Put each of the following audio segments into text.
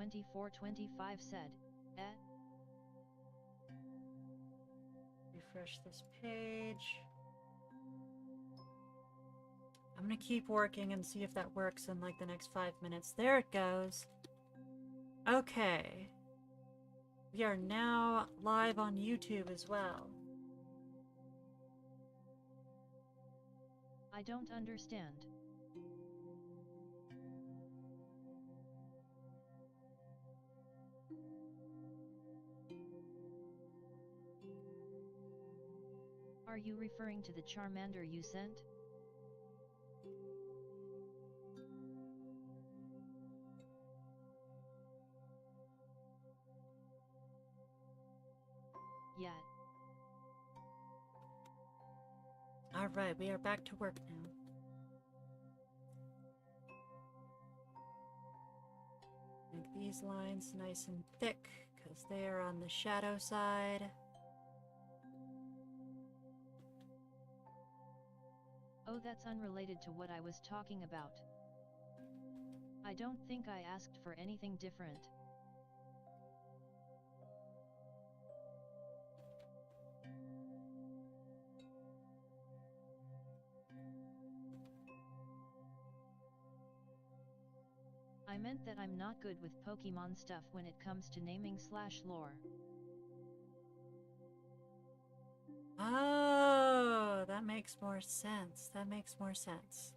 Snooter2425 said, Refresh this page. I'm gonna keep working and see if that works in like the next 5 minutes. There it goes. Okay. We are now live on YouTube as well. I don't understand. Are you referring to the Charmander you sent? Yet. Alright, we are back to work now. Make these lines nice and thick, because they are on the shadow side. Oh, that's unrelated to what I was talking about. I don't think I asked for anything different. I meant that I'm not good with Pokemon stuff when it comes to naming/lore. Oh, that makes more sense. That makes more sense.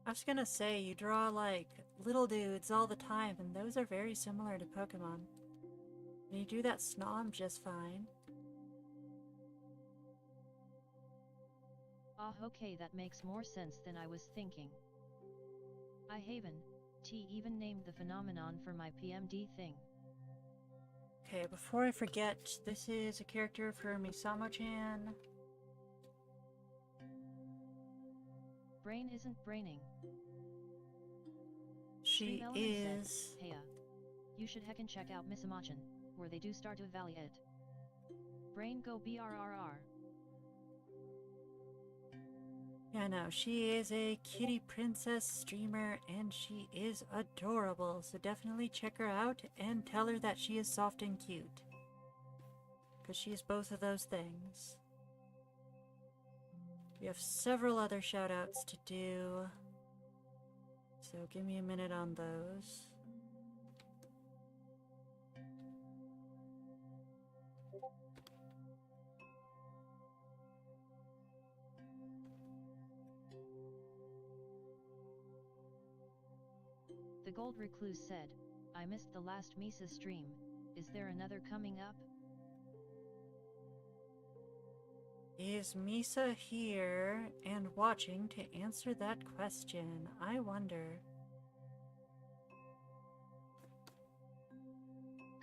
I was gonna say, you draw like little dudes all the time, and those are very similar to Pokemon. And you do that Snom just fine. Ah, okay, that makes more sense than I was thinking. I haven't even named the phenomenon for my PMD thing. Okay, before I forget, this is a character for Misamo-chan. Brain isn't braining. She is. Said, hey, you should heckin' check out Misamo-chan, where they do start to valley it. Brain go BRRR. Yeah, no, she is a kitty princess streamer, and she is adorable, so definitely check her out and tell her that she is soft and cute. Because she is both of those things. We have several other shoutouts to do, so give me a minute on those. The Gold Recluse said, I missed the last Misa stream, is there another coming up? Is Misa here and watching to answer that question? I wonder.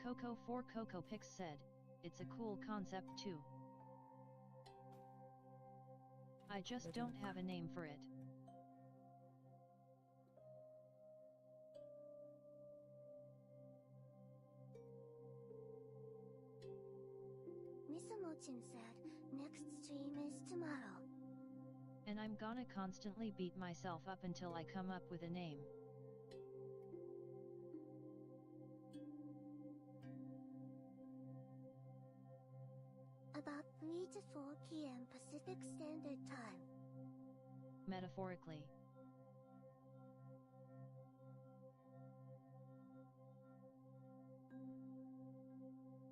Coco4 Pix said, it's a cool concept too. I just don't have a name for it. Misamo-chan said, next stream is tomorrow. And I'm gonna constantly beat myself up until I come up with a name. About 3 to 4 p.m. Pacific Standard Time. Metaphorically.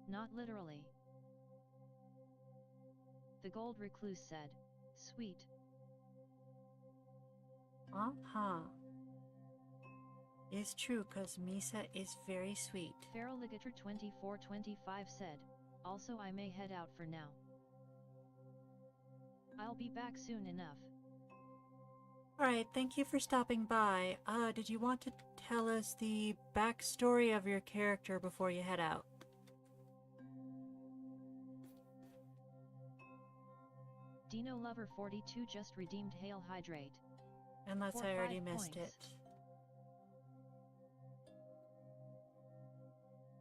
Not literally. The Gold Recluse said, sweet. It's true, cause Misa is very sweet. Feraligator2425 said, also I may head out for now. I'll be back soon enough. Alright, thank you for stopping by. Did you want to tell us the backstory of your character before you head out? Dino Lover 42 just redeemed Hail Hydrate. Unless For I already 5 missed points. it.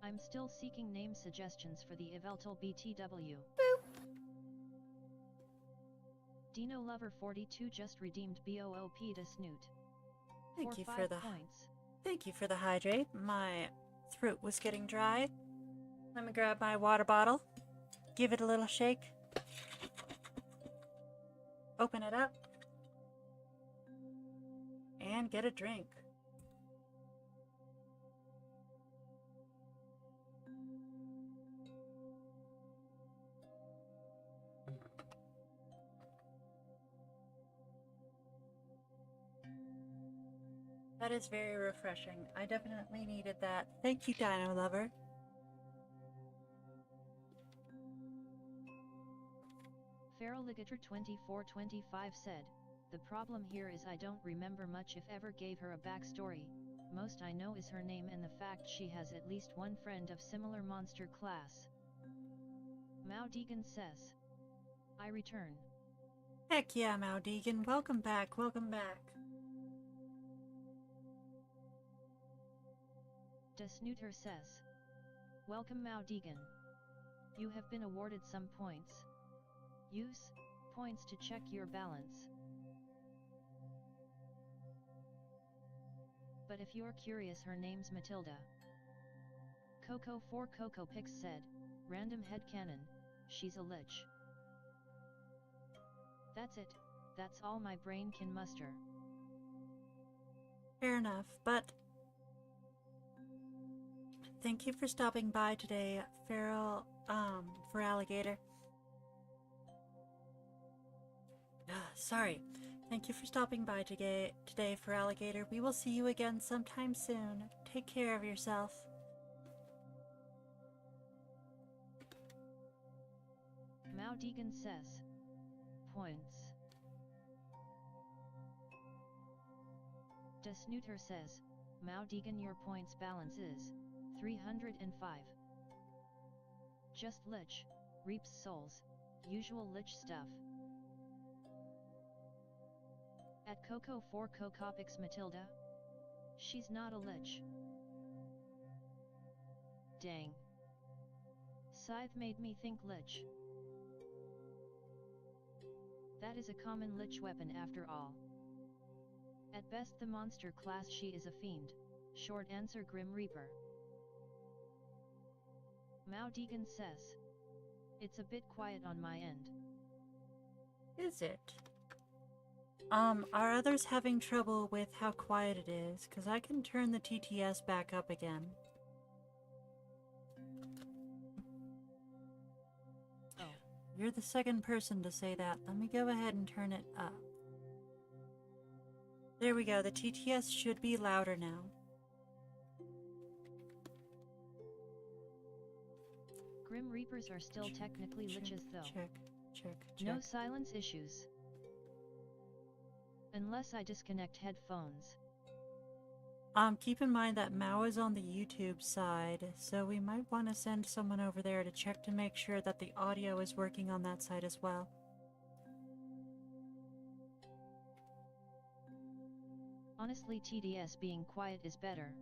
I'm still seeking name suggestions for the Eveltal BTW. Boop! Dino Lover 42 just redeemed BOOP to Snoot. Thank For you 5 for the points. Thank you for the hydrate. My throat was getting dry. Let me grab my water bottle, give it a little shake, open it up, and get a drink. That is very refreshing. I definitely needed that. Thank you, Dino Lover. Feraligator2425 said, "The problem here is I don't remember much if ever gave her a backstory. Most I know is her name and the fact she has at least one friend of similar monster class." Mao Deegan says, "I return." Heck yeah, Mao Deegan. Welcome back, welcome back. Snooter says, "Welcome Mao Deegan. You have been awarded some points. Use points to check your balance. But if you're curious, her name's Matilda." Coco4CocoPix said, "Random headcanon, she's a lich." That's it, that's all my brain can muster. Fair enough, but thank you for stopping by today, for Alligator. Sorry. Thank you for stopping by today for Alligator. We will see you again sometime soon. Take care of yourself. Mao Deegan says, "Points." Snooter says, "Mao Deegan, your points balance is 305. Just lich, reaps souls, usual lich stuff." At Coco4CocoPix Matilda? She's not a lich. Dang. Scythe made me think lich. That is a common lich weapon after all. At best the monster class she is a fiend. Short answer, Grim Reaper. Mao Deegan says, "It's a bit quiet on my end." Is it? Are others having trouble with how quiet it is? Because I can turn the TTS back up again. Oh. You're the second person to say that. Let me go ahead and turn it up. There we go. The TTS should be louder now. Grim Reapers are still technically liches though. Check. No silence issues. Unless I disconnect headphones. Keep in mind that Mao is on the YouTube side, so we might want to send someone over there to check to make sure that the audio is working on that side as well. Honestly, TDS being quiet is better.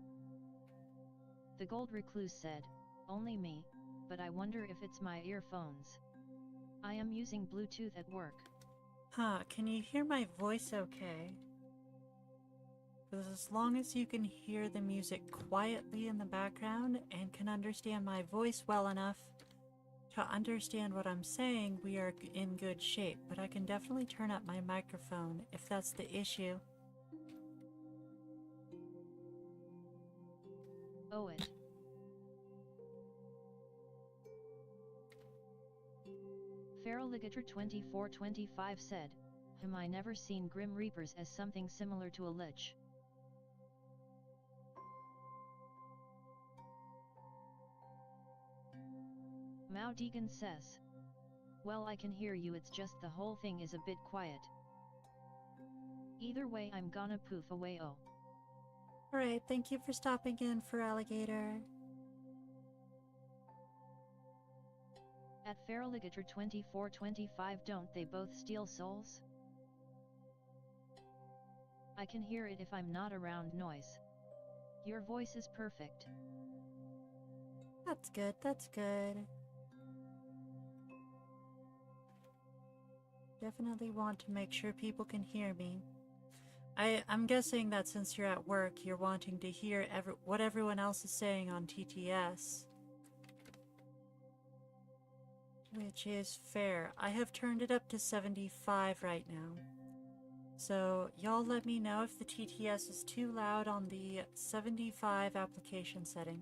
The Gold Recluse said, "Only me, but I wonder if it's my earphones. I am using Bluetooth at work." Huh, can you hear my voice okay? Because as long as you can hear the music quietly in the background and can understand my voice well enough to understand what I'm saying, we are in good shape. But I can definitely turn up my microphone if that's the issue. Oh it. Feraligator2425 said, I never seen Grim Reapers as something similar to a lich." Mao Deegan says, "Well, I can hear you, it's just the whole thing is a bit quiet. Either way, I'm gonna poof away." Oh. Alright, thank you for stopping in for Alligator. At Feraligator2425, don't they both steal souls? I can hear it if I'm not around noise. Your voice is perfect. That's good, that's good. Definitely want to make sure people can hear me. I'm guessing that since you're at work, you're wanting to hear what everyone else is saying on TTS. Which is fair. I have turned it up to 75 right now. So y'all let me know if the TTS is too loud on the 75 application setting.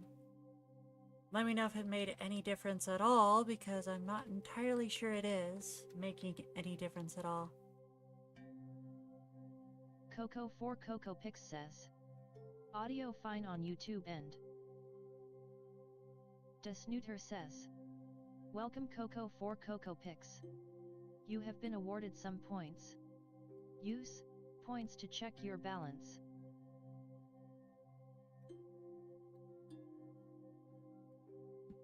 Let me know if it made any difference at all, because I'm not entirely sure it is making any difference at all. Coco4 Coco Pix says. Audio fine on YouTube and. Snooter says. Welcome Coco4 Coco Pix. You have been awarded some points. Use points to check your balance.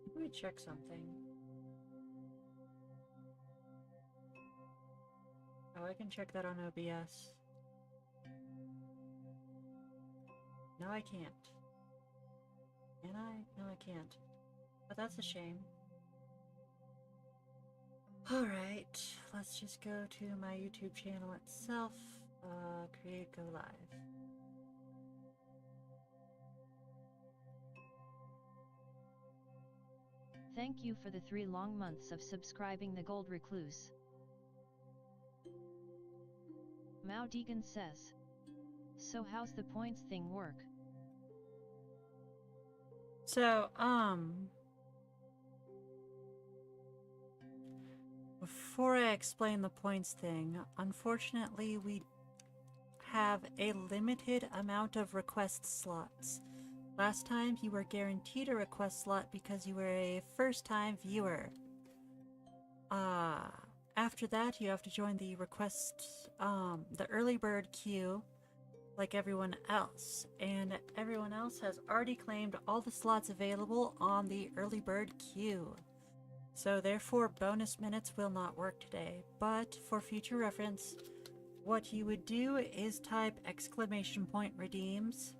Let me check something. Oh, I can check that on OBS. No, I can't. Can I? No, I can't. But that's a shame. Alright, let's just go to my YouTube channel itself. Create Go Live. Thank you for the 3 long months of subscribing the Gold Recluse. Mao Deegan says. So how's the points thing work? So, before I explain the points thing, unfortunately we have a limited amount of request slots. Last time you were guaranteed a request slot because you were a first-time viewer. After that you have to join the the early bird queue like everyone else, and everyone else has already claimed all the slots available on the early bird queue. So therefore bonus minutes will not work today, but for future reference, what you would do is type !redeems,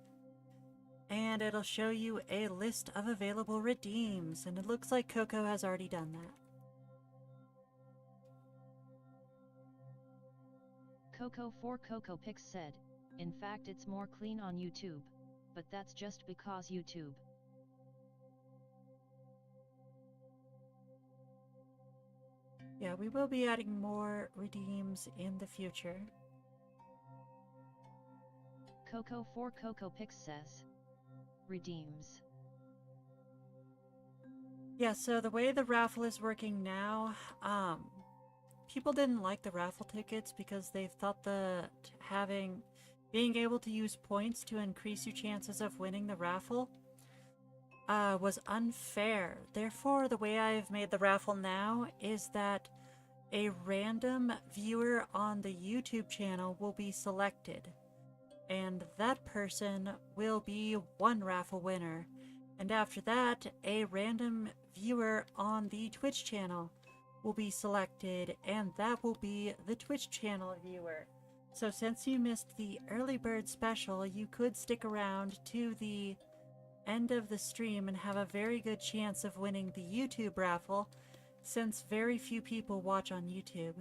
and it'll show you a list of available redeems, and it looks like Coco has already done that. Coco4 Coco Pix said, in fact it's more clean on YouTube, but that's just because YouTube. Yeah, we will be adding more redeems in the future. Coco4 Coco Pix says. Redeems. Yeah, so the way the raffle is working now, people didn't like the raffle tickets because they thought that being able to use points to increase your chances of winning the raffle was unfair. Therefore, the way I've made the raffle now is that a random viewer on the YouTube channel will be selected, and that person will be one raffle winner. And after that, a random viewer on the Twitch channel will be selected, and that will be the Twitch channel viewer. So since you missed the early bird special, you could stick around to the end of the stream and have a very good chance of winning the YouTube raffle, since very few people watch on YouTube.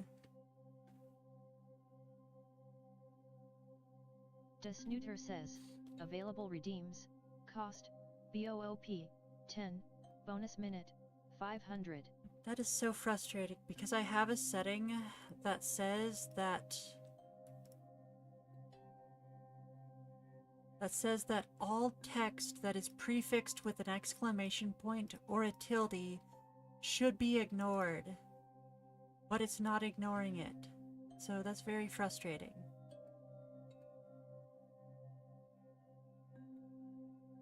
Snooter says, available redeems, cost, BOOP, 10, bonus minute, 500. That is so frustrating because I have a setting that says that all text that is prefixed with an exclamation point or a tilde should be ignored, but it's not ignoring it. So that's very frustrating.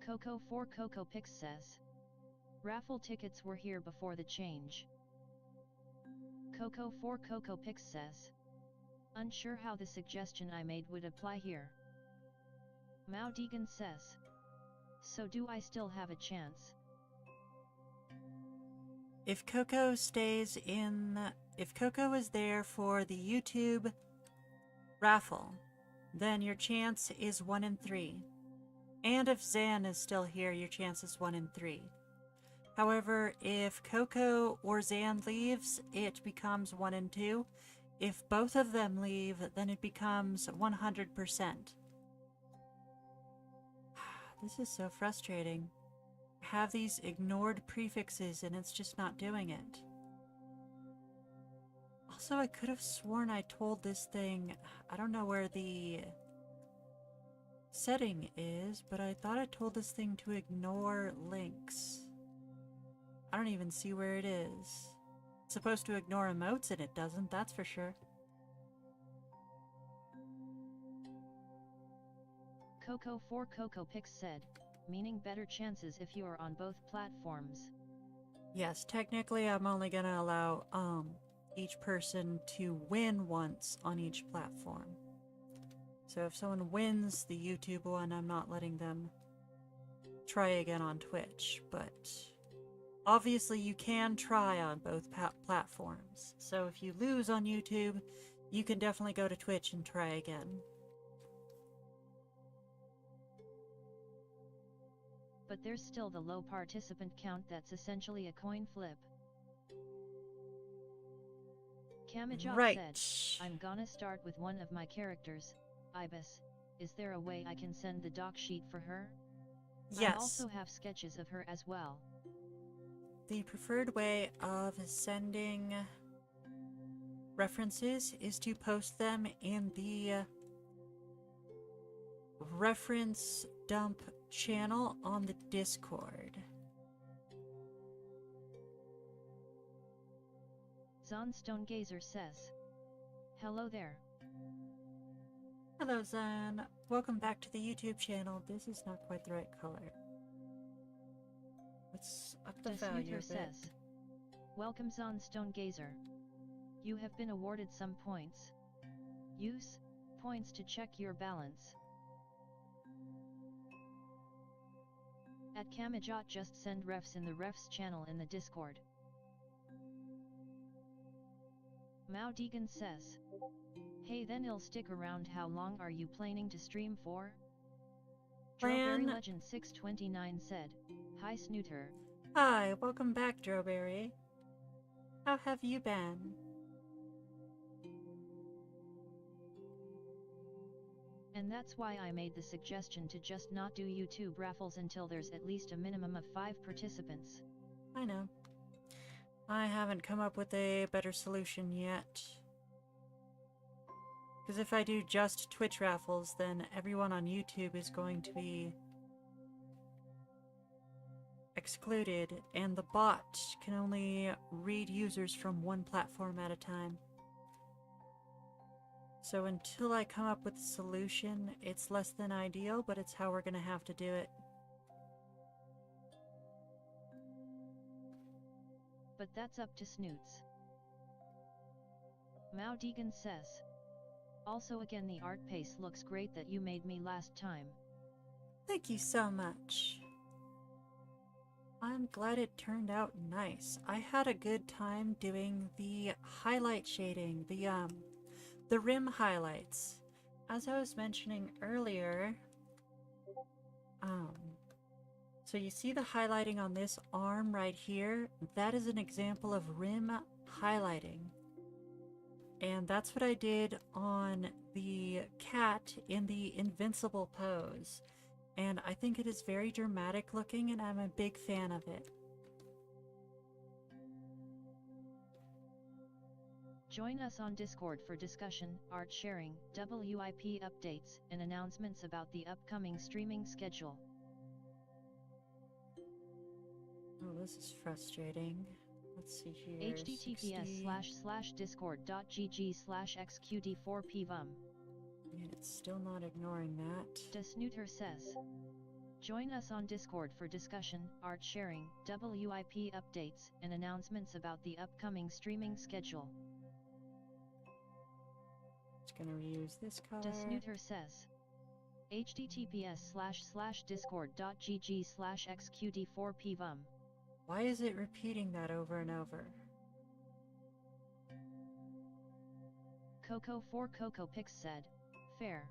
Coco4 Coco Pix says. Raffle tickets were here before the change. Coco4 Coco Pix says. Unsure how the suggestion I made would apply here. Mao Deegan says. So do I still have a chance? If Coco is there for the YouTube raffle, then your chance is 1 in 3. And if Zan is still here, your chance is 1 in 3. However, if Coco or Zan leaves, it becomes 1 in 2. If both of them leave, then it becomes 100%. This is so frustrating. I have these ignored prefixes and it's just not doing it. Also, I could have sworn I told this thing, I don't know where the setting is, but I thought I told this thing to ignore links. I don't even see where it is. It's supposed to ignore emotes and it doesn't, that's for sure. Coco for Coco Pix said, meaning better chances if you are on both platforms. Yes, technically I'm only gonna allow each person to win once on each platform. So if someone wins the YouTube one, I'm not letting them try again on Twitch, but obviously you can try on both platforms. So if you lose on YouTube, you can definitely go to Twitch and try again. But there's still the low participant count that's essentially a coin flip. Kamijot Right. said, I'm gonna start with one of my characters, Ibis. Is there a way I can send the doc sheet for her? Yes. I also have sketches of her as well. The preferred way of sending references is to post them in the reference dump channel on the Discord. Zon Stonegazer says, hello there. Hello Zan, welcome back to the YouTube channel. This is not quite the right color. Let's up the value Snooter a bit. says, welcome Zon Stonegazer. You have been awarded some points. Use points to check your balance. At Kamijot, just send refs in the refs channel in the Discord. Mao Deegan says, hey then I'll stick around. How long are you planning to stream for? Strawberry Legend 629 said, hi Snooter. Hi, welcome back Strawberry. How have you been? And that's why I made the suggestion to just not do YouTube raffles until there's at least a minimum of 5 participants. I know. I haven't come up with a better solution yet. Because if I do just Twitch raffles, then everyone on YouTube is going to be excluded, and the bot can only read users from one platform at a time. So until I come up with a solution, it's less than ideal, but it's how we're going to have to do it. But that's up to Snoots. Mao Deegan says, also again the art pace looks great that you made me last time. Thank you so much. I'm glad it turned out nice. I had a good time doing the highlight shading, the rim highlights. As I was mentioning earlier, so you see the highlighting on this arm right here? That is an example of rim highlighting. And that's what I did on the cat in the invincible pose. And I think it is very dramatic looking, and I'm a big fan of it. Join us on Discord for discussion, art sharing, WIP updates, and announcements about the upcoming streaming schedule. Oh, this is frustrating. Let's see here. https://discord.gg/xqd4pvum. And it's still not ignoring that. Snooter says, join us on Discord for discussion, art sharing, WIP updates, and announcements about the upcoming streaming schedule. It's gonna reuse this color. Snooter says, https://discord.gg/xqd4pvum. Why is it repeating that over and over? Coco for Coco Pix said, fair.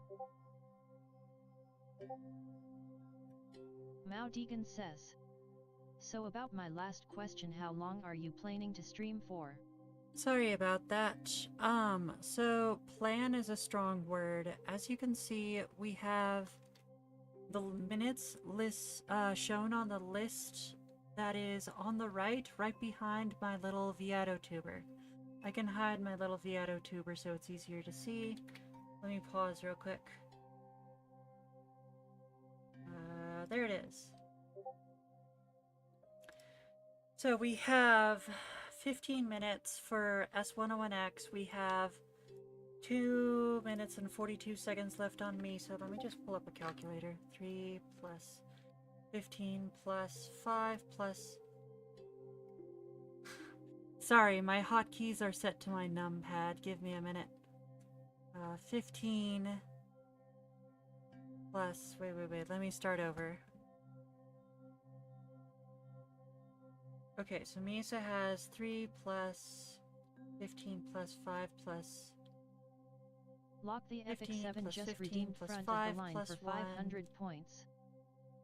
Mao Deegan says, so about my last question, how long are you planning to stream for? Sorry about that. So plan is a strong word. As you can see, we have the minutes list shown on the list that is on the right behind my little Viato tuber. I can hide my little Viato tuber so it's easier to see. Let me pause real quick. There it is. So we have 15 minutes for S101X. We have 2 minutes and 42 seconds left on me, so let me just pull up a calculator. 3 plus 15 plus 5 plus... Sorry, my hotkeys are set to my numpad. Give me a minute. 15 plus... Wait, let me start over. Okay, so Misa has 3 plus 15 plus 5 plus... Lock the Epic 7 plus just 15 redeemed plus front 5 of the line plus for 500 points.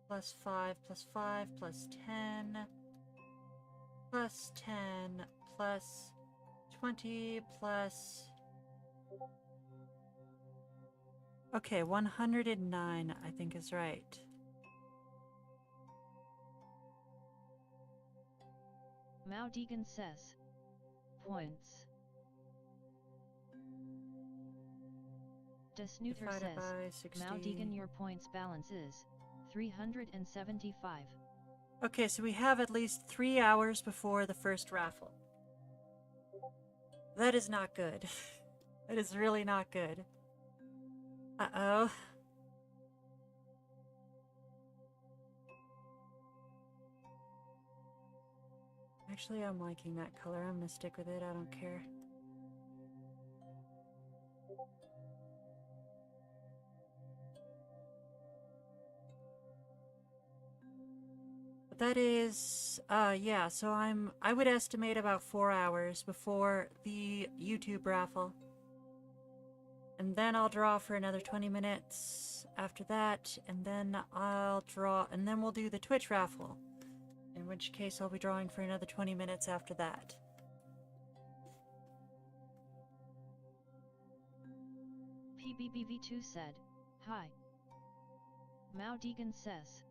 Plus 5 plus 5 plus 10 plus 10 plus 20 plus... Okay, 109 I think is right. Mao Deegan says. Points. Snooter Divided says, by 60. Mao Deegan, your points balance is 375. Okay, so we have at least 3 hours before the first raffle. That is not good. That is really not good. Uh-oh. Actually, I'm liking that color. I'm gonna stick with it. I don't care. But that is, yeah, so I would estimate about 4 hours before the YouTube raffle. And then I'll draw for another 20 minutes after that, and then I'll draw, and then we'll do the Twitch raffle. In which case I'll be drawing for another 20 minutes after that. PBBV2 said, hi. Mao Deegan says.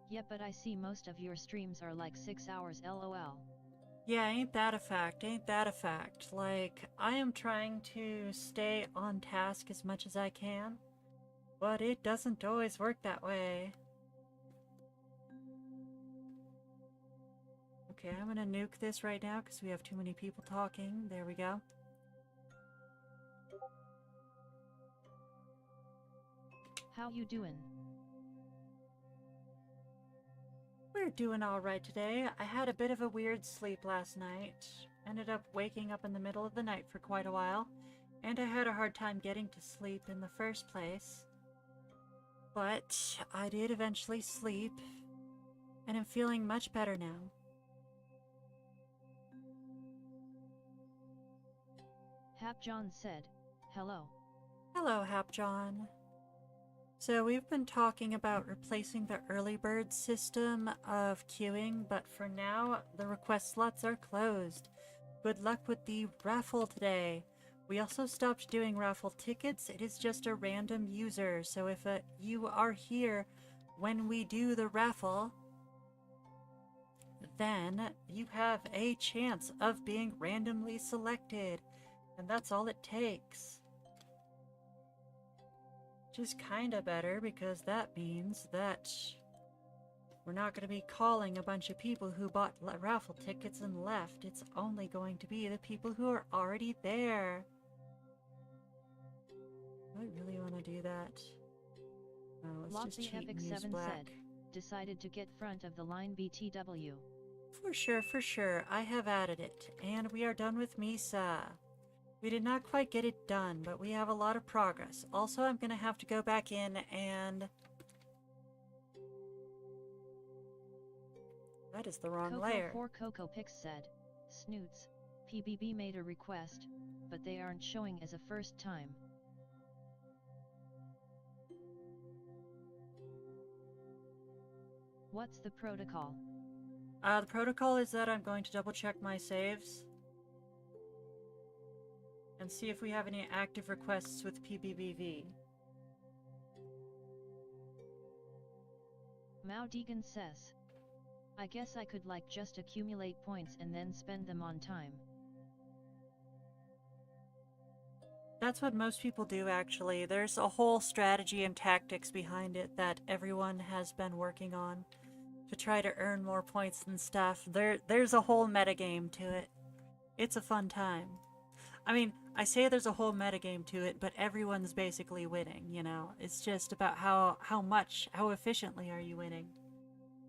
Yeah, but I see most of your streams are like 6 hours lol. Yeah, ain't that a fact, ain't that a fact. Like, I am trying to stay on task as much as I can, but it doesn't always work that way. Okay, I'm gonna nuke this right now because we have too many people talking. There we go. How you doing? We're doing alright today. I had a bit of a weird sleep last night. Ended up waking up in the middle of the night for quite a while. And I had a hard time getting to sleep in the first place. But I did eventually sleep. And I'm feeling much better now. Hap John said, hello. Hello, Hap John. So we've been talking about replacing the early bird system of queuing, but for now, the request slots are closed. Good luck with the raffle today. We also stopped doing raffle tickets. It is just a random user, so if you are here when we do the raffle, then you have a chance of being randomly selected. And that's all it takes. Which is kinda better because that means that we're not going to be calling a bunch of people who bought raffle tickets and left. It's only going to be the people who are already there. Do I really want to do that? Oh, let's Lock just the cheat Epic and use 7 black. said, decided to get front of the line BTW. For sure. I have added it. And we are done with Misa. We did not quite get it done, but we have a lot of progress. Also, I'm going to have to go back in and... That is the wrong layer. Coco Pix said, Snoots, PBB made a request, but they aren't showing as a first time. What's the protocol? The protocol is that I'm going to double check my saves and see if we have any active requests with PBBV. Mao Deegan says. I guess I could like just accumulate points and then spend them on time. That's what most people do, actually. There's a whole strategy and tactics behind it that everyone has been working on to try to earn more points and stuff. There's a whole metagame to it. It's a fun time. I mean, I say there's a whole metagame to it, but everyone's basically winning, you know? It's just about how efficiently are you winning.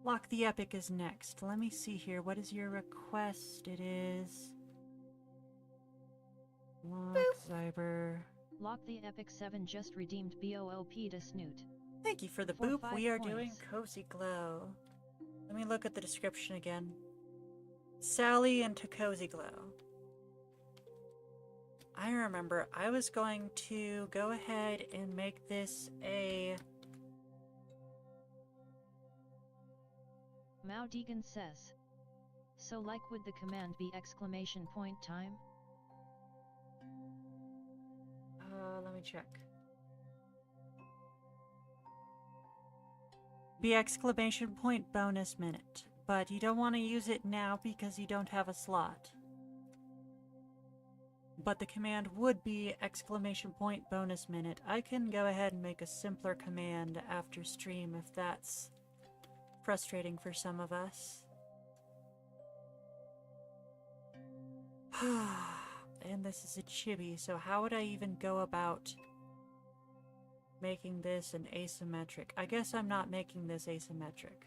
Lock the Epic is next. Let me see here. What is your request? It is... Lock Cyber. Lock the Epic 7 just redeemed BOOP to Snoot. Thank you for the For boop. 5 We are points. doing Cozy Glow. Let me look at the description again. Sally into Cozy Glow. I remember I was going to go ahead and make this a... Mao Deegan says. So like would the command be exclamation point time? Let me check. Be exclamation point bonus minute, but you don't want to use it now because you don't have a slot. But the command would be exclamation point bonus minute. I can go ahead and make a simpler command after stream if that's frustrating for some of us. And this is a chibi, so how would I even go about making this an asymmetric? I guess I'm not making this asymmetric.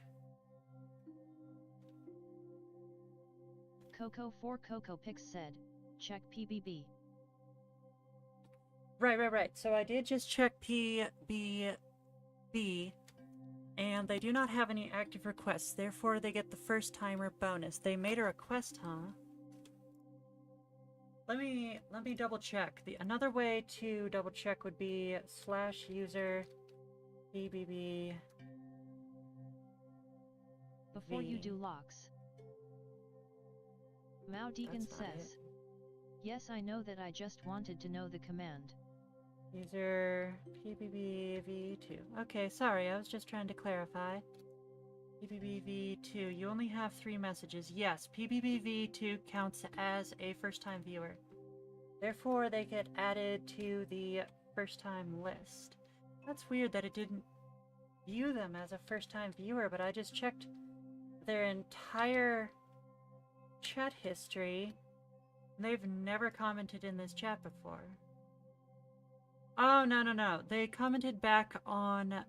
Coco4 Coco Pix said, check PBB. Right. So I did just check PBB, and they do not have any active requests, therefore they get the first timer bonus. They made a request, huh? Let me double check. Another way to double check would be /user PBB. Before you do locks. Mao Deegan That's not says. Yes, I know that. I just wanted to know the command. User PBBV2. Okay, sorry, I was just trying to clarify. PBBV2, you only have 3 messages. Yes, PBBV2 counts as a first-time viewer. Therefore, they get added to the first-time list. That's weird that it didn't view them as a first-time viewer, but I just checked their entire chat history, and they've never commented in this chat before. Oh, no. They commented back on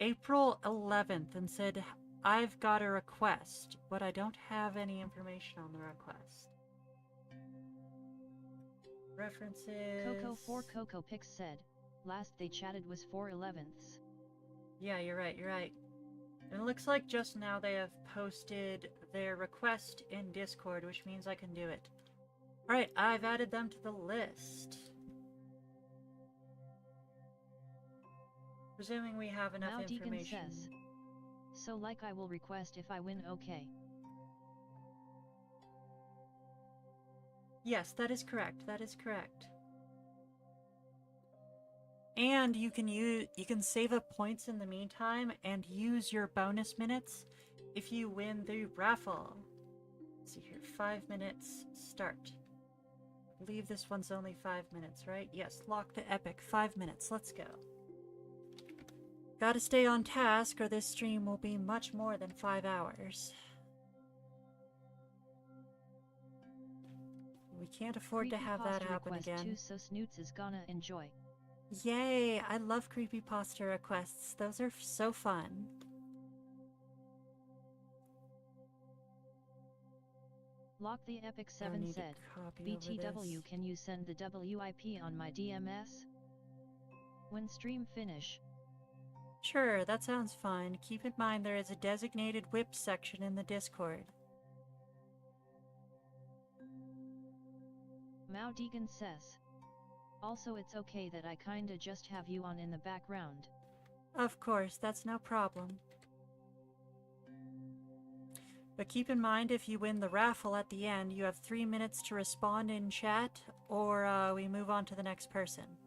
April 11th and said, I've got a request, but I don't have any information on the request. References... Coco4 Coco Pix said, last they chatted was 4/11ths. Yeah, you're right. And it looks like just now they have posted their request in Discord, which means I can do it. Alright, I've added them to the list. Presuming we have enough Mao Deegan information. says. So like I will request if I win, okay. Yes, that is correct. And you can save up points in the meantime and use your bonus minutes if you win the raffle. Let's see here, 5 minutes start. I believe this one's only 5 minutes, right? Yes, lock the epic, 5 minutes, let's go. Gotta stay on task or this stream will be much more than 5 hours. We can't afford to have that happen again. Too, so Snoots is gonna enjoy. Yay! I love creepypasta requests. Those are so fun. Lock the Epic 7 said, BTW, can you send the WIP on my DMS? When stream finish. Sure, that sounds fun. Keep in mind there is a designated whip section in the Discord. Mao Deegan says. Also, it's okay that I kinda just have you on in the background. Of course, that's no problem. But keep in mind, if you win the raffle at the end, you have 3 minutes to respond in chat, or we move on to the next person.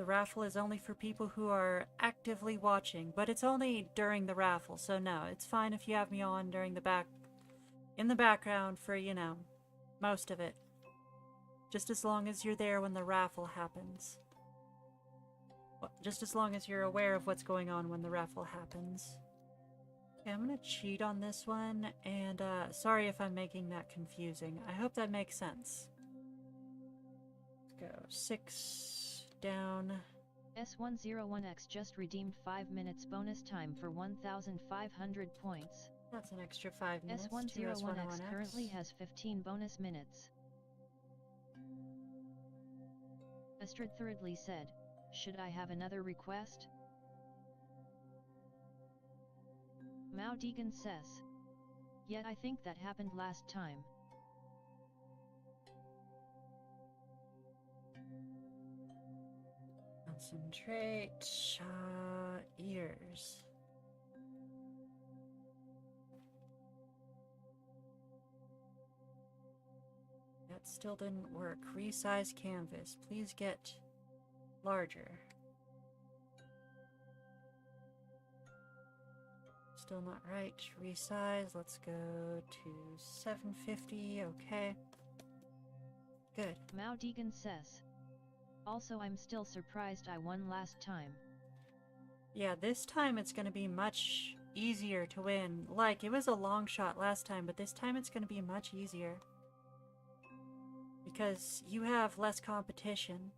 The raffle is only for people who are actively watching, but it's only during the raffle, so no, it's fine if you have me on during in the background for, you know, most of it. Just as long as you're there when the raffle happens. Just as long as you're aware of what's going on when the raffle happens. Okay, I'm gonna cheat on this one, and sorry if I'm making that confusing. I hope that makes sense. Let's go 6 down. S101X just redeemed 5 minutes bonus time for 1,500 points. That's an extra 5 minutes. S101X currently has 15 bonus minutes. Astrid thirdly said, "Should I have another request?" Mao Deegan says, "Yet I think that happened last time." Concentrate. Ears. That still didn't work. Resize canvas. Please get larger. Still not right. Resize. Let's go to 750. Okay. Good. Mao Deegan says, "Also I'm still surprised I won last time." Yeah, this time it's going to be much easier to win. Like, it was a long shot last time, but this time it's going to be much easier. Because you have less competition.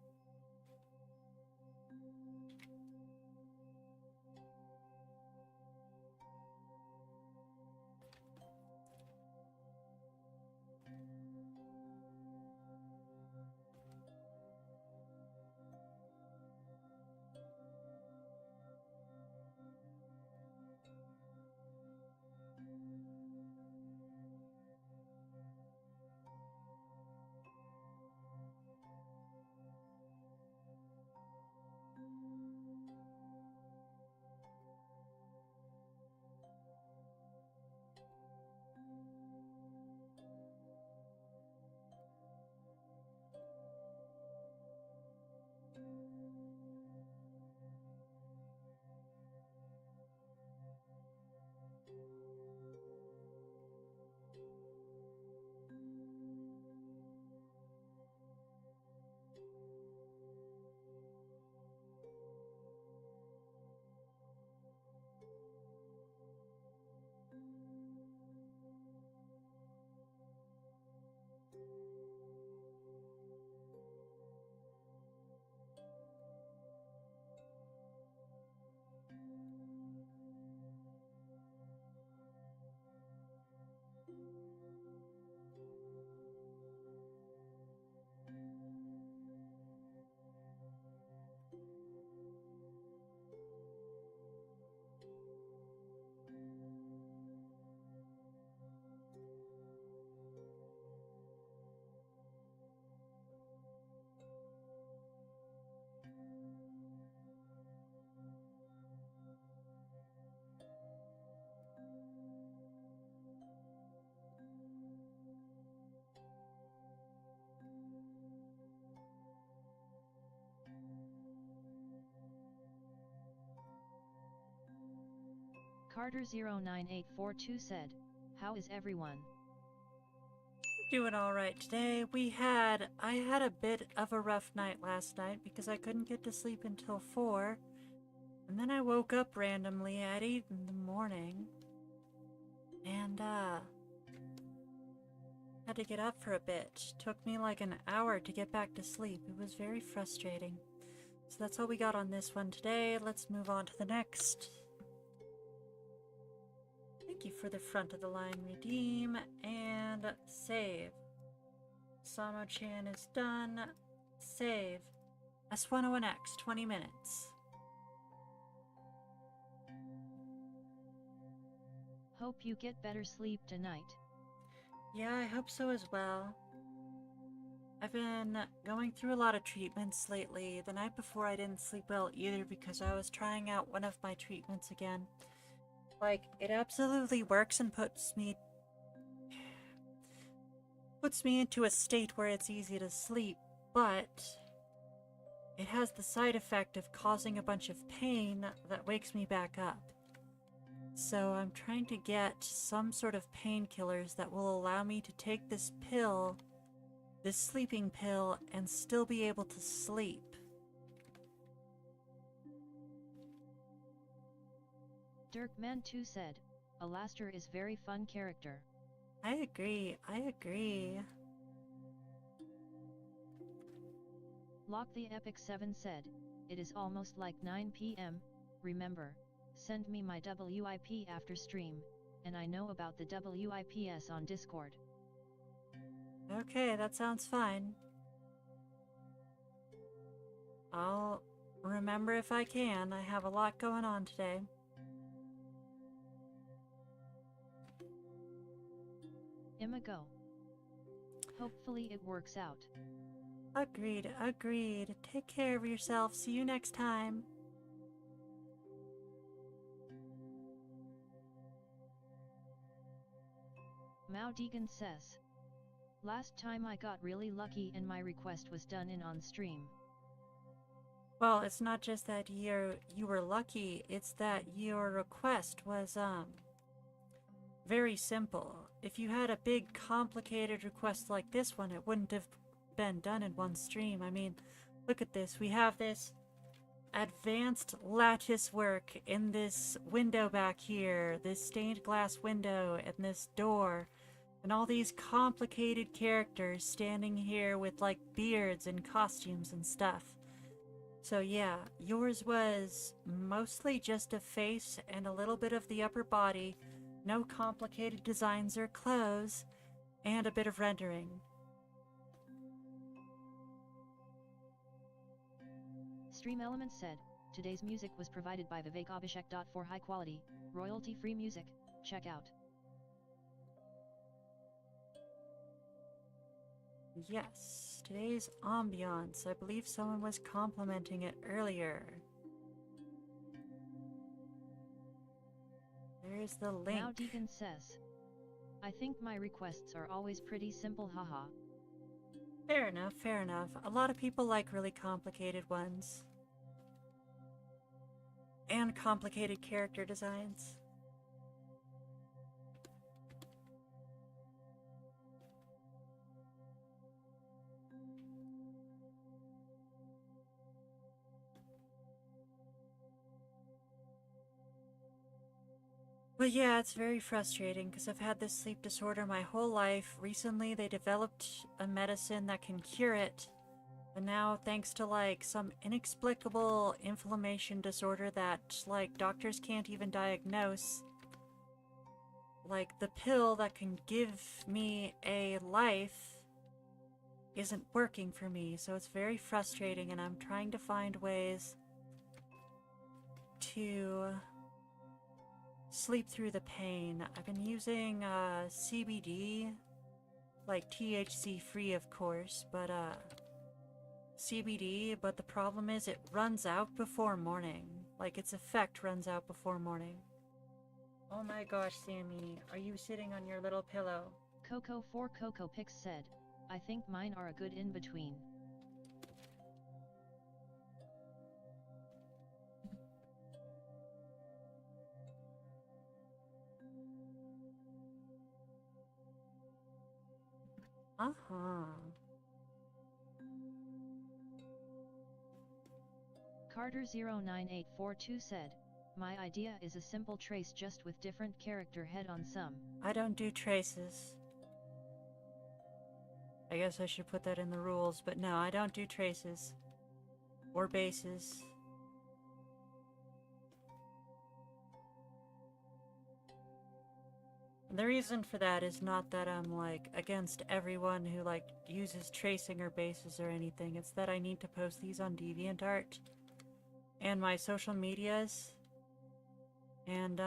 Carter09842 said, "How is everyone?" Doing alright today. I had a bit of a rough night last night because I couldn't get to sleep until 4. And then I woke up randomly at 8 in the morning. And, had to get up for a bit. Took me like an hour to get back to sleep. It was very frustrating. So that's all we got on this one today. Let's move on to the next. Thank you for the front of the line redeem and save. Samo-chan is done. Save. S101X, 20 minutes. Hope you get better sleep tonight. Yeah, I hope so as well. I've been going through a lot of treatments lately. The night before I didn't sleep well either because I was trying out one of my treatments again. Like, it absolutely works and puts me into a state where it's easy to sleep, but it has the side effect of causing a bunch of pain that wakes me back up. So I'm trying to get some sort of painkillers that will allow me to take this pill, this sleeping pill, and still be able to sleep. Dirkman2 said, Alastair is very fun character. I agree, I agree. Lock the Epic 7 said, it is almost like 9 p.m, remember, send me my WIP after stream, and I know about the WIPs on Discord. Okay, that sounds fine. I'll remember if I can. I have a lot going on today. Imago. Hopefully it works out. Agreed, agreed. Take care of yourself. See you next time. Mao Deegan says, last time I got really lucky and my request was done in on stream. Well, it's not just that you were lucky, it's that your request was very simple. If you had a big complicated request like this one, it wouldn't have been done in one stream. I mean, look at this. We have this advanced lattice work in this window back here, this stained glass window, and this door, and all these complicated characters standing here with like beards and costumes and stuff. So yeah, yours was mostly just a face and a little bit of the upper body, no complicated designs or clothes, and a bit of rendering. Stream Elements said, today's music was provided by Vivek Abhishek. For high quality, royalty-free music, check out. Yes, today's ambiance. I believe someone was complimenting it earlier. There's the link. Mao Deegan says, I think my requests are always pretty simple, haha. Fair enough, fair enough. A lot of people like really complicated ones. And complicated character designs. But yeah, it's very frustrating because I've had this sleep disorder my whole life. Recently, they developed a medicine that can cure it. And now, thanks to like some inexplicable inflammation disorder that like doctors can't even diagnose, like the pill that can give me a life isn't working for me. So it's very frustrating, and I'm trying to find ways to sleep through the pain. I've been using CBD, like THC free of course, but CBD, but the problem is it runs out before morning. Like its effect runs out before morning. Oh my gosh, Sammy, are you sitting on your little pillow? Coco 4 Coco Pix said, I think mine are a good in-between. Uh-huh. Carter09842 said, my idea is a simple trace just with different character head on some. I don't do traces. I guess I should put that in the rules, but no, I don't do traces. Or bases. The reason for that is not that I'm like against everyone who like uses tracing or bases or anything. It's that I need to post these on DeviantArt and my social medias. And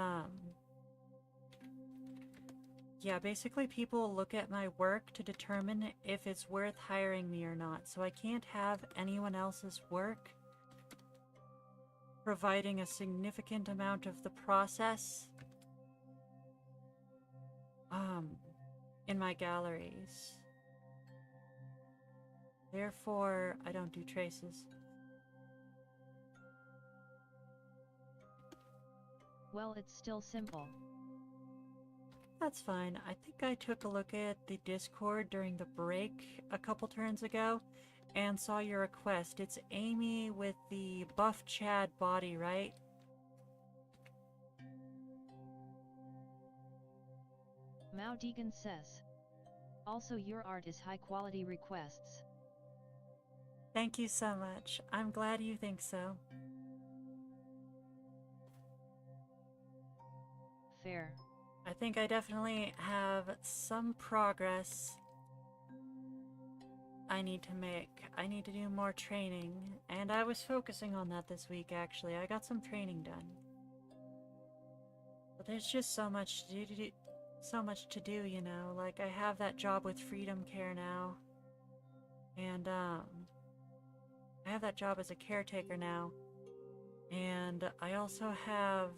yeah, basically people look at my work to determine if it's worth hiring me or not. So I can't have anyone else's work providing a significant amount of the process in my galleries. Therefore, I don't do traces. Well, it's still simple. That's fine. I think I took a look at the Discord during the break a couple turns ago and saw your request. It's Amy with the buff Chad body, right? Mao Deegan says. Also, your art is high quality requests. Thank you so much. I'm glad you think so. Fair. I think I definitely have some progress I need to make. I need to do more training, and I was focusing on that this week actually. I got some training done. But there's just so much to do, you know. Like, I have that job with Freedom Care now. And I have that job as a caretaker now. And I also have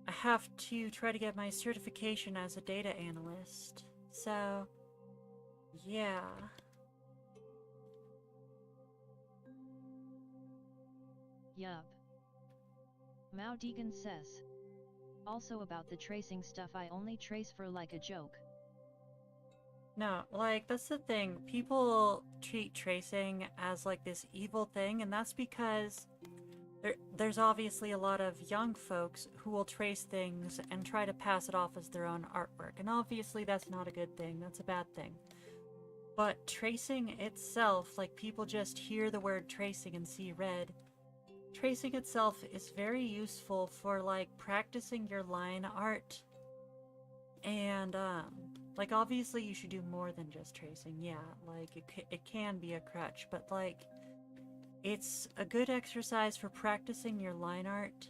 I have to try to get my certification as a data analyst. So, yeah. Yup. Mao Deegan says. Also about the tracing stuff, I only trace for like a joke. No, like, that's the thing. People treat tracing as like this evil thing, and that's because there's obviously a lot of young folks who will trace things and try to pass it off as their own artwork. And obviously that's not a good thing, that's a bad thing. But tracing itself, like, people just hear the word tracing and see red. Tracing itself is very useful for, like, practicing your line art. And, like, obviously you should do more than just tracing, yeah. Like, it can be a crutch, but, like, it's a good exercise for practicing your line art.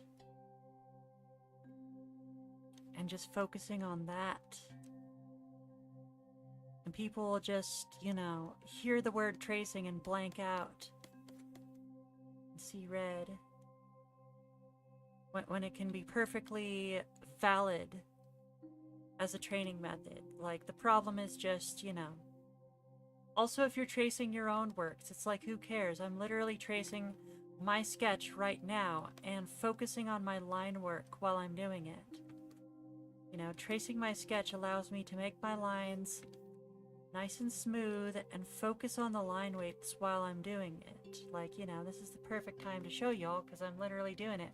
And just focusing on that. And people will just, you know, hear the word tracing and blank out. And see red. When it can be perfectly valid as a training method. Like, the problem is just, you know. Also, if you're tracing your own works, it's like, who cares? I'm literally tracing my sketch right now and focusing on my line work while I'm doing it. You know, tracing my sketch allows me to make my lines nice and smooth and focus on the line weights while I'm doing it. Like, you know, this is the perfect time to show y'all because I'm literally doing it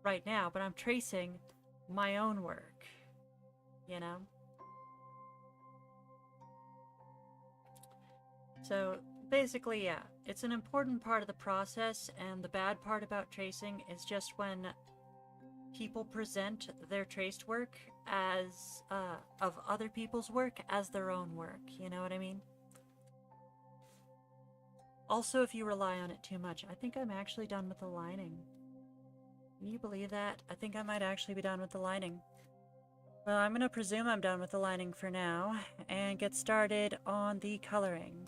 right now, but I'm tracing my own work, you know? So basically, yeah, it's an important part of the process, and the bad part about tracing is just when people present their traced work as, of other people's work as their own work, you know what I mean? Also, if you rely on it too much, I think I'm actually done with the lining. Can you believe that? I think I might actually be done with the lining. Well, I'm gonna presume I'm done with the lining for now, and get started on the coloring.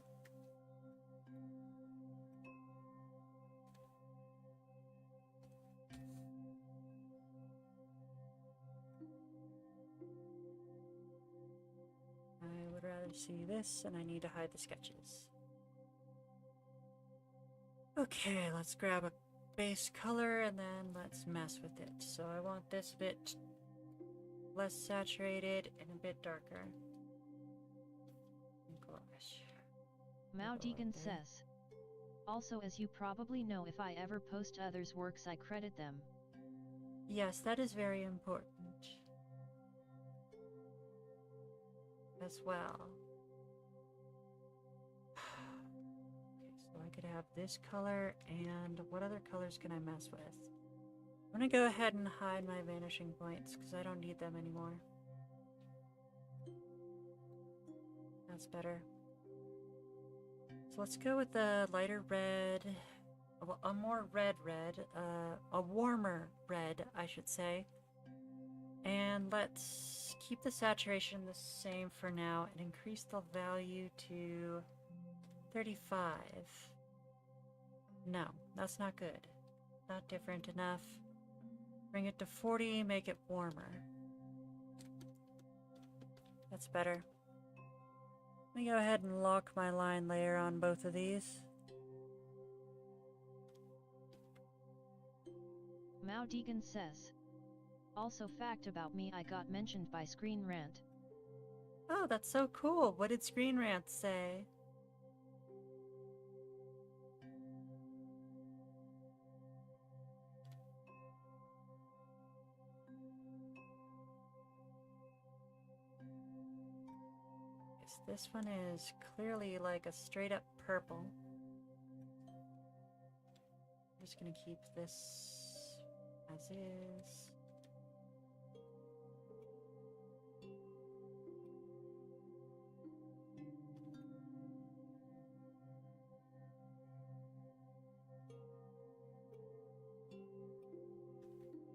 I would rather see this, and I need to hide the sketches. Okay, let's grab a base color, and then let's mess with it. So I want this bit less saturated and a bit darker. Gosh. Mao Deegan says. Also, as you probably know, if I ever post others' works, I credit them. Yes, that is very important. As well. Okay, so I could have this color, and what other colors can I mess with? I'm gonna go ahead and hide my vanishing points, because I don't need them anymore. That's better. So let's go with the lighter red, a more red, a warmer red, I should say. And let's keep the saturation the same for now and increase the value to 35. No, that's not good. Not different enough. Bring it to 40, make it warmer. That's better. Let me go ahead and lock my line layer on both of these. Mao Deegan says. Also fact about me, I got mentioned by Screen Rant. Oh, that's so cool. What did Screen Rant say? Yes, this one is clearly like a straight up purple. I'm just gonna keep this as is.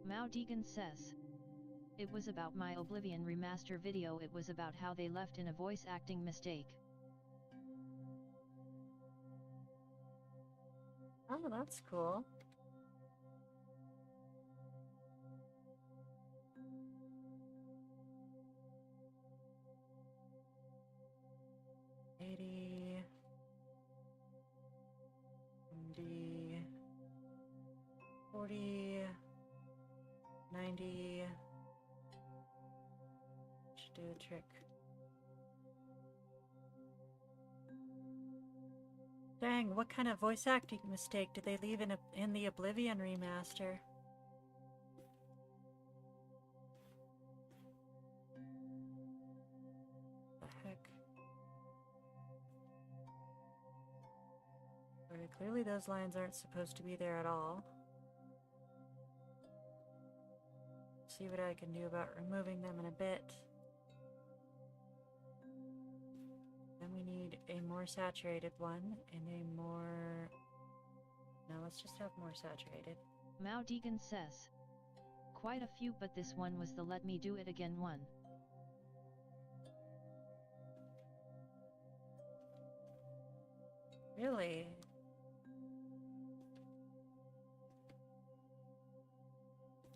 Mao Deegan says. It was about my Oblivion remaster video. It was about how they left in a voice acting mistake. Oh, that's cool. $80, $70, $40, $90. Should do the trick. Dang, what kind of voice acting mistake did they leave in the Oblivion remaster? The heck? Okay, clearly those lines aren't supposed to be there at all. See what I can do about removing them in a bit. Then we need a more saturated one and a more... No, let's just have more saturated. Mao Deegan says. Quite a few, but this one was the let me do it again one. Really?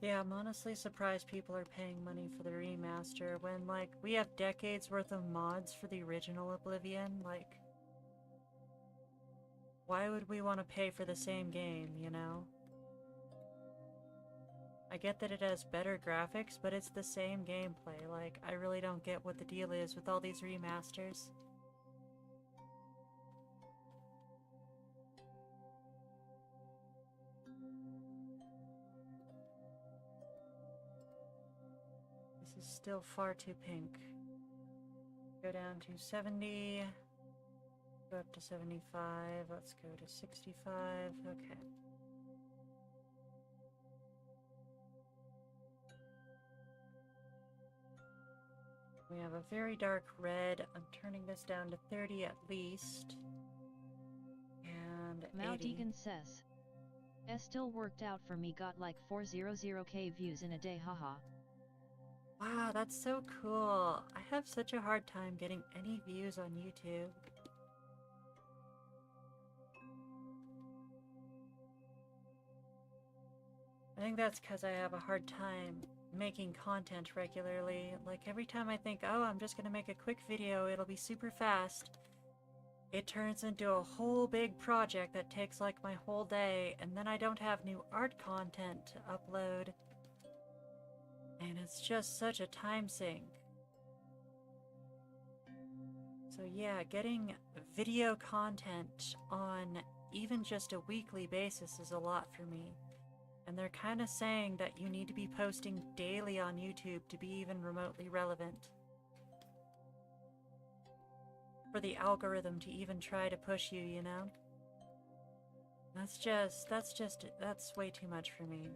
Yeah, I'm honestly surprised people are paying money for the remaster when, like, we have decades worth of mods for the original Oblivion. Like, why would we want to pay for the same game, you know? I get that it has better graphics, but it's the same gameplay. Like, I really don't get what the deal is with all these remasters. This is still far too pink. Go down to 70. Go up to 75. Let's go to 65. Okay. We have a very dark red. I'm turning this down to 30 at least. And Mao 80. Deegan says. Still worked out for me, got like 400k views in a day, haha. Wow, that's so cool. I have such a hard time getting any views on YouTube. I think that's because I have a hard time making content regularly. Like, every time I think, oh, I'm just gonna make a quick video, it'll be super fast, it turns into a whole big project that takes like my whole day, and then I don't have new art content to upload. And it's just such a time sink. So yeah, getting video content on even just a weekly basis is a lot for me. And they're kind of saying that you need to be posting daily on YouTube to be even remotely relevant. For the algorithm to even try to push you, you know? That's way too much for me.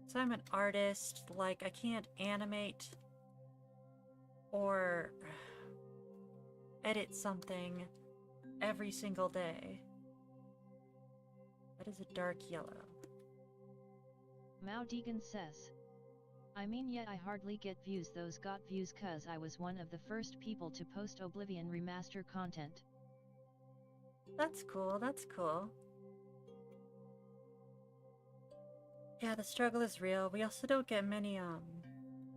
So I'm an artist, like, I can't animate or edit something every single day. That is a dark yellow. Mao Deegan says. I mean, yet I hardly get views. Those got views cause I was one of the first people to post Oblivion remaster content. That's cool, that's cool. Yeah, the struggle is real. We also don't get many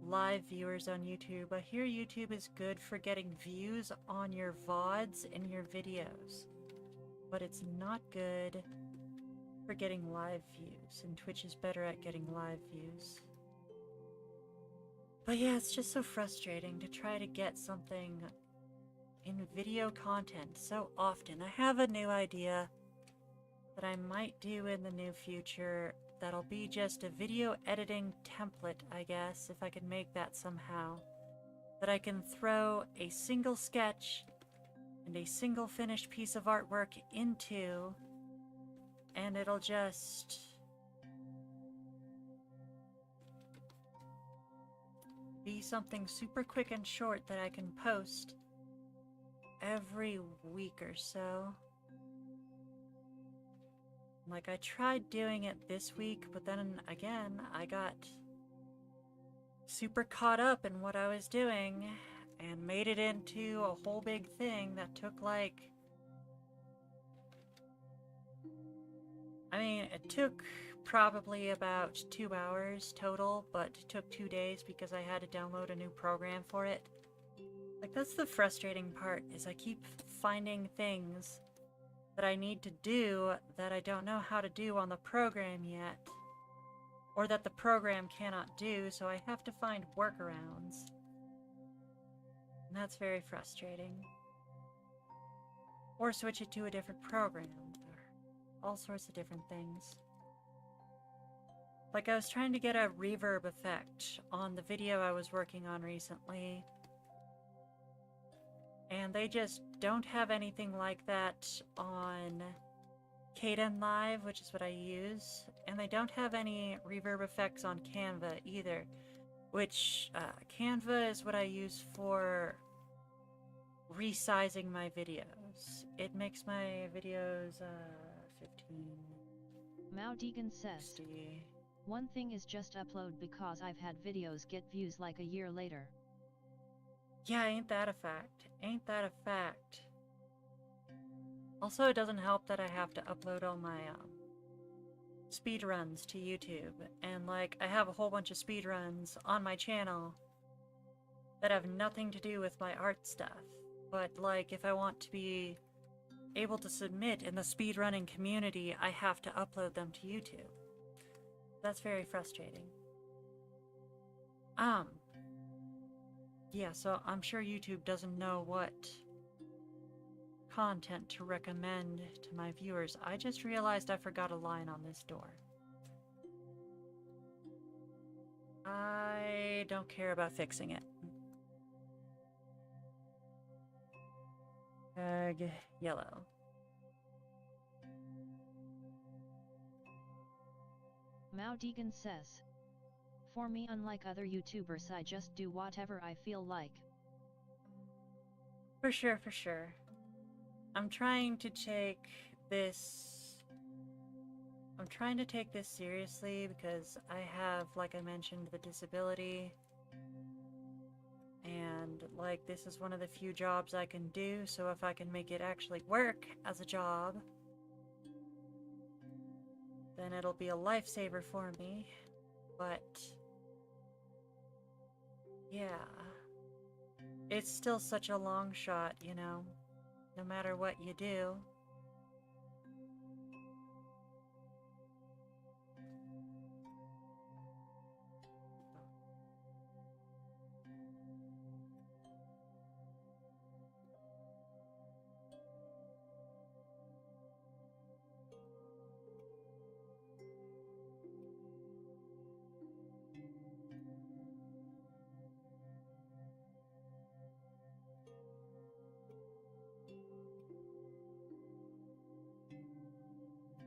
live viewers on YouTube. I hear YouTube is good for getting views on your VODs and your videos, but it's not good for getting live views, and Twitch is better at getting live views. But yeah, it's just so frustrating to try to get something in video content so often. I have a new idea that I might do in the near future that'll be just a video editing template, I guess, if I can make that somehow. That I can throw a single sketch and a single finished piece of artwork into, and it'll just be something super quick and short that I can post every week or so. Like, I tried doing it this week, but then again, I got super caught up in what I was doing and made it into a whole big thing that took like... I mean, it took probably about 2 hours total, but it took 2 days because I had to download a new program for it. Like, that's the frustrating part, is I keep finding things that I need to do that I don't know how to do on the program yet, or that the program cannot do, so I have to find workarounds. And that's very frustrating. Or switch it to a different program, or all sorts of different things. Like, I was trying to get a reverb effect on the video I was working on recently, and they just don't have anything like that on Kdenlive, which is what I use, and they don't have any reverb effects on Canva either, which Canva is what I use for resizing my videos. It makes my videos 15. Mao Deegan says, 60. one thing is just upload because I've had videos get views like a year later. Yeah, ain't that a fact? Ain't that a fact? Also, it doesn't help that I have to upload all my speedruns to YouTube, and like, I have a whole bunch of speedruns on my channel that have nothing to do with my art stuff. But like, if I want to be able to submit in the speedrunning community, I have to upload them to YouTube. That's very frustrating. Yeah, so I'm sure YouTube doesn't know what content to recommend to my viewers. I just realized I forgot a line on this door. I don't care about fixing it. Egg yellow. Mao Deegan says, for me, unlike other YouTubers, I just do whatever I feel like. For sure, for sure. I'm trying to take this seriously because I have, like I mentioned, the disability. And, like, this is one of the few jobs I can do, so if I can make it actually work as a job, then it'll be a lifesaver for me. But yeah, it's still such a long shot, you know, no matter what you do.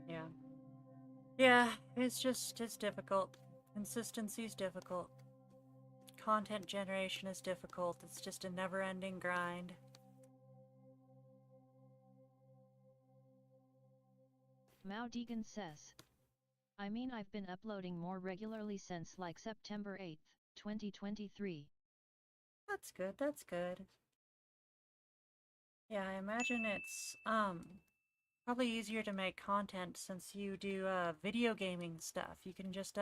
Yeah. Yeah, it's difficult. Consistency's difficult. Content generation is difficult. It's just a never-ending grind. Mao Deegan says, I mean, I've been uploading more regularly since like September 8th, 2023. That's good, that's good. Yeah, I imagine it's, probably easier to make content since you do, video gaming stuff. You can just,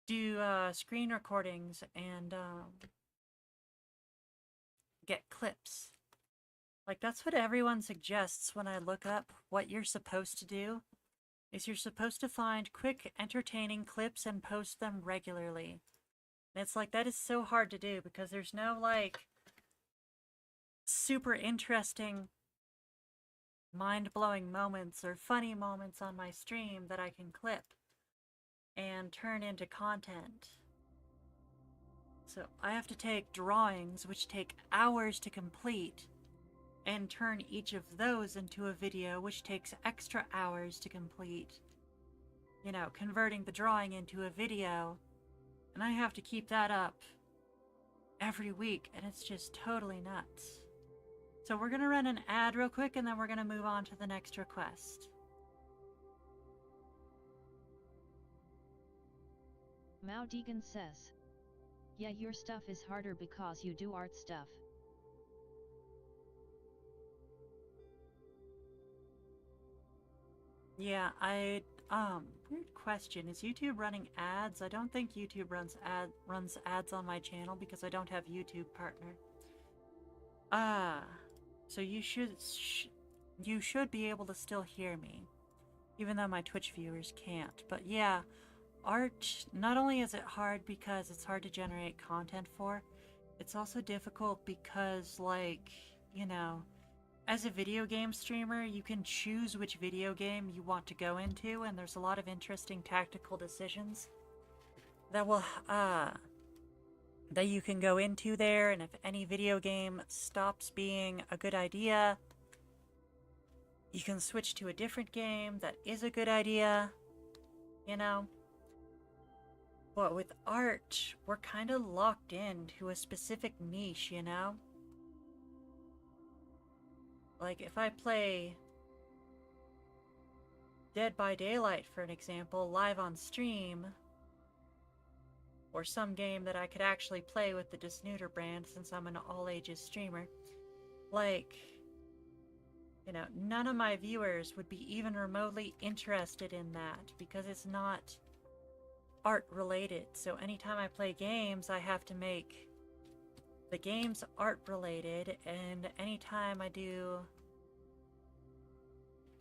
do, screen recordings and, get clips. Like, that's what everyone suggests when I look up what you're supposed to do is you're supposed to find quick, entertaining clips and post them regularly. And it's like, that is so hard to do because there's no, like, super interesting, mind-blowing moments or funny moments on my stream that I can clip and turn into content. So I have to take drawings, which take hours to complete, and turn each of those into a video, which takes extra hours to complete. You know, converting the drawing into a video, and I have to keep that up every week, and it's just totally nuts. So we're gonna run an ad real quick, and then we're gonna move on to the next request. Mao Deegan says, yeah, your stuff is harder because you do art stuff. Yeah, weird question. Is YouTube running ads? I don't think YouTube runs ads on my channel because I don't have YouTube partner. So you should be able to still hear me, even though my Twitch viewers can't. But yeah, art, not only is it hard because it's hard to generate content for, it's also difficult because, like, you know, as a video game streamer, you can choose which video game you want to go into, and there's a lot of interesting tactical decisions that will, that you can go into there, and if any video game stops being a good idea, you can switch to a different game that is a good idea, you know? But with art, we're kind of locked into a specific niche, you know? Like, if I play Dead by Daylight, for an example, live on stream, or some game that I could actually play with the Snooter brand since I'm an all-ages streamer, like, you know, none of my viewers would be even remotely interested in that because it's not art-related. So anytime I play games, I have to make the games art-related, and anytime I do...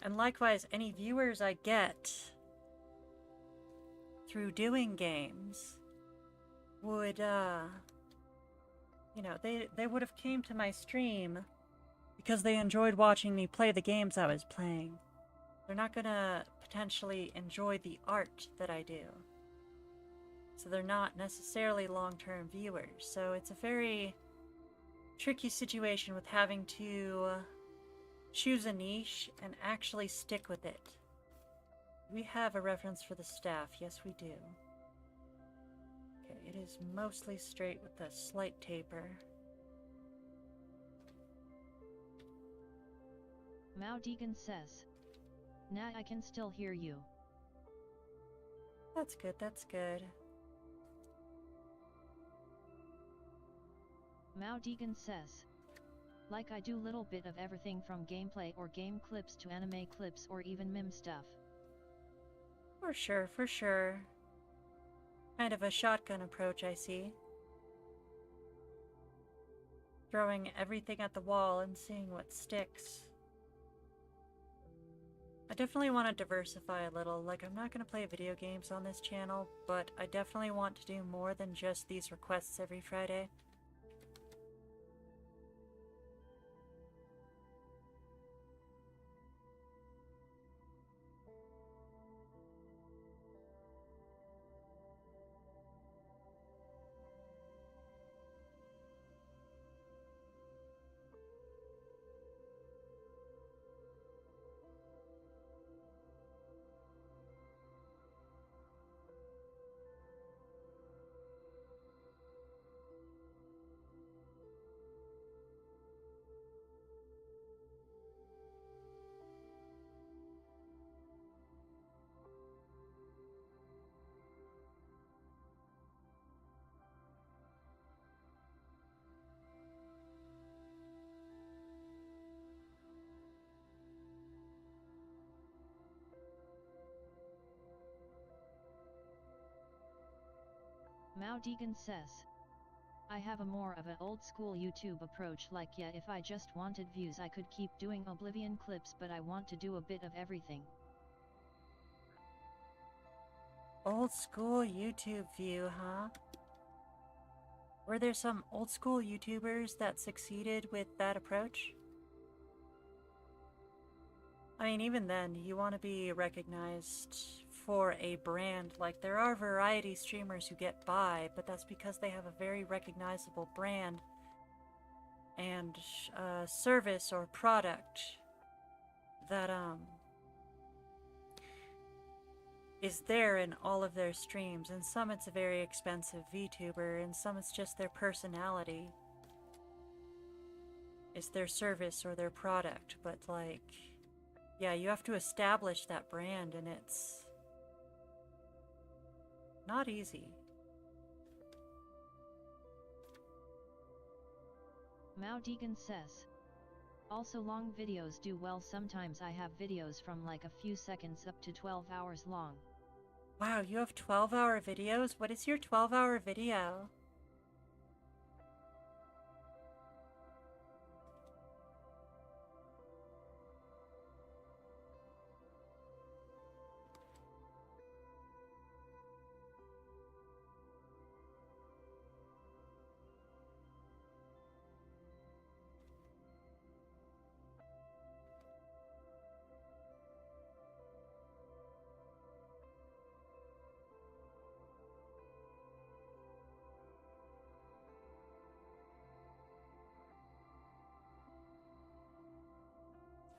And likewise, any viewers I get through doing games would, you know, they would have came to my stream because they enjoyed watching me play the games I was playing. They're not gonna potentially enjoy the art that I do. So they're not necessarily long-term viewers. So it's a very tricky situation with having to choose a niche and actually stick with it. We have a reference for the staff. Yes, we do. Okay, it is mostly straight with a slight taper. Mao Deegan says, nah, I can still hear you. That's good, that's good. Mao Deegan says, like I do little bit of everything from gameplay or game clips to anime clips or even meme stuff. For sure, for sure. Kind of a shotgun approach, I see. Throwing everything at the wall and seeing what sticks. I definitely want to diversify a little. Like, I'm not going to play video games on this channel, but I definitely want to do more than just these requests every Friday. Mao Deegan says, I have a more of an old school YouTube approach, like yeah, if I just wanted views I could keep doing Oblivion clips, but I want to do a bit of everything. Old school YouTube view, huh? Were there some old school YouTubers that succeeded with that approach? I mean, even then, you want to be recognized for a brand. Like, there are variety streamers who get by, but that's because they have a very recognizable brand and service or product that is there in all of their streams. And some it's a very expensive VTuber, and some it's just their personality. It's their service or their product, but like, yeah, you have to establish that brand, and it's not easy. Mao Deegan says. Also long videos do well. Sometimes I have videos from like a few seconds up to 12 hours long. Wow, you have 12-hour videos? What is your 12-hour video?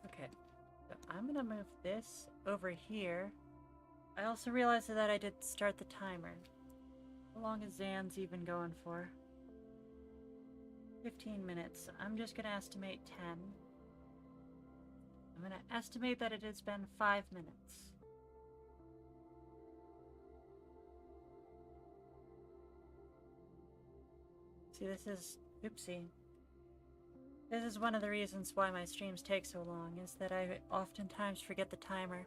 Okay, so I'm gonna move this over here. I also realized that I did start the timer. How long is Zan's even going for? 15 minutes. I'm just gonna estimate 10. I'm gonna estimate that it has been 5 minutes. See, this is... oopsie. This is one of the reasons why my streams take so long, is that I oftentimes forget the timer.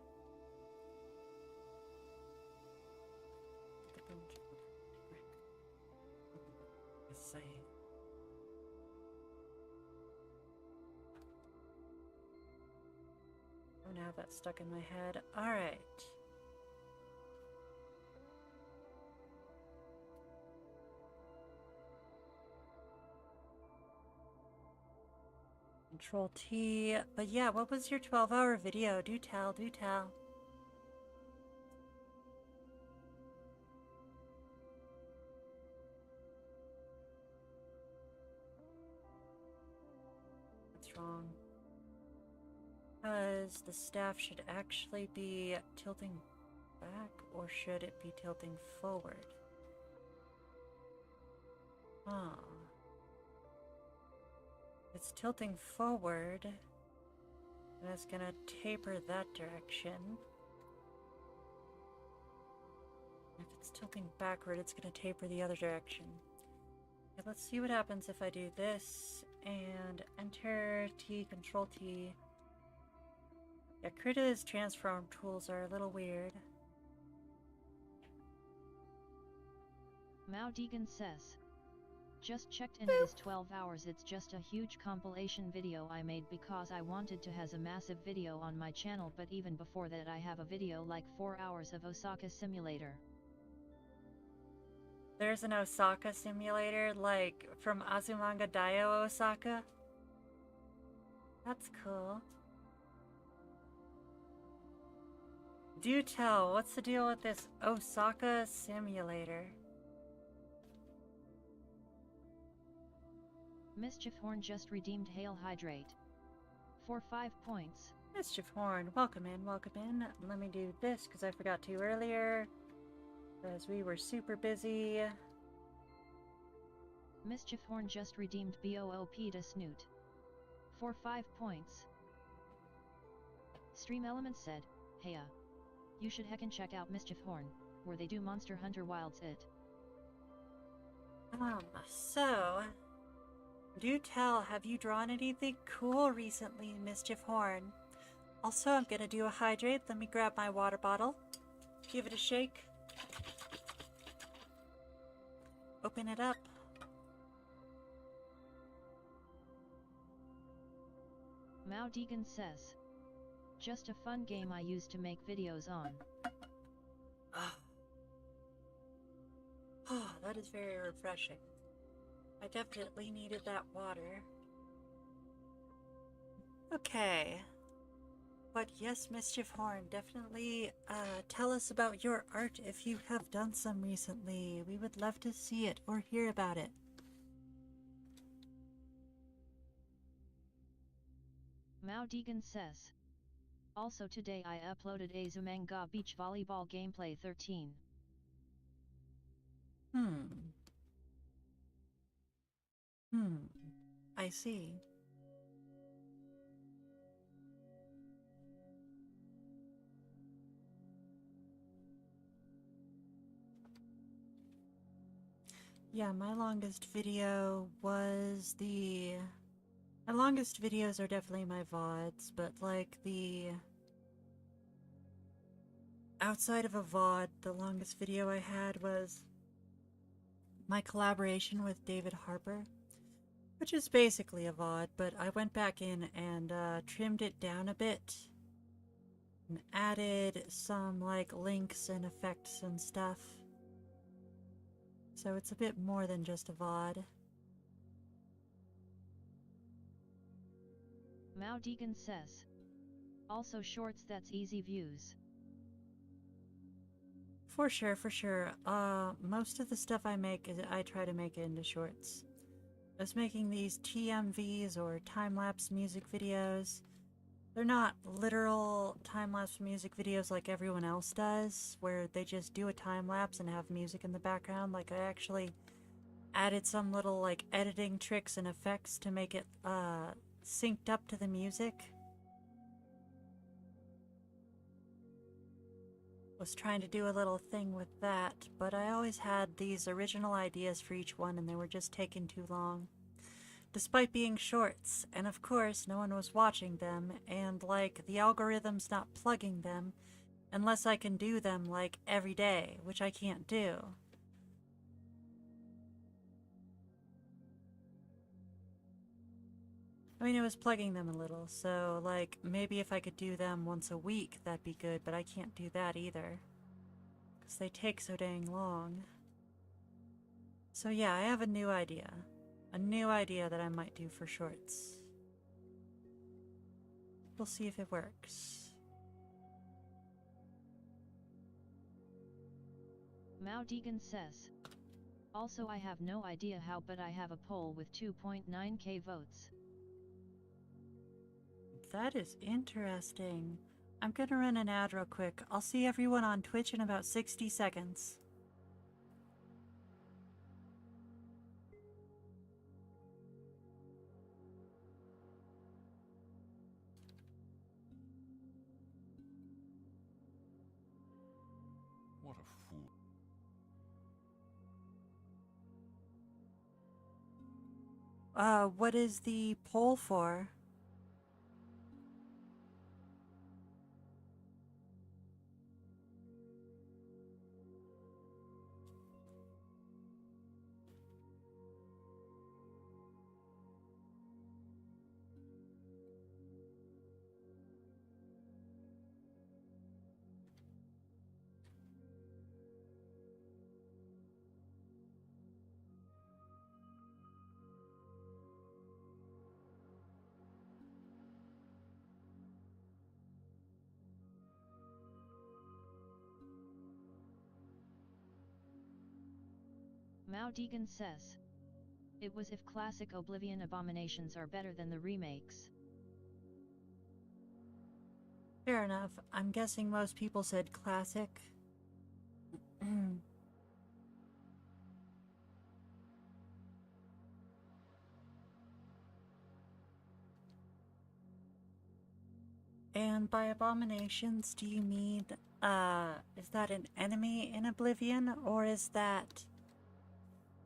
Oh, now that's stuck in my head. Alright. Control T. But yeah, what was your 12-hour video? Do tell, do tell. What's wrong? Because the staff should actually be tilting back, or should it be tilting forward? Huh. It's tilting forward, and it's gonna taper that direction. If it's tilting backward, it's gonna taper the other direction. Okay, let's see what happens if I do this, and enter T, Control T. Yeah, Krita's transform tools are a little weird. Mao Deegan says. Just checked and it is 12 hours. It's just a huge compilation video I made because I wanted to has a massive video on my channel, but even before that I have a video like 4 hours of Osaka Simulator. There's an Osaka simulator, like from Azumanga Daioh Osaka. That's cool. Do tell, what's the deal with this Osaka simulator? Mischief Horn just redeemed Hail Hydrate. For 5 points. Mischief Horn, welcome in, welcome in. Let me do this because I forgot to earlier. Because we were super busy. Mischief Horn just redeemed BOOP to Snoot. For 5 points. Stream Element said, Heya. You should heckin' check out Mischief Horn, where they do Monster Hunter Wilds it. So... do tell, have you drawn anything cool recently, Mischief Horn? Also, I'm gonna do a hydrate. Let me grab my water bottle. Give it a shake. Open it up. Mao Deegan says. Just a fun game I used to make videos on. That is very refreshing. I definitely needed that water. Okay. But yes, Mischief Horn, definitely tell us about your art if you have done some recently. We would love to see it or hear about it. Mao Deegan says. Also today I uploaded a Zumanga Beach Volleyball Gameplay 13. I see. Yeah, my longest video was my longest videos are definitely my VODs, but like outside of a VOD, the longest video I had was my collaboration with David Harper, which is basically a VOD, but I went back in and trimmed it down a bit and added some like links and effects and stuff. So it's a bit more than just a VOD. Mao Deegan says. Also shorts, that's easy views. For sure, for sure. Most of the stuff I make, I try to make it into shorts. I was making these TMVs or time-lapse music videos. They're not literal time-lapse music videos like everyone else does, where they just do a time-lapse and have music in the background. Like, I actually added some little, like, editing tricks and effects to make it, synced up to the music. Was trying to do a little thing with that, but I always had these original ideas for each one and they were just taking too long. Despite being shorts, and of course no one was watching them, and like the algorithm's not plugging them unless I can do them like every day, which I can't do. I mean, it was plugging them a little, so like maybe if I could do them once a week that'd be good, but I can't do that either because they take so dang long. So yeah, I have a new idea. A new idea that I might do for shorts. We'll see if it works. Mao Deegan says. Also I have no idea how, but I have a poll with 2.9k votes. That is interesting. I'm gonna run an ad real quick. I'll see everyone on Twitch in about 60 seconds. What a fool. What is the poll for? Mao Deegan says. It was if classic Oblivion abominations are better than the remakes. Fair enough. I'm guessing most people said classic. And by abominations, do you mean, is that an enemy in Oblivion, or is that,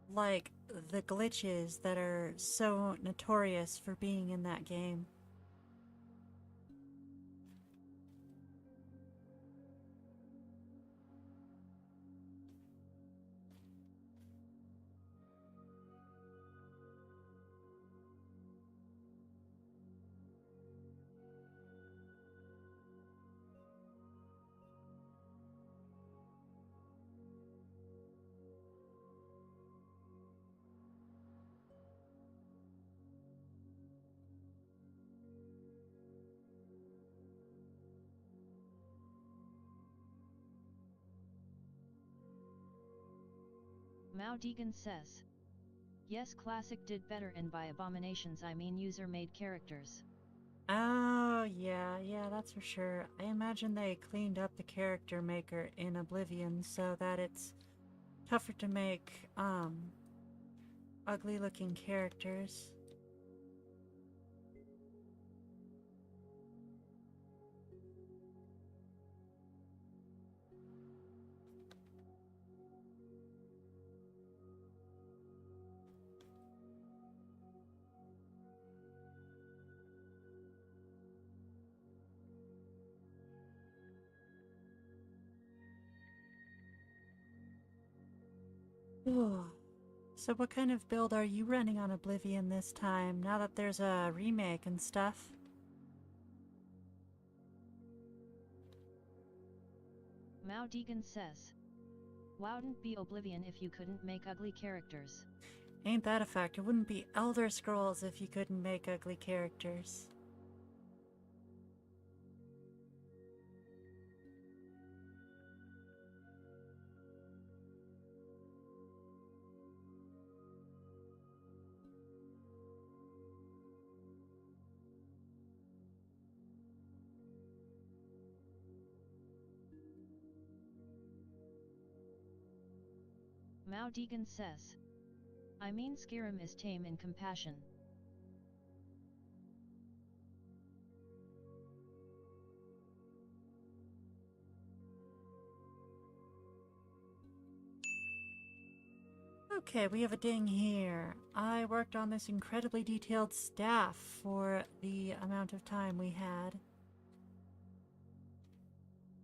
like, the glitches that are so notorious for being in that game? Mao Deegan says. Yes, Classic did better, and by abominations I mean user-made characters. Oh, yeah, that's for sure. I imagine they cleaned up the character maker in Oblivion so that it's tougher to make, ugly-looking characters. So what kind of build are you running on Oblivion this time, now that there's a remake and stuff? Mao Deegan says. Wouldn't be Oblivion if you couldn't make ugly characters. Ain't that a fact? It wouldn't be Elder Scrolls if you couldn't make ugly characters. Mao Deegan says. I mean, Skyrim is tame in compassion. Okay, we have a ding here. I worked on this incredibly detailed staff for the amount of time we had.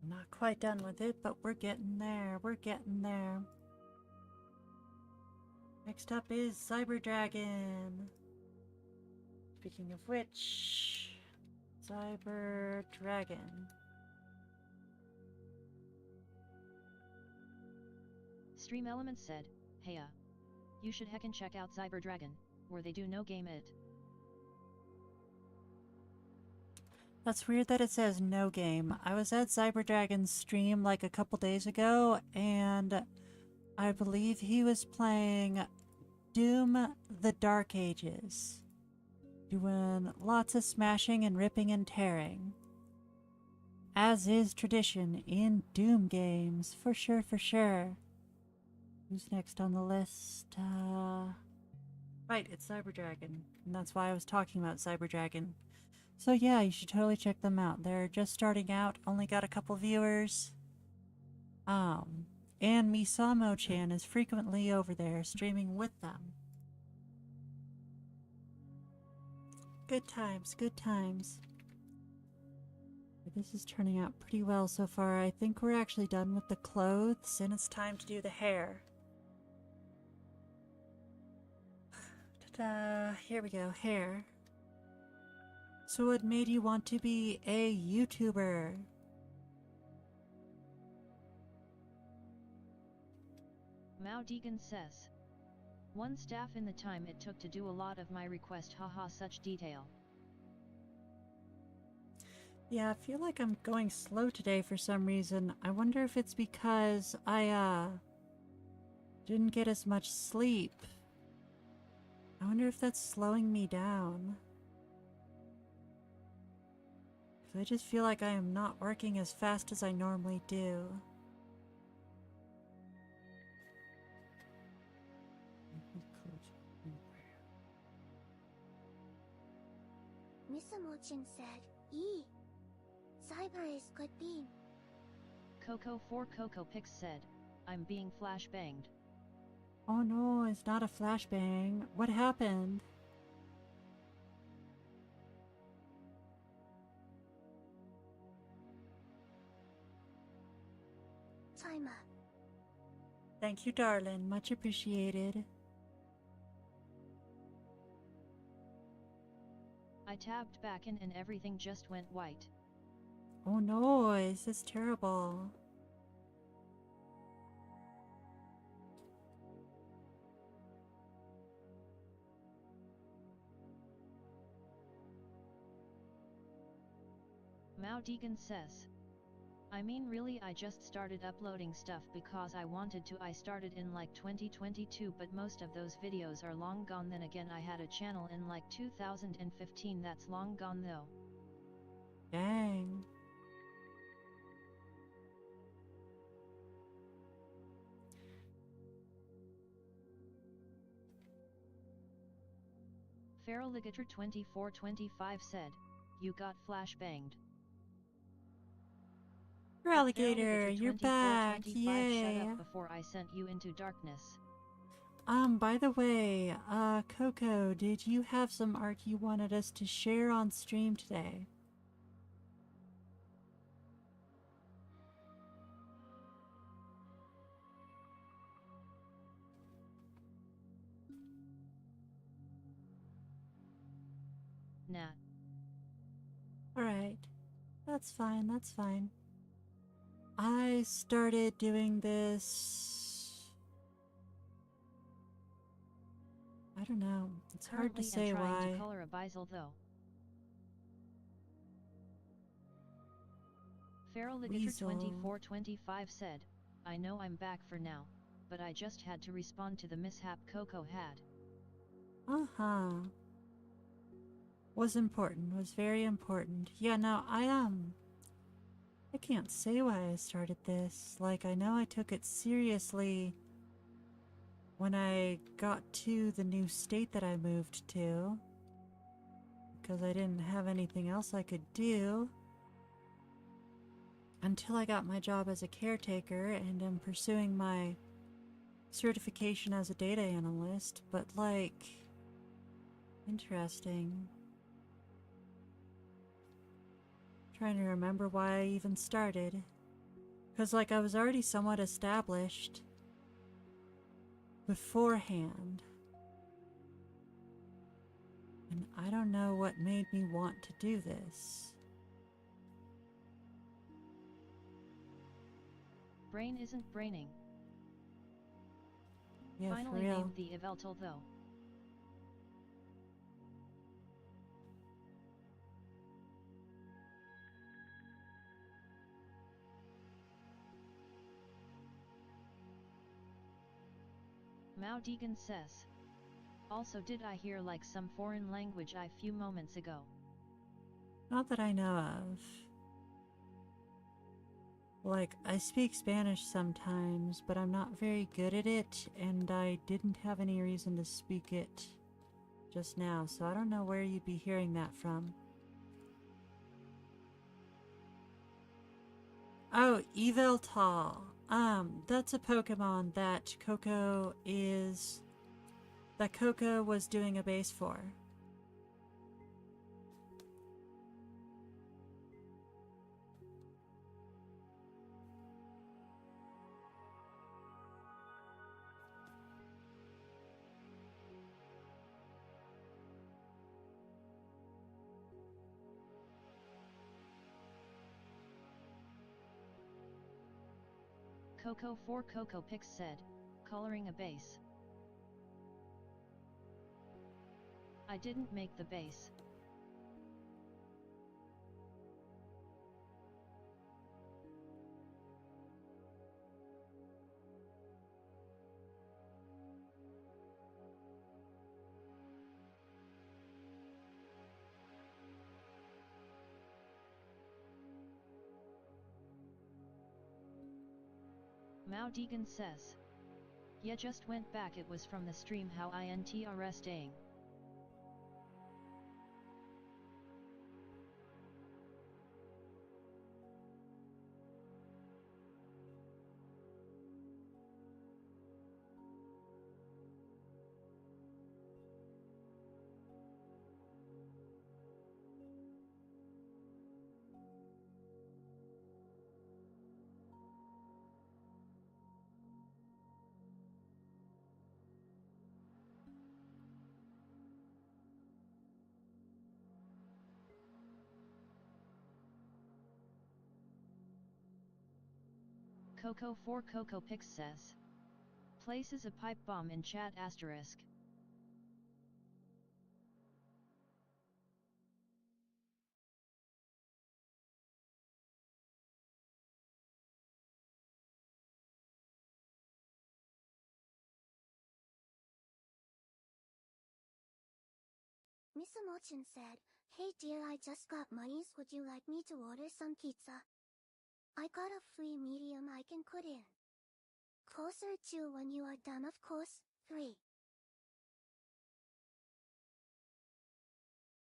Not quite done with it, but we're getting there. We're getting there. Next up is Cyber Dragon. Speaking of which, Cyber Dragon. Stream Elements said, Heya. You should heckin' check out Cyber Dragon, where they do no game it. That's weird that it says no game. I was at Cyber Dragon's stream like a couple days ago, and I believe he was playing Doom the Dark Ages. Doing lots of smashing and ripping and tearing. As is tradition in Doom games, for sure, for sure. Who's next on the list? Right, it's Cyber Dragon. And that's why I was talking about Cyber Dragon. So yeah, you should totally check them out. They're just starting out, only got a couple viewers. And Misamo-chan is frequently over there streaming with them. Good times, good times. This is turning out pretty well so far. I think we're actually done with the clothes, and it's time to do the hair. Ta-da! Here we go, hair. So what made you want to be a YouTuber? Mao Deegan says. One staff in the time it took to do a lot of my request, haha, such detail. Yeah, I feel like I'm going slow today for some reason. I wonder if it's because I didn't get as much sleep. I wonder if that's slowing me down. Because I just feel like I am not working as fast as I normally do. Misamo-chan said, "Ee. Cyber is good bean." Coco4 Coco Pix said, I'm being flashbanged. Oh no, it's not a flashbang. What happened? Timer. Thank you, darling. Much appreciated. I tabbed back in and everything just went white. Oh no, this is terrible. Mao Deegan says. I mean really I just started uploading stuff because I wanted to. I started in like 2022 but most of those videos are long gone. Then again I had a channel in like 2015 that's long gone though. Dang. Feraligator 2425 said, "You got flashbanged." Alligator, you're back! Yay! Shut up before I sent you into darkness. By the way, Coco, did you have some art you wanted us to share on stream today? Nah. Alright. That's fine, that's fine. I started doing this... I don't know. It's hard to say trying why. To color a Bizel though. Feraligator 2425 said, "I know I'm back for now, but I just had to respond to the mishap Coco had." Uh-huh. Was important, was very important. Yeah, no, I can't say why I started this. Like, I know I took it seriously when I got to the new state that I moved to, because I didn't have anything else I could do until I got my job as a caretaker and am pursuing my certification as a data analyst. But like, interesting. Trying to remember why I even started, because like I was already somewhat established beforehand, and I don't know what made me want to do this. Brain isn't braining. Yeah, Finally for real. named the Eveltal though. Mao Deegan says, "Also did I hear like some foreign language a few moments ago?" Not that I know of. Like, I speak Spanish sometimes, but I'm not very good at it, and I didn't have any reason to speak it just now, so I don't know where you'd be hearing that from. Oh, Yveltal. That's a Pokemon that Coco was doing a base for. Coco 4 Coco Pix said, "Coloring a base." I didn't make the base. Mao Deegan says, "Yeah, just went back. It was from the stream. How interesting." Coco 4 Coco Pix says, "Places a pipe bomb in chat asterisk." Miss Mochin said, "Hey dear, I just got monies. Would you like me to order some pizza? I got a free medium I can put in. Closer to when you are done, of course. 3.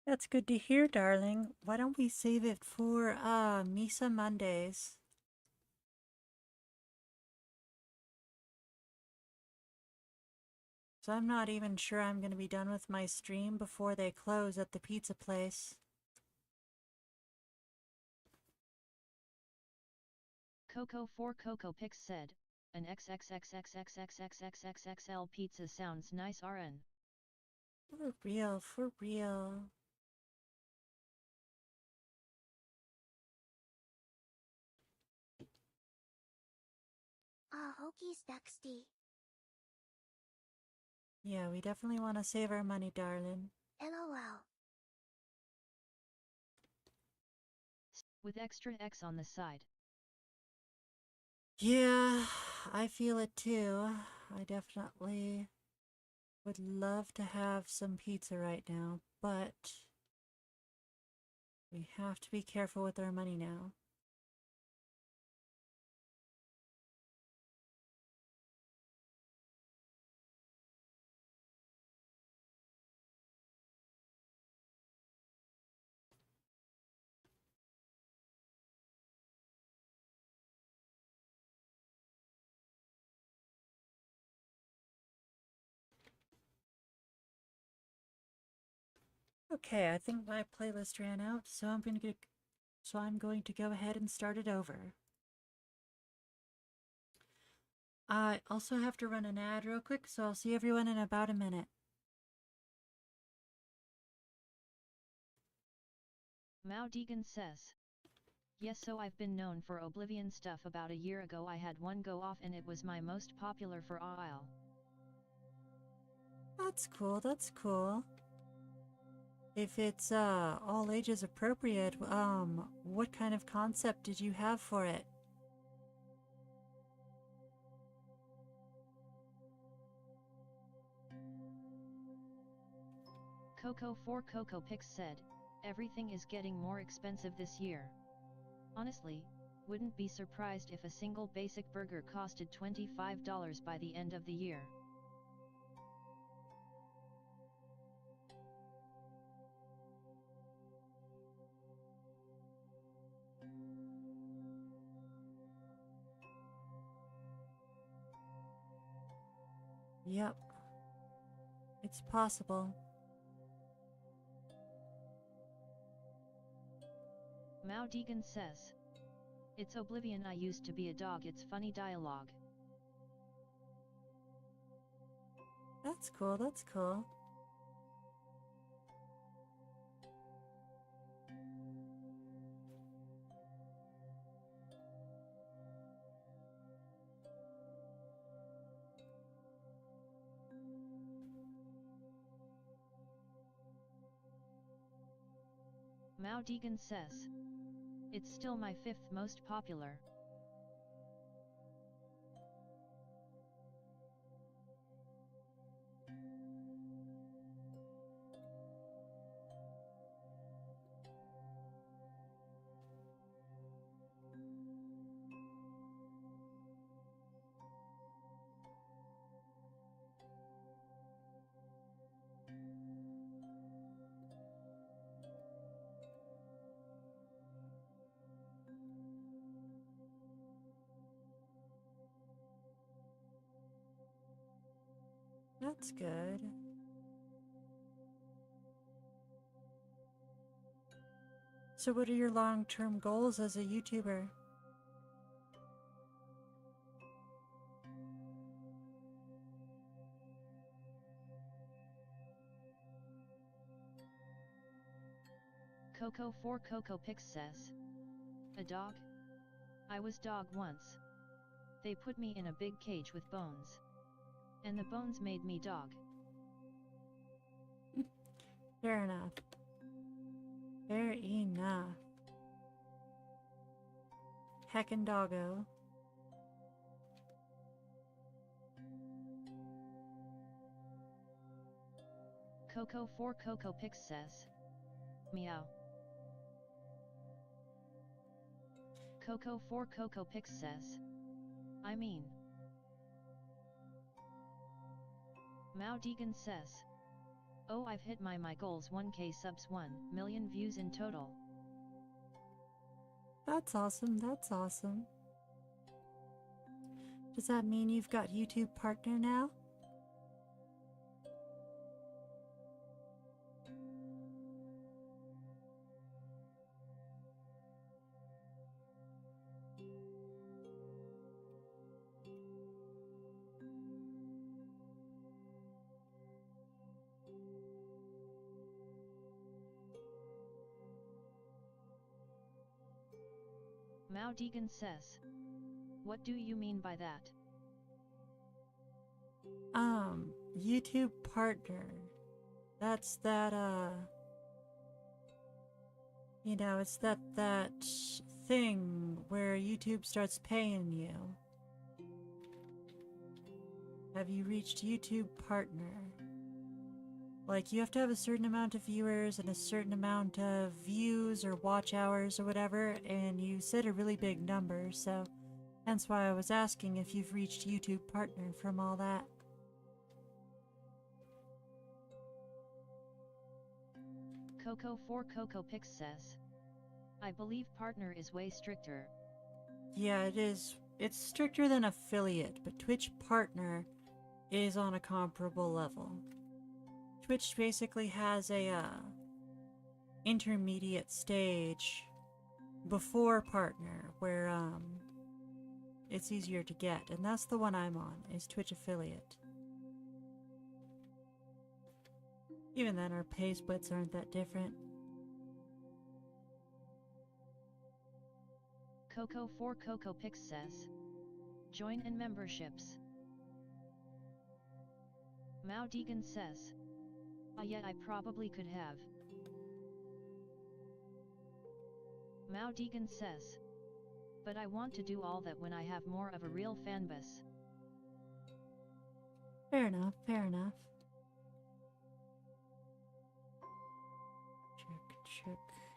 That's good to hear, darling. Why don't we save it for Misa Mondays? So I'm not even sure I'm going to be done with my stream before they close at the pizza place. Coco 4 Coco Pix said, an XXXXXXXXXXL pizza sounds nice RN. For real, for real. Hokies Dexty. Yeah, we definitely want to save our money, darling. LOL. With extra X on the side. Yeah, I feel it too. I definitely would love to have some pizza right now, but we have to be careful with our money now. Okay, I think my playlist ran out, so I'm going to go ahead and start it over. I also have to run an ad real quick, so I'll see everyone in about a minute. Mao Deegan says. Yes, so I've been known for Oblivion stuff. About a year ago I had one go off and it was my most popular for a while. That's cool, that's cool. If it's all ages appropriate, what kind of concept did you have for it? Coco 4 Coco Pix said, everything is getting more expensive this year. Honestly, wouldn't be surprised if a single basic burger costed $25 by the end of the year. Yep. It's possible. Mao Deegan says. It's Oblivion. I used to be a dog. It's funny dialogue. That's cool, that's cool. Mao Deegan says. It's still my 5th most popular. That's good. So what are your long-term goals as a YouTuber? Coco 4 Coco Pix says. A dog? I was dog once. They put me in a big cage with bones. And the bones made me dog. Fair enough. Fair enough. Heckin' doggo. Coco 4 Coco Pix says. Meow. Coco 4 Coco Pix says. I mean. Mao Deegan says. Oh, I've hit my goals, 1k subs, 1 million views in total. That's awesome, that's awesome. Does that mean you've got YouTube partner now? Mao Deegan says. What do you mean by that? YouTube partner. That's that, you know, it's that thing where YouTube starts paying you. Have you reached YouTube partner? Like, you have to have a certain amount of viewers and a certain amount of views or watch hours or whatever, and you said a really big number, so hence why I was asking if you've reached YouTube partner from all that. Coco 4 Coco Pix says. I believe partner is way stricter. Yeah, it is. It's stricter than affiliate, but Twitch partner is on a comparable level. Twitch basically has a intermediate stage before partner where it's easier to get, and that's the one I'm on, is Twitch affiliate. Even then, our pay splits aren't that different. Coco 4 Coco Pix says. Join in memberships. Mao Deegan says. Yeah, I probably could have. Mao Deegan says. But I want to do all that when I have more of a real fanbase. Fair enough, fair enough.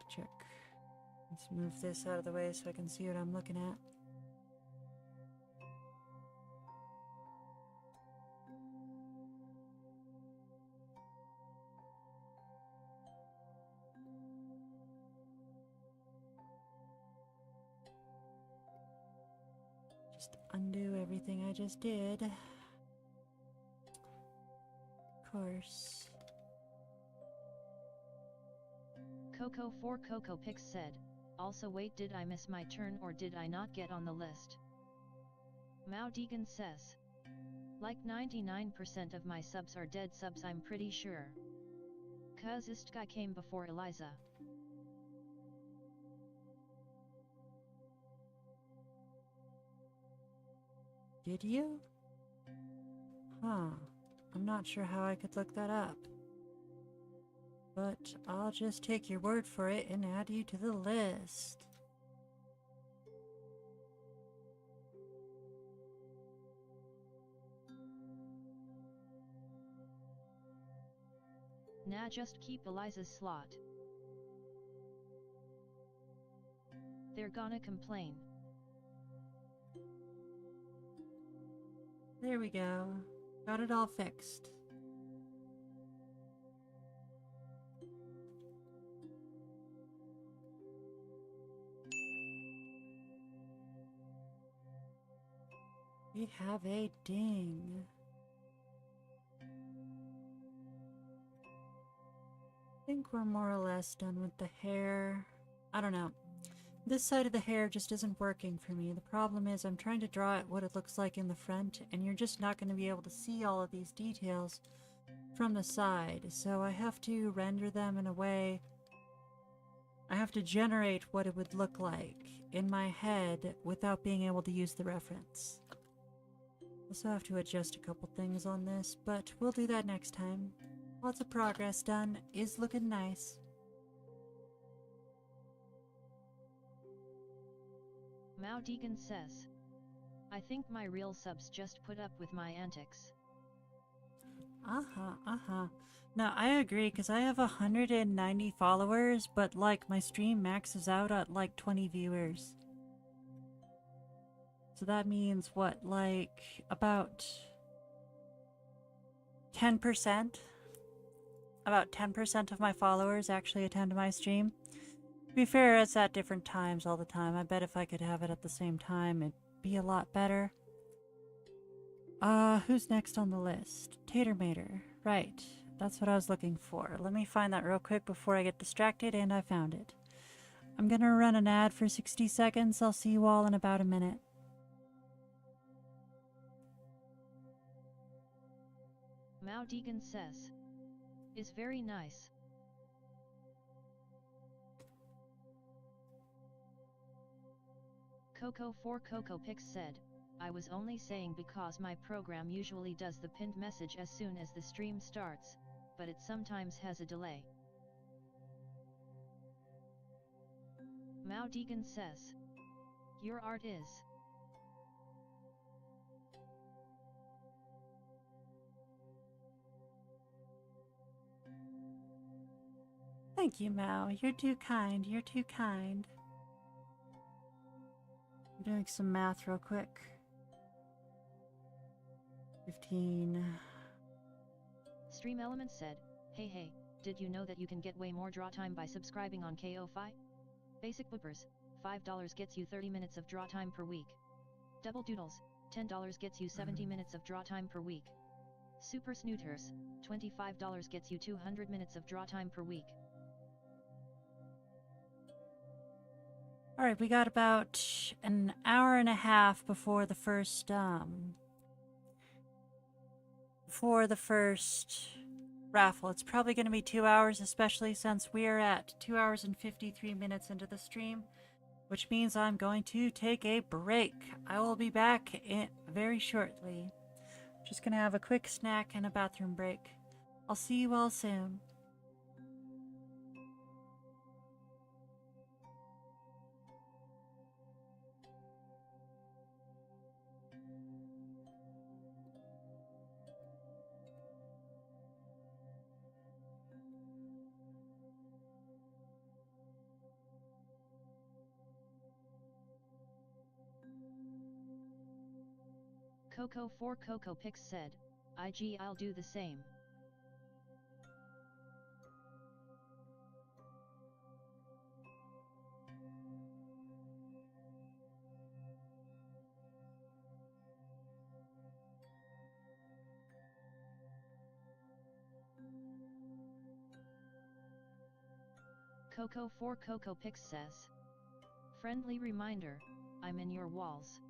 Check. Let's move this out of the way so I can see what I'm looking at. Just undo everything I just did. Of course. Coco 4 Coco Pix said. Also wait, did I miss my turn or did I not get on the list? Mao Deegan says. Like 99% of my subs are dead subs, I'm pretty sure. Cause this guy came before Eliza. Did you? Huh. I'm not sure how I could look that up. But I'll just take your word for it and add you to the list. Nah, just keep Eliza's slot. They're gonna complain. There we go. Got it all fixed. We have a ding. I think we're more or less done with the hair. I don't know. This side of the hair just isn't working for me. The problem is I'm trying to draw it what it looks like in the front, and you're just not going to be able to see all of these details from the side. So I have to render them in a way. I have to generate what it would look like in my head without being able to use the reference. Also have to adjust a couple things on this, but we'll do that next time. Lots of progress done. Is looking nice. Mao Deegan says. I think my real subs just put up with my antics. No, I agree, because I have 190 followers, but like my stream maxes out at like 20 viewers. So that means what, like about 10%? About 10% of my followers actually attend my stream. To be fair, it's at different times all the time. I bet if I could have it at the same time, it'd be a lot better. Who's next on the list? Tatermater. Right. That's what I was looking for. Let me find that real quick before I get distracted, and I found it. I'm gonna run an ad for 60 seconds. I'll see you all in about a minute. Mao Deegan says. Is very nice. Coco4CocoPix said, I was only saying because my program usually does the pinned message as soon as the stream starts, but it sometimes has a delay. Mao Deegan says. Your art is. Thank you, Mao. You're too kind. You're too kind. I'm doing some math real quick. 15. Stream Elements said, hey, did you know that you can get way more draw time by subscribing on KO-Fi? Basic Whippers, $5 gets you 30 minutes of draw time per week. Double Doodles, $10 gets you 70 minutes of draw time per week. Super Snooters, $25 gets you 200 minutes of draw time per week. Alright, we got about an hour and a half before the first raffle. It's probably going to be 2 hours, especially since we are at 2 hours and 53 minutes into the stream, which means I'm going to take a break. I will be back very shortly. Just going to have a quick snack and a bathroom break. I'll see you all soon. Coco4CocoPix said, I'll do the same. Coco4CocoPix says. Friendly reminder, I'm in your walls.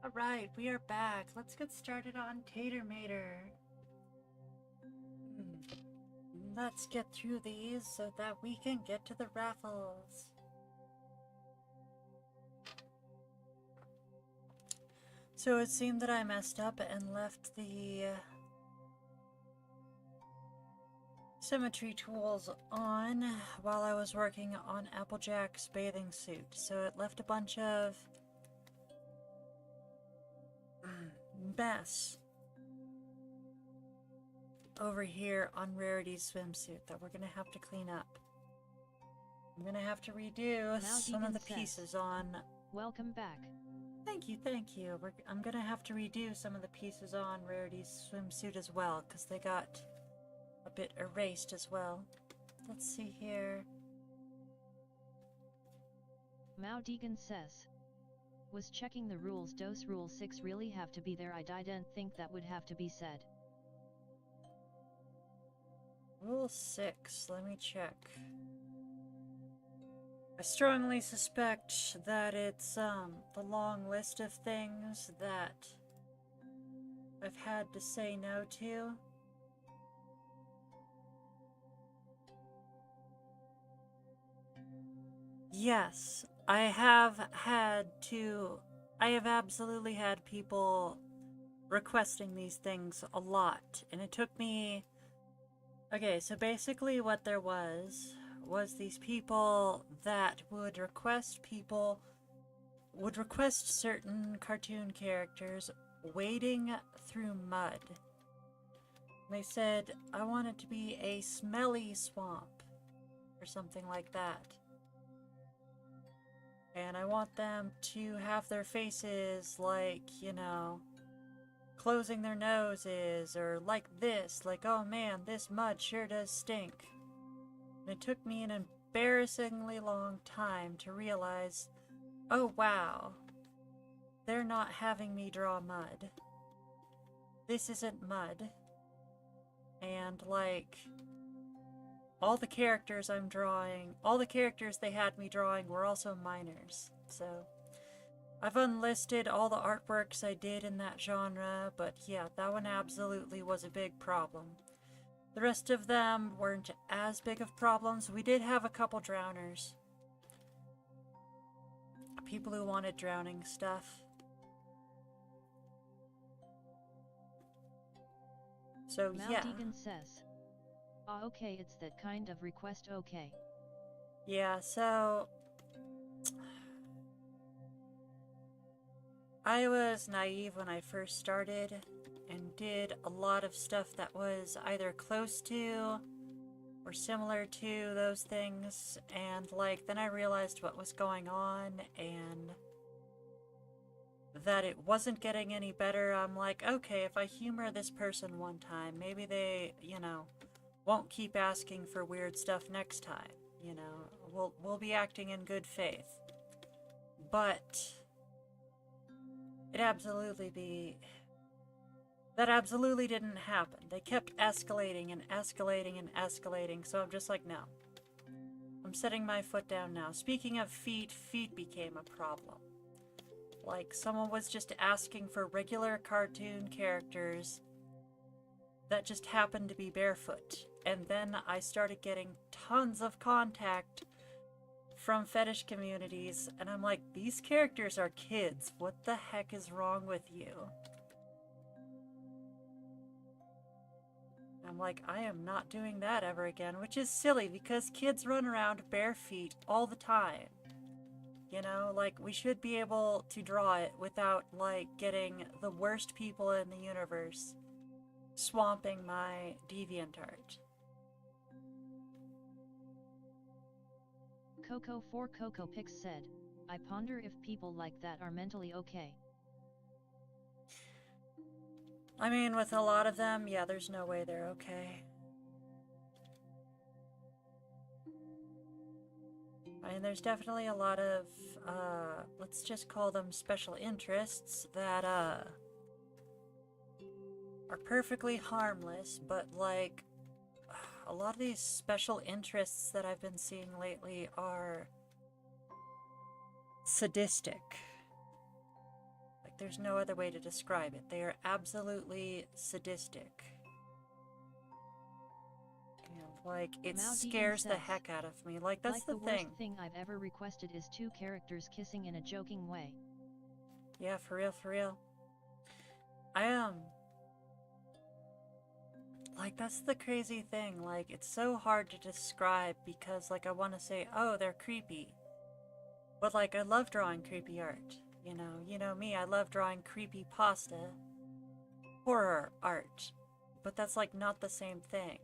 Alright, we are back. Let's get started on Tater Mater. Let's get through these so that we can get to the raffles. So it seemed that I messed up and left the symmetry tools on while I was working on Applejack's bathing suit. So it left a bunch of mess over here on Rarity's swimsuit that we're gonna have to clean up. I'm gonna have to redo some of the pieces on. Welcome back. Thank you, thank you. I'm gonna have to redo some of the pieces on Rarity's swimsuit as well, because they got a bit erased as well. Let's see here. Mao Deegan says, was checking the rules. Does rule 6 really have to be there? I didn't think that would have to be said. Rule 6, let me check. I strongly suspect that it's the long list of things that I've had to say no to. Yes, I have absolutely had people requesting these things a lot, and it took me... Okay, so basically what there was these people that would request certain cartoon characters wading through mud. They said, I want it to be a smelly swamp, or something like that. And I want them to have their faces like, you know, closing their noses, or like this, like, oh man, this mud sure does stink. And it took me an embarrassingly long time to realize, oh wow, they're not having me draw mud. This isn't mud. And like, all the characters I'm drawing, all the characters they had me drawing were also minors. So I've unlisted all the artworks I did in that genre, but yeah, that one absolutely was a big problem. The rest of them weren't as big of problems. We did have a couple drowners. People who wanted drowning stuff. So Mal yeah. Deegan says, okay, it's that kind of request, okay. Yeah, so I was naive when I first started and did a lot of stuff that was either close to or similar to those things, and like then I realized what was going on and that it wasn't getting any better. I'm like, okay, if I humor this person one time, maybe they, you know, won't keep asking for weird stuff next time. You know, we'll be acting in good faith. But that absolutely didn't happen. They kept escalating and escalating and escalating, so I'm just like, no. I'm setting my foot down now. Speaking of feet became a problem. Like, someone was just asking for regular cartoon characters that just happened to be barefoot. And then I started getting tons of contact from fetish communities, and I'm like, these characters are kids. What the heck is wrong with you? I'm like, I am not doing that ever again, which is silly because kids run around bare feet all the time. You know, like, we should be able to draw it without, like, getting the worst people in the universe swamping my DeviantArt. Coco for Coco Pix said, I ponder if people like that are mentally okay. I mean, with a lot of them, yeah, there's no way they're okay. I mean, there's definitely a lot of, let's just call them special interests that, are perfectly harmless, but, like, a lot of these special interests that I've been seeing lately are sadistic. Like, there's no other way to describe it. They are absolutely sadistic. And, like, it scares the heck out of me. Like, that's the thing. The worst thing I've ever requested is two characters kissing in a joking way. Yeah, for real, for real. Like, that's the crazy thing. Like, it's so hard to describe because, like, I want to say, oh, they're creepy. But, like, I love drawing creepy art. You know me, I love drawing creepy pasta. Horror art. But that's, like, not the same thing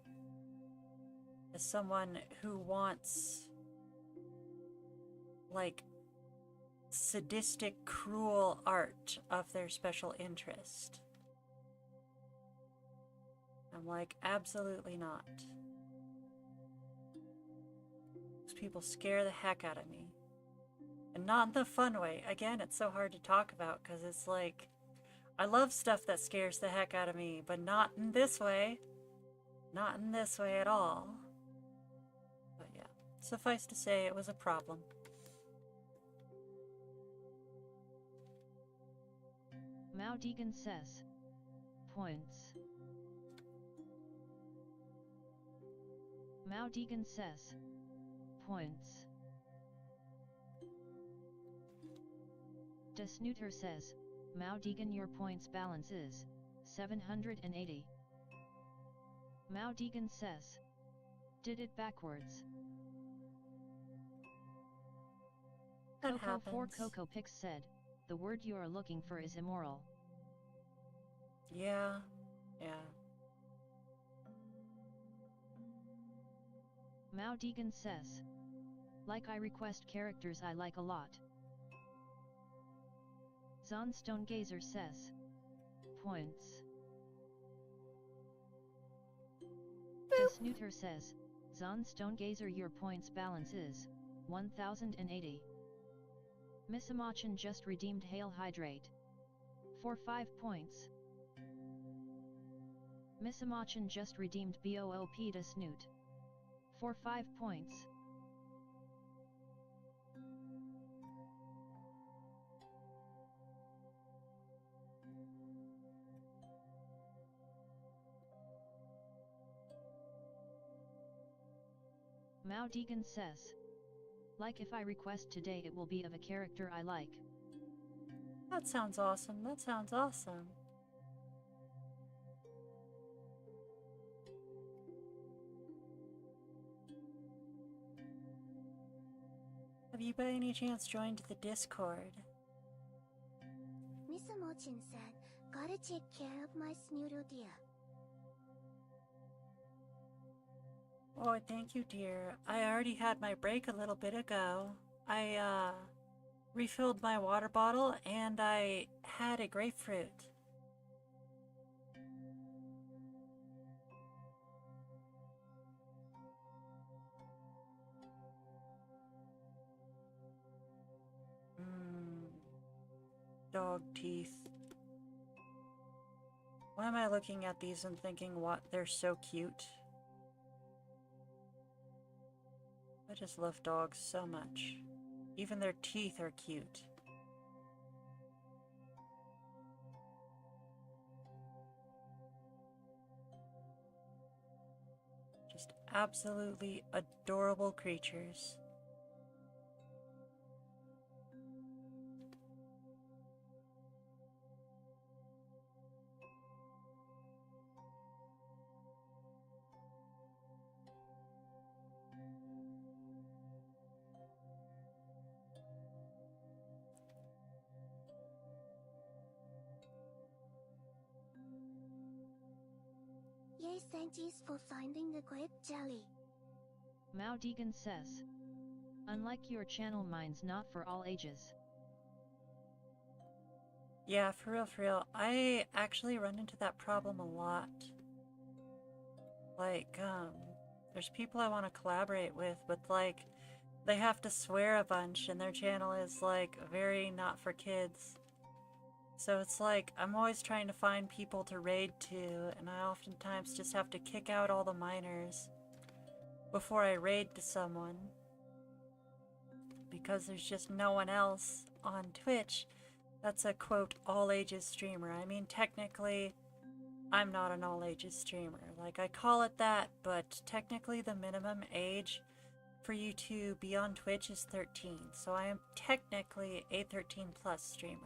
as someone who wants, like, sadistic, cruel art of their special interest. I'm like, absolutely not. Those people scare the heck out of me. And not in the fun way. Again, it's so hard to talk about because it's like, I love stuff that scares the heck out of me, but not in this way. Not in this way at all. But yeah, suffice to say, it was a problem. Mao Deegan says. Points. Mao Deegan says. Points. Snooter says, Mao Deegan, your points balance is 780. Mao Deegan says. Did it backwards. That Coco happens. 4 Coco Pix said, the word you are looking for is immoral. Yeah. Mao Deegan says. Like I request characters I like a lot. Zon Stonegazer says. Points. Snooter says, Zon Stonegazer, your points balance is 1080. Missamachan just redeemed Hail Hydrate. For 5 points. Missamachan just redeemed BOOP to Snoot. For 5 points. Mao Deegan says. Like if I request today it will be of a character I like. That sounds awesome. That sounds awesome. Have you by any chance joined the Discord? Miss Mochin said, gotta take care of my Snooter dear. Oh, thank you, dear. I already had my break a little bit ago. I, refilled my water bottle and I had a grapefruit. Dog teeth. Why am I looking at these and thinking, what? They're so cute. I just love dogs so much. Even their teeth are cute. Just absolutely adorable creatures. Yay, thankies for finding the grape jelly. Mao Deegan says. Unlike your channel, mine's not for all ages. Yeah, for real, for real. I actually run into that problem a lot. Like, there's people I want to collaborate with, but like, they have to swear a bunch and their channel is like very not for kids. So it's like, I'm always trying to find people to raid to, and I oftentimes just have to kick out all the minors before I raid to someone. Because there's just no one else on Twitch That's a quote all ages streamer. I mean, technically, I'm not an all ages streamer. Like, I call it that, but technically the minimum age for you to be on Twitch is 13. So I am technically a 13 plus streamer.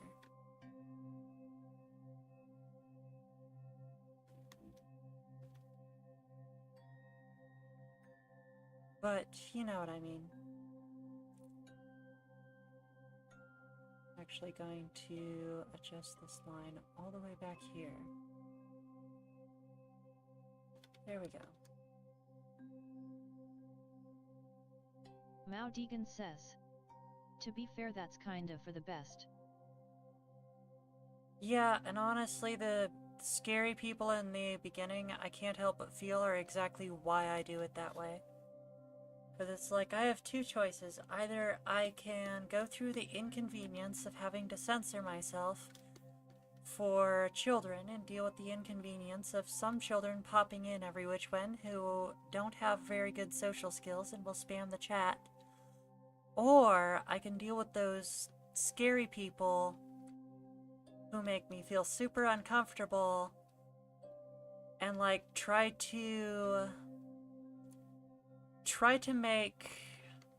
But you know what I mean. I'm actually going to adjust this line all the way back here. There we go. Mao Deegan says. To be fair, that's kind of for the best. Yeah, and honestly, the scary people in the beginning, I can't help but feel are exactly why I do it that way. Because it's like, I have two choices. Either I can go through the inconvenience of having to censor myself for children and deal with the inconvenience of some children popping in every which when who don't have very good social skills and will spam the chat. Or I can deal with those scary people who make me feel super uncomfortable and like try to make,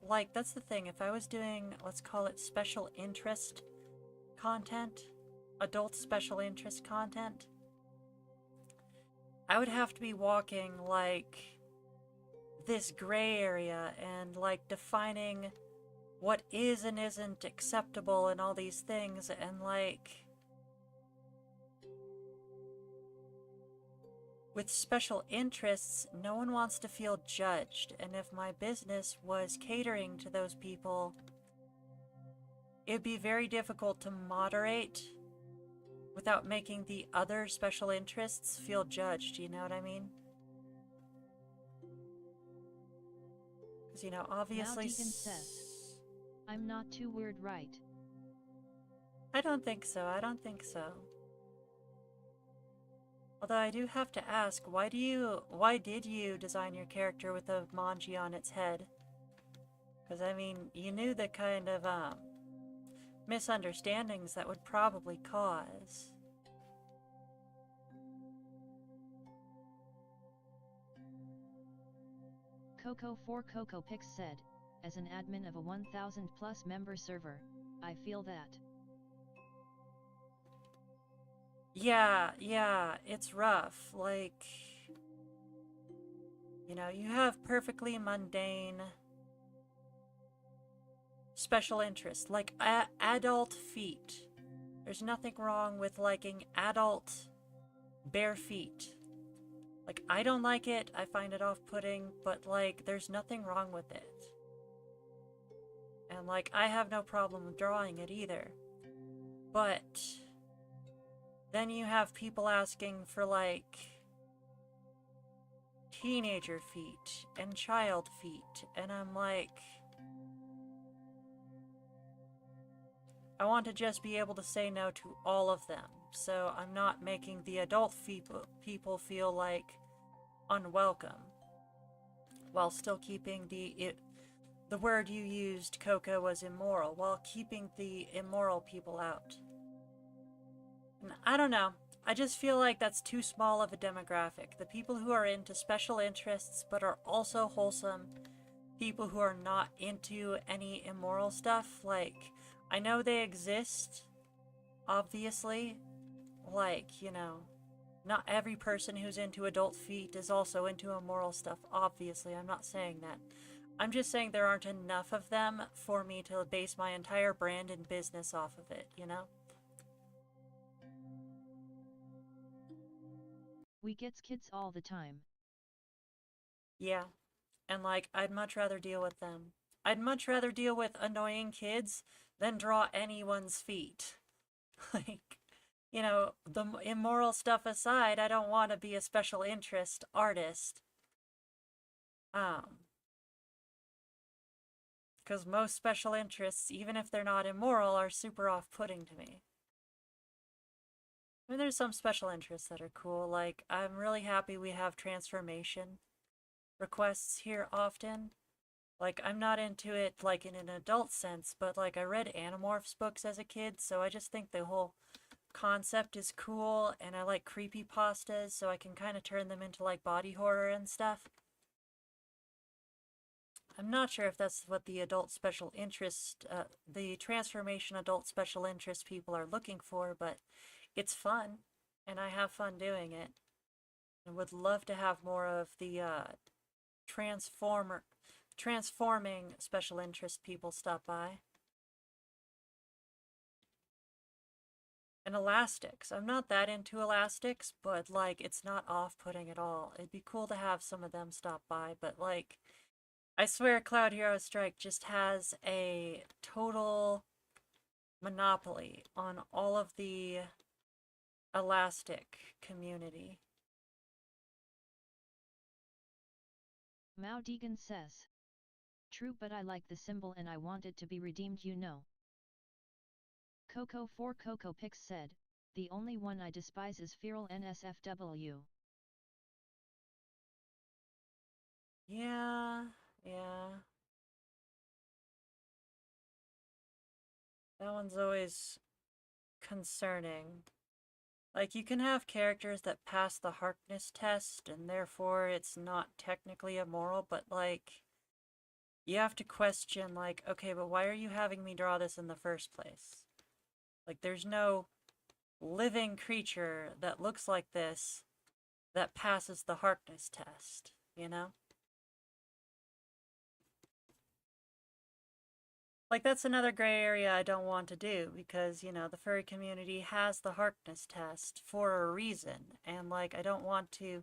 like, that's the thing, if I was doing, let's call it special interest content, adult special interest content, I would have to be walking like this gray area and like defining what is and isn't acceptable and all these things, and like with special interests, no one wants to feel judged, and if my business was catering to those people, it'd be very difficult to moderate without making the other special interests feel judged, you know what I mean? Because, you know, obviously... Mao Deegan says. I'm not too weird, right? I don't think so, I don't think so. Although I do have to ask, why did you design your character with a manji on its head? Because, I mean, you knew the kind of, misunderstandings that would probably cause. Coco4CocoPix said, as an admin of a 1000 plus member server, I feel that. Yeah, it's rough. Like, you know, you have perfectly mundane special interests, like adult feet. There's nothing wrong with liking adult bare feet. Like, I don't like it, I find it off-putting, but like, there's nothing wrong with it. And like, I have no problem with drawing it either. But then you have people asking for like teenager feet and child feet, and I'm like, I want to just be able to say no to all of them, so I'm not making the adult people feel like unwelcome, while still keeping the word you used, Coco, was immoral, while keeping the immoral people out. And I don't know, I just feel like that's too small of a demographic. The people who are into special interests but are also wholesome, people who are not into any immoral stuff, like, I know they exist, obviously, like, you know, not every person who's into adult feet is also into immoral stuff, obviously, I'm not saying that. I'm just saying there aren't enough of them for me to base my entire brand and business off of it, you know? We gets kids all the time. Yeah, and like, I'd much rather deal with them. I'd much rather deal with annoying kids than draw anyone's feet. Like, you know, the immoral stuff aside, I don't want to be a special interest artist. Because most special interests, even if they're not immoral, are super off-putting to me. I mean, there's some special interests that are cool, like, I'm really happy we have transformation requests here often. Like, I'm not into it, like, in an adult sense, but, like, I read Animorphs books as a kid, so I just think the whole concept is cool, and I like creepypastas, so I can kind of turn them into, like, body horror and stuff. I'm not sure if that's what the adult special interest, the transformation adult special interest people are looking for, but it's fun, and I have fun doing it. And would love to have more of the, transforming special interest people stop by. And elastics. I'm not that into elastics, but like it's not off-putting at all. It'd be cool to have some of them stop by, but like I swear Cloud Hero Strike just has a total monopoly on all of the elastic community. Mao Deegan says. True, but I like the symbol and I want it to be redeemed, you know. Coco4 Coco Pix said, the only one I despise is Feral NSFW. Yeah. That one's always concerning. Like, you can have characters that pass the Harkness test, and therefore it's not technically immoral, but, like, you have to question, like, okay, but why are you having me draw this in the first place? Like, there's no living creature that looks like this that passes the Harkness test, you know? Like, that's another gray area I don't want to do, because, you know, the furry community has the Harkness test for a reason, and, like, I don't want to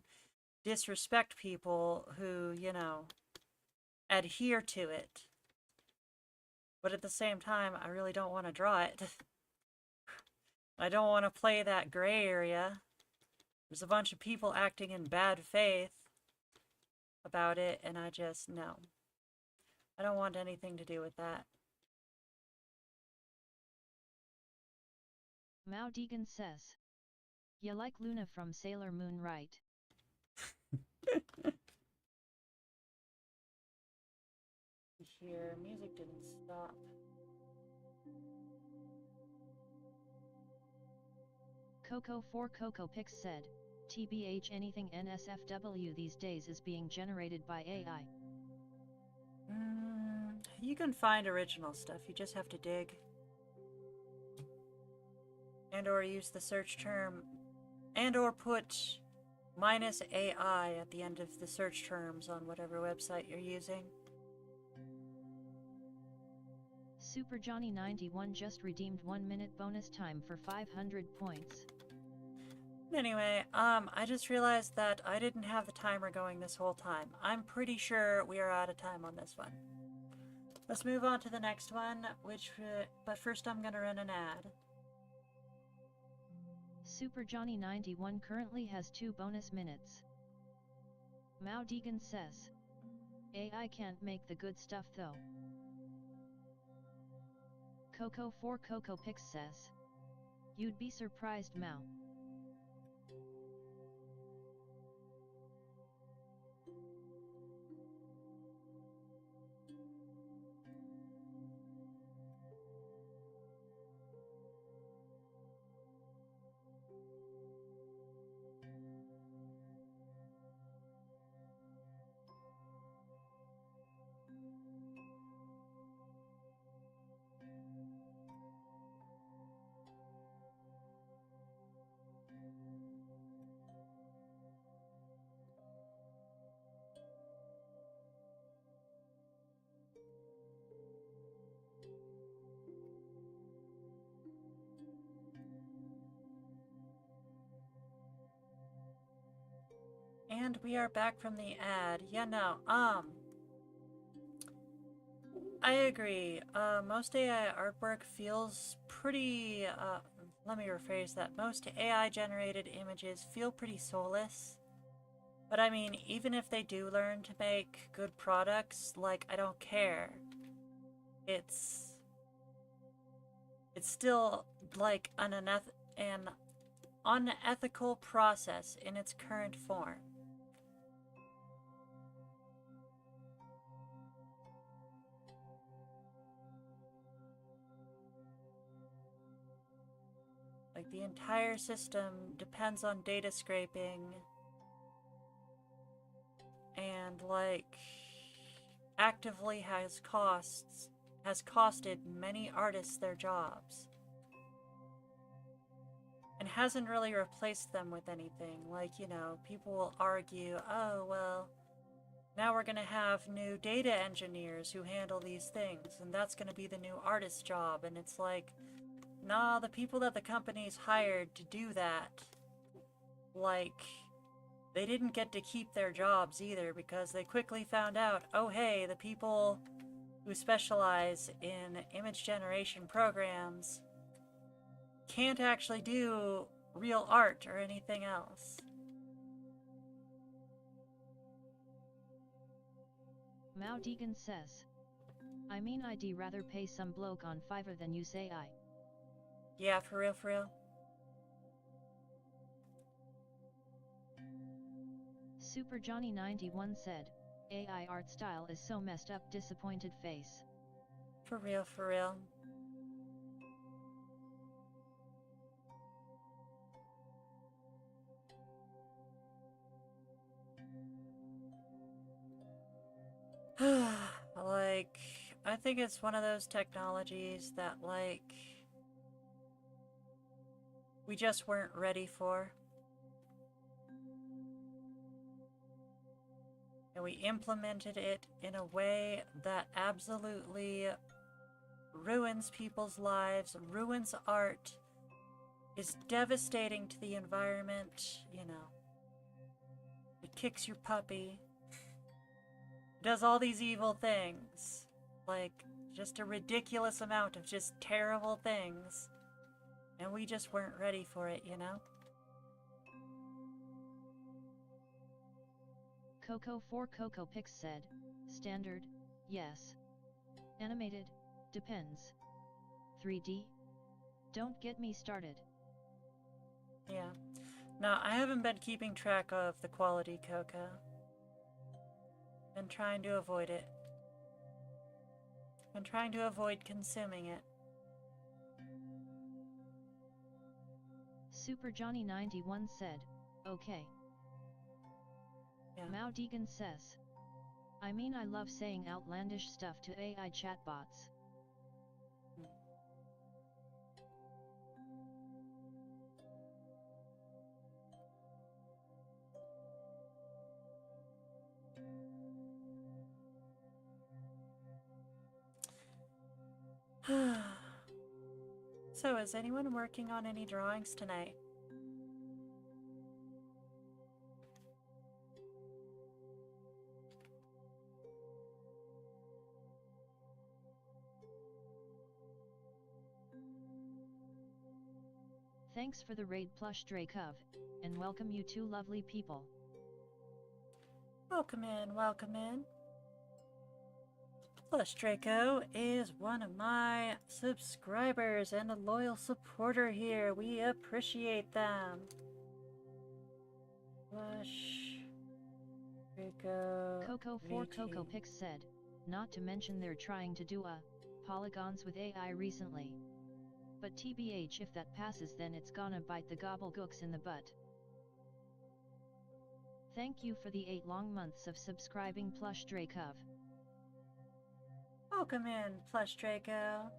disrespect people who, you know, adhere to it. But at the same time, I really don't want to draw it. I don't want to play that gray area. There's a bunch of people acting in bad faith about it, and I just, no. I don't want anything to do with that. Mao Deegan says. You like Luna from Sailor Moon, right? Here, music didn't stop. Coco4 Coco Pix said, TBH anything NSFW these days is being generated by AI. You can find original stuff, you just have to dig. And or use the search term, and or put -AI at the end of the search terms on whatever website you're using. Super Johnny 91 just redeemed 1 minute bonus time for 500 points. Anyway, I just realized that I didn't have the timer going this whole time. I'm pretty sure we are out of time on this one. Let's move on to the next one, but first I'm gonna run an ad. Super Johnny 91 currently has 2 bonus minutes. Mao Deegan says. AI can't make the good stuff though. Coco4 Coco Pix says. You'd be surprised, Mao. And we are back from the ad. Yeah, no, I agree. Most AI artwork feels pretty, let me rephrase that. Most AI-generated images feel pretty soulless. But I mean, even if they do learn to make good products, like, I don't care. It's still, like, an unethical process in its current form. Like, the entire system depends on data scraping. And, like, actively has costed many artists their jobs. And hasn't really replaced them with anything. Like, you know, people will argue, oh, well, now we're gonna have new data engineers who handle these things, and that's gonna be the new artist's job. And it's like, nah, the people that the company's hired to do that, like, they didn't get to keep their jobs either, because they quickly found out, oh hey, the people who specialize in image generation programs can't actually do real art or anything else. Mao Deegan says, I mean I'd rather pay some bloke on Fiverr than use AI. Yeah, for real, for real. Super Johnny 91 said, AI art style is so messed up, disappointed face. For real, for real. Like, I think it's one of those technologies that, like, we just weren't ready for. And we implemented it in a way that absolutely ruins people's lives, ruins art, is devastating to the environment, you know. It kicks your puppy. Does all these evil things. Like, just a ridiculous amount of just terrible things. And we just weren't ready for it, you know? Coco 4 Coco Pix said, standard, yes. Animated, depends. 3D? Don't get me started. Yeah. No, I haven't been keeping track of the quality, Coco. Been trying to avoid it. Been trying to avoid consuming it. Super Johnny 91 said, okay. Yeah. Mao Deegan says, I mean I love saying outlandish stuff to AI chatbots. So, is anyone working on any drawings tonight? Thanks for the raid plush Drakov, and welcome you two lovely people. Welcome in, welcome in. Plush Draco is one of my subscribers and a loyal supporter here. We appreciate them. Plush Draco. Coco 4 Coco Pix said, not to mention they're trying to do polygons with AI recently. But TBH, if that passes, then it's gonna bite the gobblegooks in the butt. Thank you for the 8 long months of subscribing, Plush Drakov. Welcome in, Plush Draco.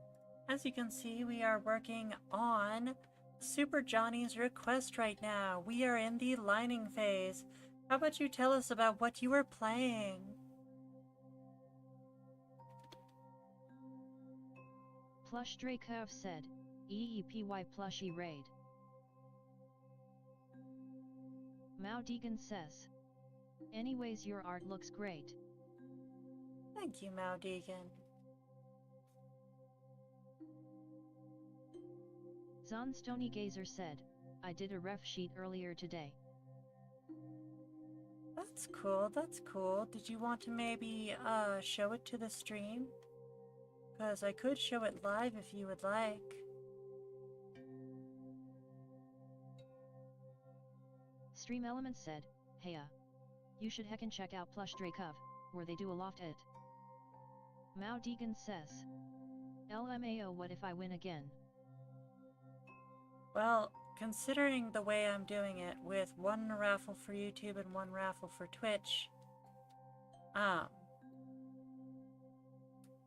As you can see, we are working on Super Johnny's request right now. We are in the lining phase. How about you tell us about what you were playing? Plush Drakov said, EEPY plushie raid. Mao Deegan says, anyways, your art looks great. Thank you, Mao Deegan. Zon Stony Gazer said, I did a ref sheet earlier today. That's cool, that's cool. Did you want to maybe show it to the stream? Because I could show it live if you would like. Stream Elements said, hey you should heckin' check out Plush Drakov, where they do a loft it. Mao Deegan says, LMAO, what if I win again? Well, considering the way I'm doing it with one raffle for YouTube and one raffle for Twitch,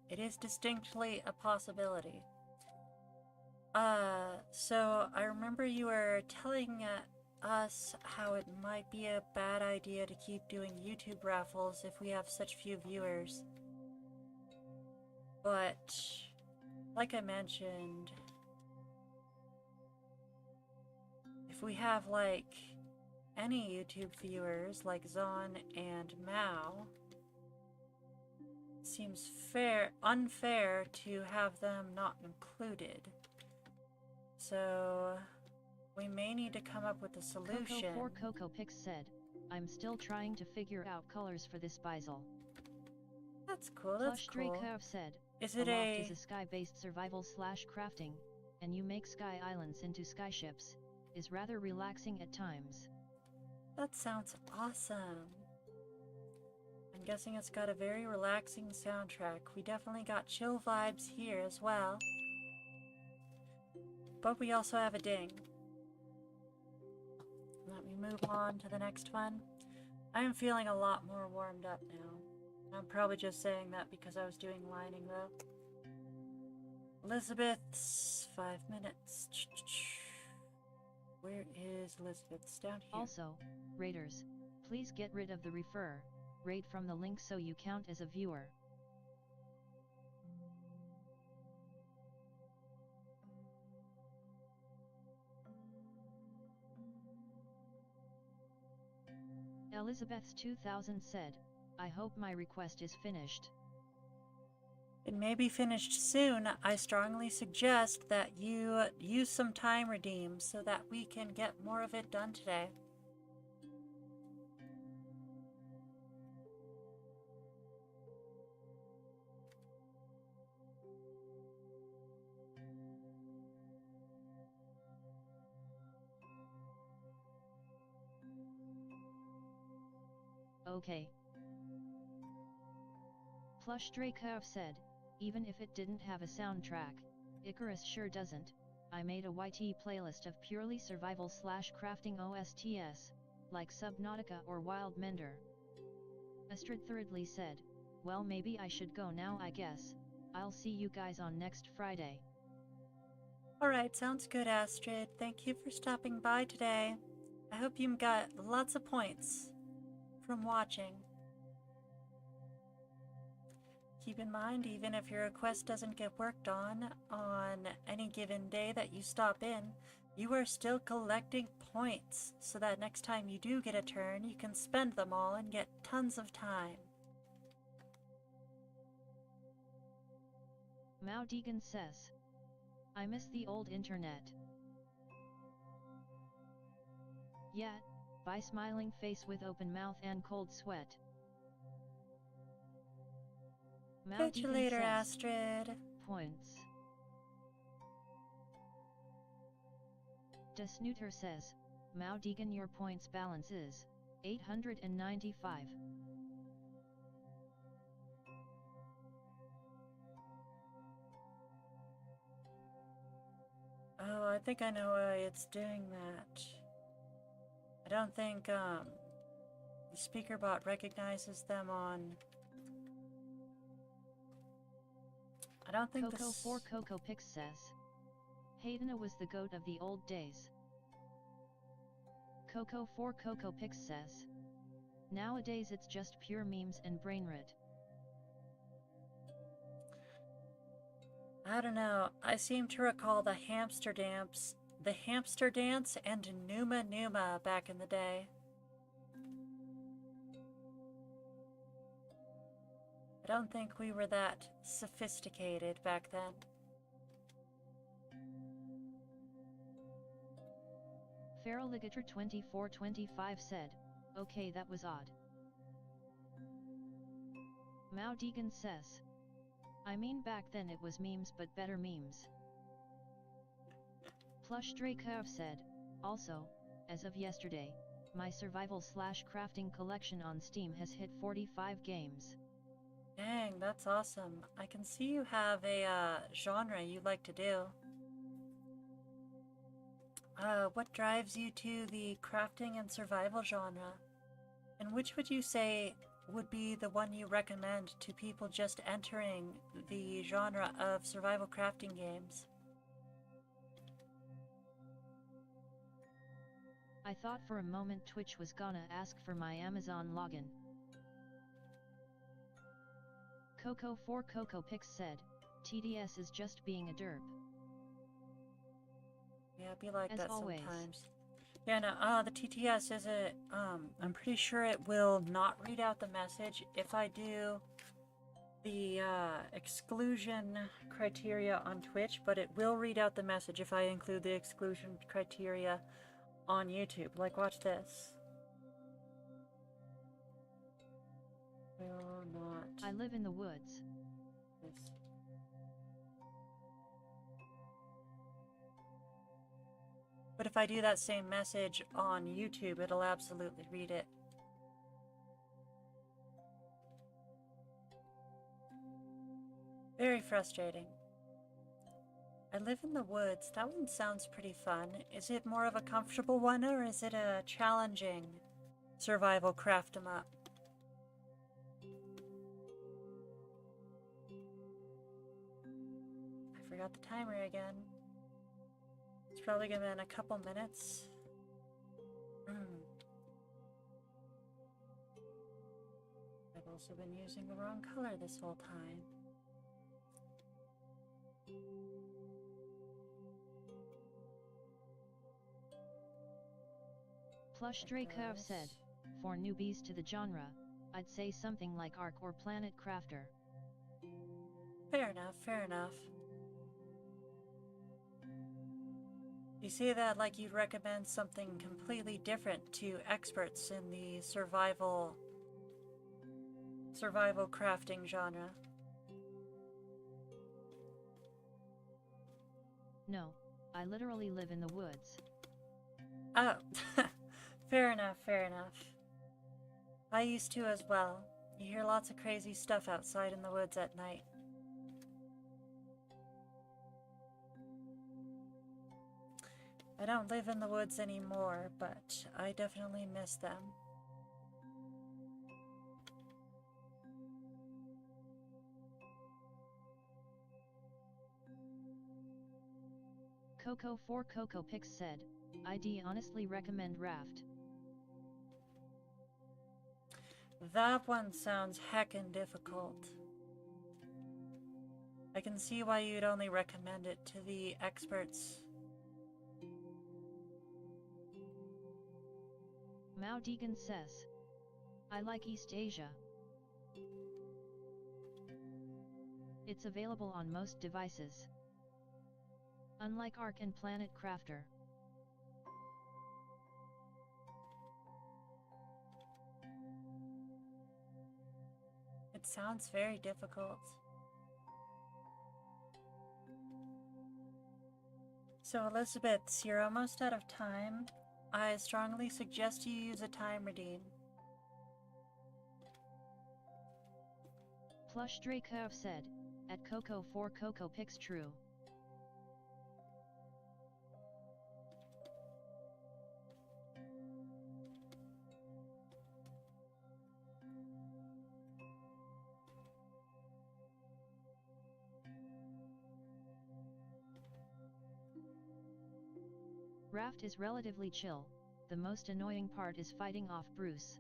it is distinctly a possibility. So I remember you were telling us how it might be a bad idea to keep doing YouTube raffles if we have such few viewers. But, like I mentioned, if we have, like, any YouTube viewers, like Zon and Mao, it seems unfair to have them not included. So, we may need to come up with a solution. Coco4CocoPix said, I'm still trying to figure out colors for this Bizel. That's cool, that's cool. Plush said, Is it Aloft is a sky-based survival/crafting, and you make sky islands into skyships, is rather relaxing at times. That sounds awesome. I'm guessing it's got a very relaxing soundtrack. We definitely got chill vibes here as well. But we also have a ding. Let me move on to the next one. I am feeling a lot more warmed up now. I'm probably just saying that because I was doing lining though. Elizabeth's 5 minutes. Where is Elizabeth's? Down here. Also, raiders, please get rid of the refer, raid from the link so you count as a viewer. Elizabeth's 2000 said, I hope my request is finished. It may be finished soon. I strongly suggest that you use some time redeem so that we can get more of it done today. Okay. Plush Drakev said, even if it didn't have a soundtrack, Icarus sure doesn't. I made a YT playlist of purely survival/crafting OSTs, like Subnautica or Wild Mender. Astrid thirdly said, well maybe I should go now I guess, I'll see you guys on next Friday. Alright, sounds good Astrid. Thank you for stopping by today. I hope you got lots of points from watching. Keep in mind, even if your request doesn't get worked on any given day that you stop in, you are still collecting points, so that next time you do get a turn, you can spend them all and get tons of time. Mao Deegan says, I miss the old internet. Yeah, by smiling face with open mouth and cold sweat. Catch you later, says, Astrid. Points. Snooter says, Mao Deegan your points balance is 895. Oh, I think I know why it's doing that. I don't think the speaker bot recognizes them on. I don't think Coco4CocoPix says, Haydena was the goat of the old days. Coco4CocoPix says, nowadays it's just pure memes and brainrot. I don't know. I seem to recall the hamster dance and Numa Numa back in the day. I don't think we were that sophisticated back then. Feraligator2425 said, okay that was odd. Mao Deegan says, I mean back then it was memes but better memes. Plush Drakev said, also, as of yesterday, my survival/crafting collection on Steam has hit 45 games. Dang, that's awesome. I can see you have a genre you like to do. what drives you to the crafting and survival genre? And which would you say would be the one you recommend to people just entering the genre of survival crafting games? I thought for a moment Twitch was gonna ask for my Amazon login. Coco4CocoPix said, TDS is just being a derp. Yeah, it'd be like As that always. sometimes. Yeah, no, the TTS is I'm pretty sure it will not read out the message if I do the exclusion criteria on Twitch, but it will read out the message if I include the exclusion criteria on YouTube. Like, watch this. Will not. I live in the woods. This. But if I do that same message on YouTube, it'll absolutely read it. Very frustrating. I live in the woods. That one sounds pretty fun. Is it more of a comfortable one, or is it a challenging survival craft 'em up? I forgot the timer again. It's probably gonna be in a couple minutes. I've also been using the wrong color this whole time. Plush Draco said, for newbies to the genre, I'd say something like Ark or Planet Crafter. Fair enough, fair enough. You say that like you'd recommend something completely different to experts in the survival crafting genre. No, I literally live in the woods. Oh, fair enough, fair enough. I used to as well. You hear lots of crazy stuff outside in the woods at night. I don't live in the woods anymore, but I definitely miss them. Coco4CocoPix said, I'd honestly recommend Raft. That one sounds heckin' difficult. I can see why you'd only recommend it to the experts. Mao Deegan says, I like East Asia. It's available on most devices. Unlike Ark and Planet Crafter. It sounds very difficult. So Elizabeth, you're almost out of time. I strongly suggest you use a time redeem. Plush Draco said, at Coco4CocoPix true. Raft is relatively chill, the most annoying part is fighting off Bruce.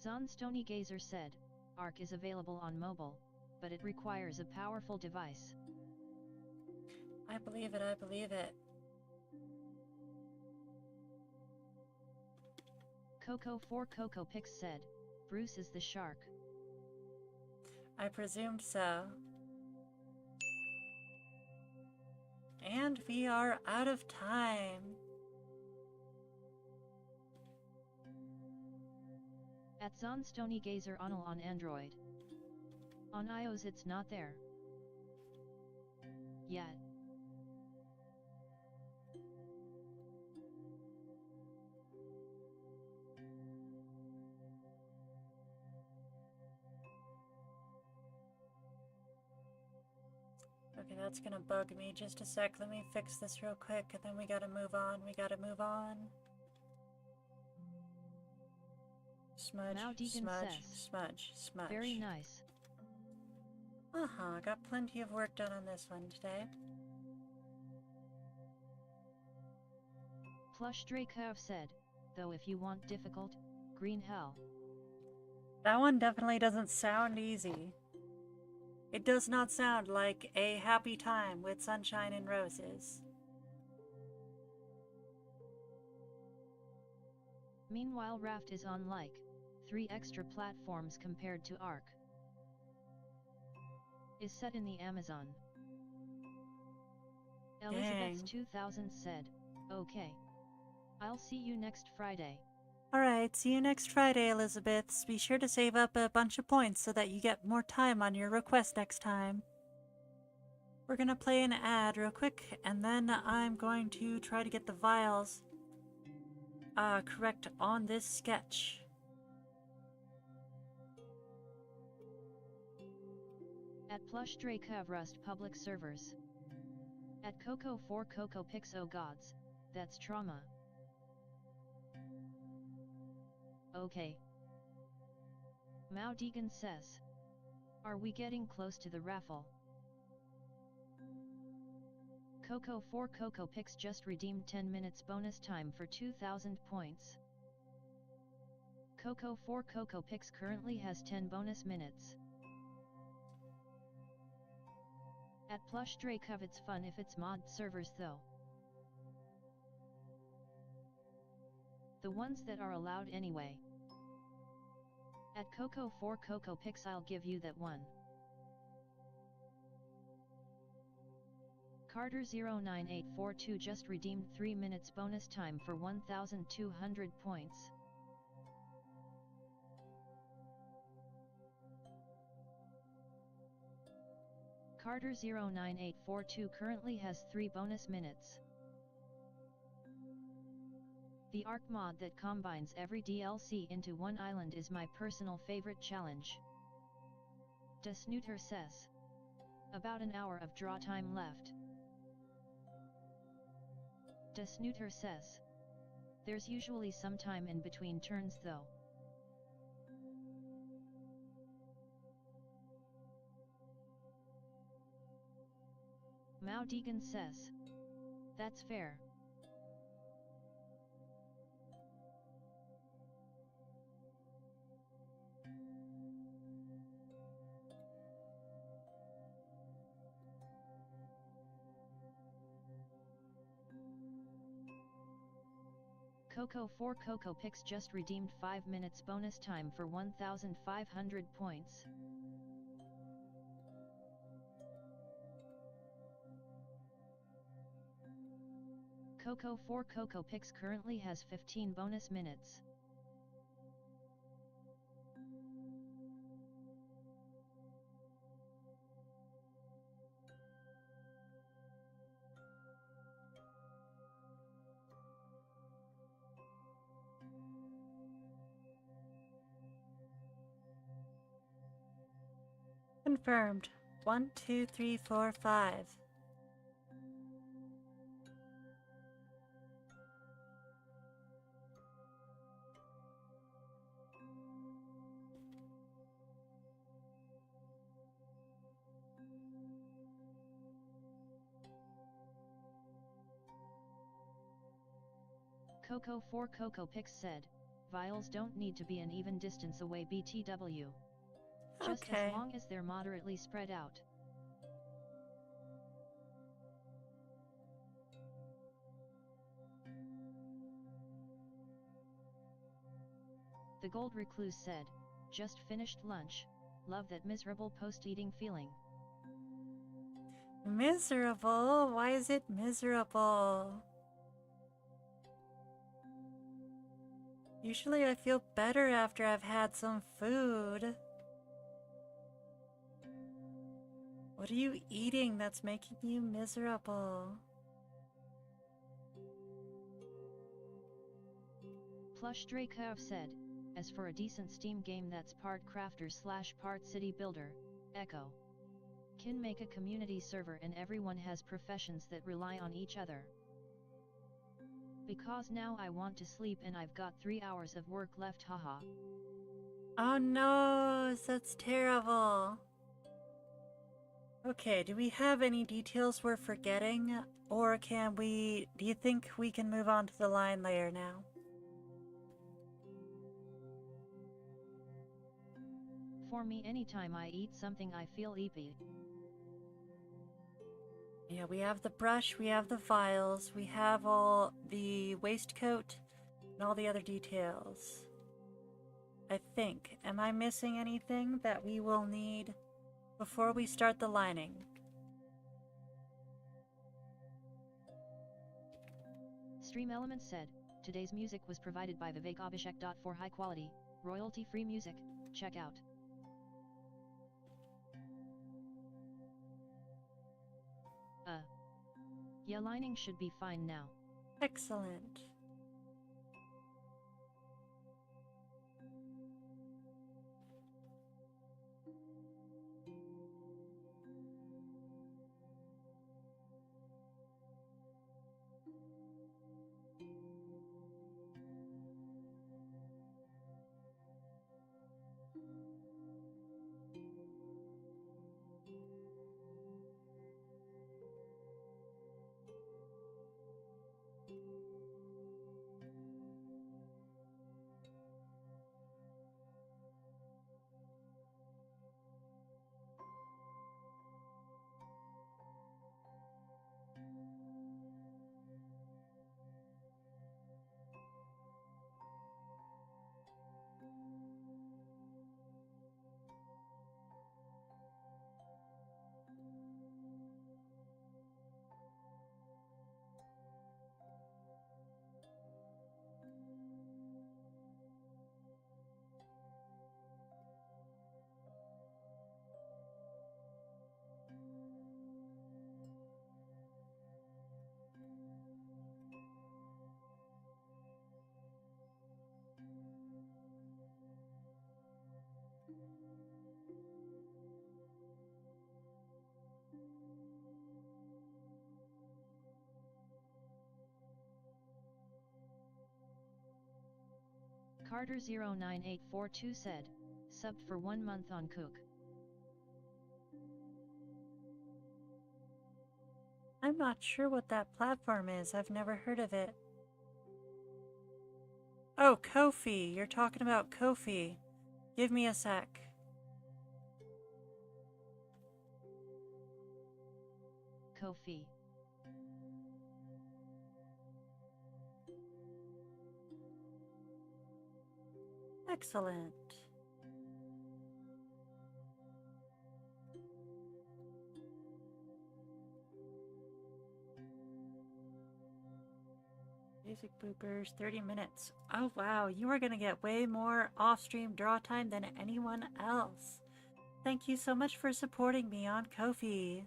Zon Stony Gazer said, Ark is available on mobile, but it requires a powerful device. I believe it, I believe it. Coco4CocoPix said, Bruce is the shark. I presumed so. And we are out of time. At Zon Stony Gazer on Android. On iOS it's not there. Yet. Okay, that's gonna bug me. Just a sec, let me fix this real quick, and then we gotta move on. Smudge, Mao Deacon smudge, says. smudge, smudge. Very nice. Got plenty of work done on this one today. Plush Drakev said, though if you want difficult, green hell. That one definitely doesn't sound easy. It does not sound like a happy time with sunshine and roses. Meanwhile, Raft is on like 3 extra platforms compared to Ark. Is set in the Amazon. Elizabeth's 2000 said, okay. I'll see you next Friday. Alright, see you next Friday, Elizabeth. Be sure to save up a bunch of points so that you get more time on your request next time. We're gonna play an ad real quick, and then I'm going to try to get the vials correct on this sketch. At Plush Drakev Rust public servers. At Coco 4 Coco Pix oh gods, that's trauma. Okay. Mao Deegan says. Are we getting close to the raffle? Coco 4 Coco Pix just redeemed 10 minutes bonus time for 2000 points. Coco 4 Coco Pix currently has 10 bonus minutes. At Plush Drakev it's fun if it's mod servers though. The ones that are allowed anyway. At Coco 4 Coco Pix I'll give you that one. Carter 09842 just redeemed 3 minutes bonus time for 1200 points. Carter 09842 currently has 3 bonus minutes. The Ark mod that combines every DLC into one island is my personal favorite challenge. Snooter says. About an hour of draw time left. Snooter says. There's usually some time in between turns though. Mao Deegan says. That's fair. Coco 4 Coco Pix just redeemed 5 minutes bonus time for 1500 points. Coco 4 Coco Pix currently has 15 bonus minutes. Confirmed. 1, 2, 3, 4, 5. Coco 4 Coco Pix said, vials don't need to be an even distance away BTW. Just as long as they're moderately spread out. The Gold Recluse said, just finished lunch, love that miserable post-eating feeling. Miserable? Why is it miserable? Usually I feel better after I've had some food. What are you eating that's making you miserable? Plush Drakev said, as for a decent Steam game that's part crafter / part city builder, Echo. Can make a community server and everyone has professions that rely on each other. Because now I want to sleep and I've got 3 hours of work left, haha. Oh no, that's terrible. Okay, do we have any details we're forgetting? Or do you think we can move on to the line layer now? For me, anytime I eat something I feel eepy. Yeah, we have the brush, we have the vials, we have all the waistcoat, and all the other details. I think. Am I missing anything that we will need before we start the lining? Stream Elements said, today's music was provided by Vivek Abhishek. For high quality, royalty-free music, check out. Yeah, lining should be fine now. Excellent. Carter09842 said, subbed for 1 month on Cook. I'm not sure what that platform is. I've never heard of it. Oh, Ko-fi. You're talking about Ko-fi. Give me a sec. Ko-fi. Excellent. Basic bloopers, 30 minutes. Oh wow, you are going to get way more off-stream draw time than anyone else. Thank you so much for supporting me on Ko-fi.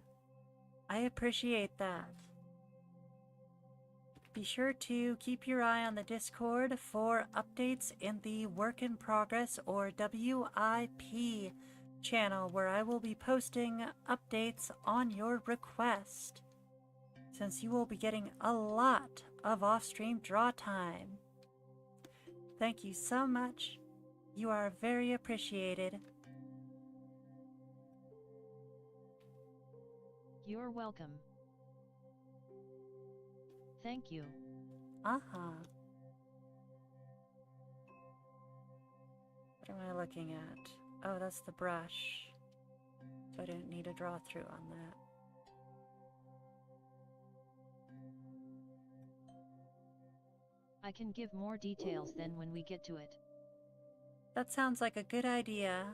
I appreciate that. Be sure to keep your eye on the Discord for updates in the Work in Progress or WIP channel, where I will be posting updates on your request, since you will be getting a lot of off-stream draw time. Thank you so much. You are very appreciated. You're welcome. Thank you. Uh-huh. What am I looking at? Oh, that's the brush. So I didn't need a draw through on that. I can give more details then when we get to it. That sounds like a good idea.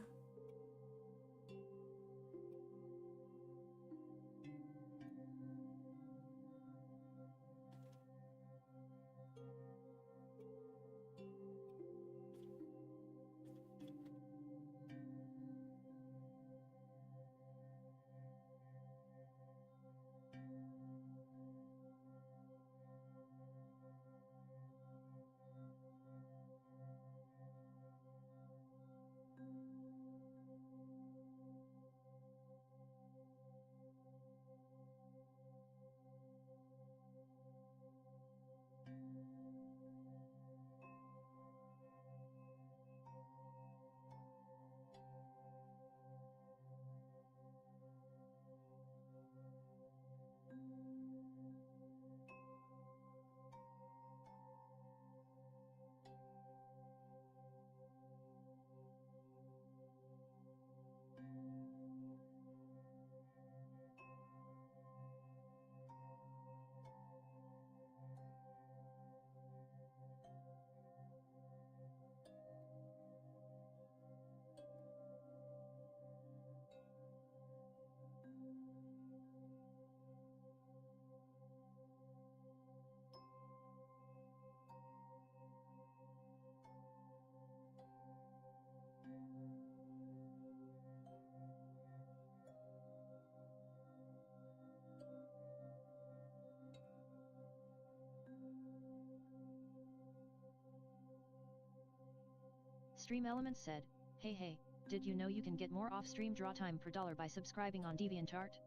Stream Elements said, hey, did you know you can get more off-stream draw time per dollar by subscribing on DeviantArt?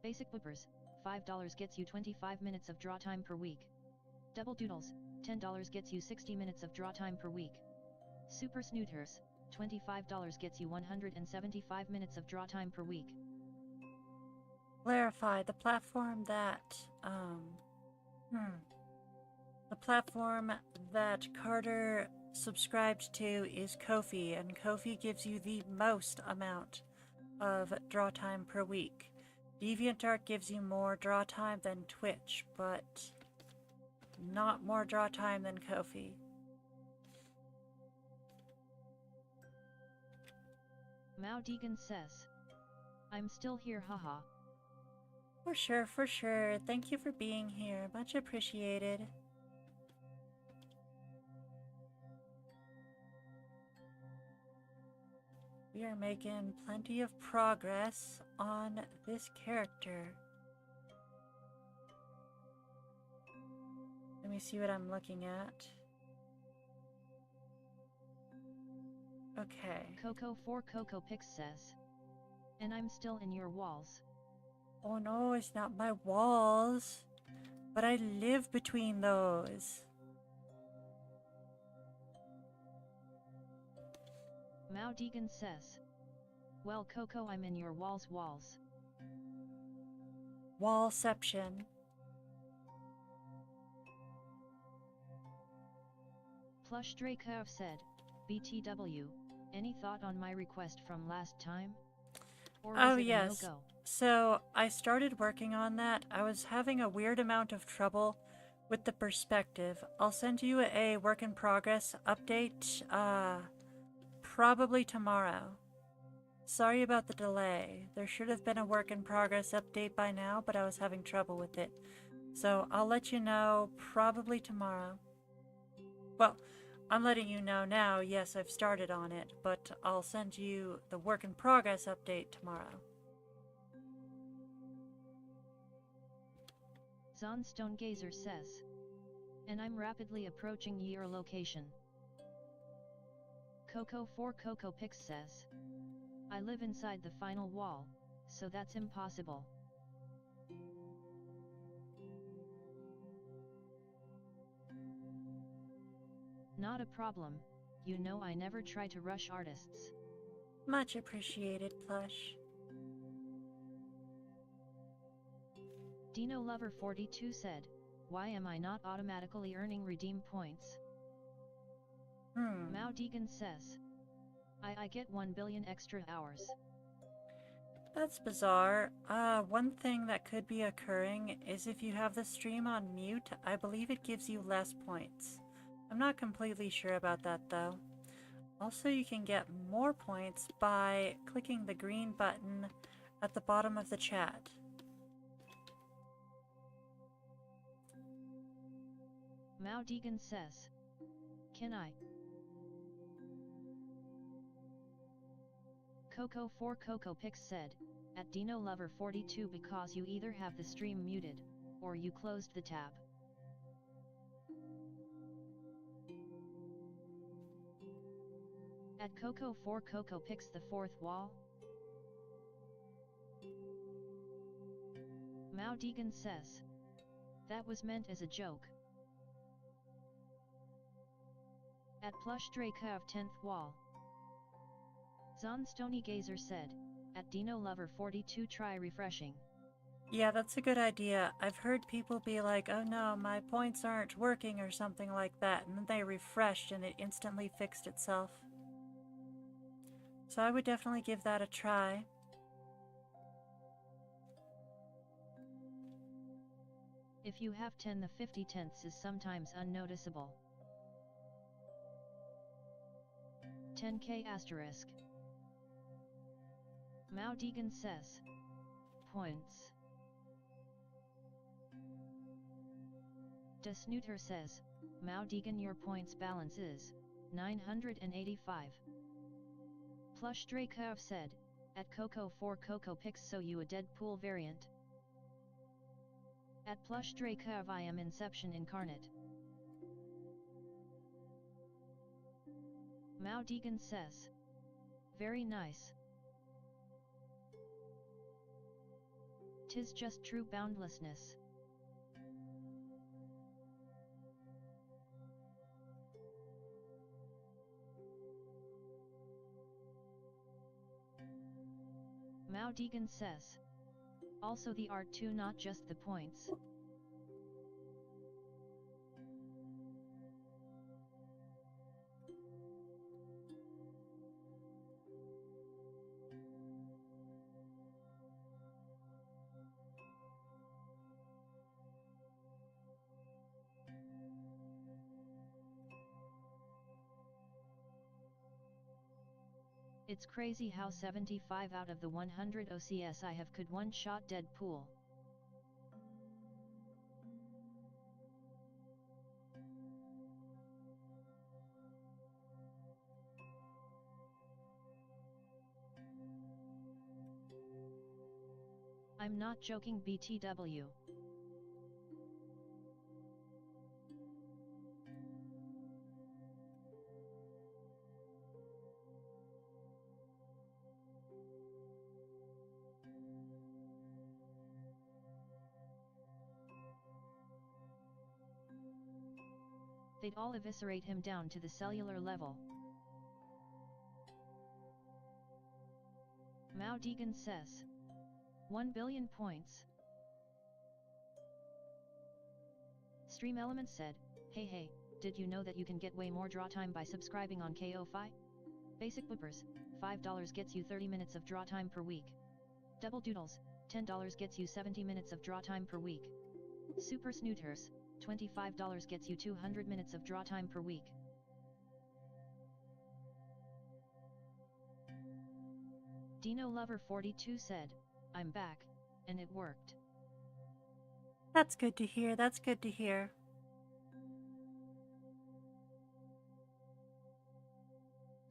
Basic Whippers, $5 gets you 25 minutes of draw time per week. Double Doodles, $10 gets you 60 minutes of draw time per week. Super Snooters, $25 gets you 175 minutes of draw time per week. Clarify, the platform that Carter subscribed to is Ko-fi, and Ko-fi gives you the most amount of draw time per week. DeviantArt gives you more draw time than Twitch, but not more draw time than Ko-fi. Mao Deegan says, I'm still here, haha. For sure. Thank you for being here. Much appreciated. We are making plenty of progress on this character. Let me see what I'm looking at. Okay. Coco4CocoPix says, and I'm still in your walls. Oh no, it's not my walls, but I live between those. Mao Deegan says, well Coco, I'm in your walls. Wallception. Plush Dracov said, BTW, any thought on my request from last time? Or was it yes. a no-go? So I started working on that. I was having a weird amount of trouble with the perspective. I'll send you a work in progress update probably tomorrow. Sorry about the delay. There should have been a work in progress update by now, but I was having trouble with it. So I'll let you know probably tomorrow. Well, I'm letting you know now, yes, I've started on it, but I'll send you the work in progress update tomorrow. Zonstone Gazer says, and I'm rapidly approaching your location. Coco4CocoPix says, I live inside the final wall, so that's impossible. Not a problem, you know I never try to rush artists. Much appreciated, Plush. Dino Lover 42 said, why am I not automatically earning redeem points? Mao Deegan says, I get 1 billion extra hours. That's bizarre. One thing that could be occurring is if you have the stream on mute, I believe it gives you less points. I'm not completely sure about that though. Also, you can get more points by clicking the green button at the bottom of the chat. Mao Deegan says, can I? Coco4CocoPix said, at Dino Lover 42 because you either have the stream muted, or you closed the tab. At Coco4CocoPix the fourth wall? Mao Deegan says, that was meant as a joke. At Plush Dracov 10th wall. Zonstony Gazer said, at Dino Lover 42 try refreshing. Yeah, that's a good idea. I've heard people be like, oh no, my points aren't working or something like that, and then they refreshed and it instantly fixed itself. So I would definitely give that a try. If you have 10, the 50 tenths is sometimes unnoticeable. 10k asterisk. Mao Deegan says, points. Snooter says, Mao Deegan, your points balance is 985. Plush Dracov said, at Coco4CocoPix so you a Deadpool variant. At Plush Dracov I am Inception incarnate. Mao Deegan says. Very nice. Tis just true boundlessness. Mao Deegan says. Also the art too, not just the points. It's crazy how 75 out of the 100 OCS I have could one-shot Deadpool. I'm not joking, BTW. They'd all eviscerate him down to the cellular level. Mao Deegan says. 1 billion points. Stream Element said, hey, did you know that you can get way more draw time by subscribing on KO-Fi? Basic Whippers, $5 gets you 30 minutes of draw time per week. Double Doodles, $10 gets you 70 minutes of draw time per week. Super Snooters, $25 gets you 200 minutes of draw time per week. Dino Lover 42 said, I'm back, and it worked. That's good to hear, that's good to hear.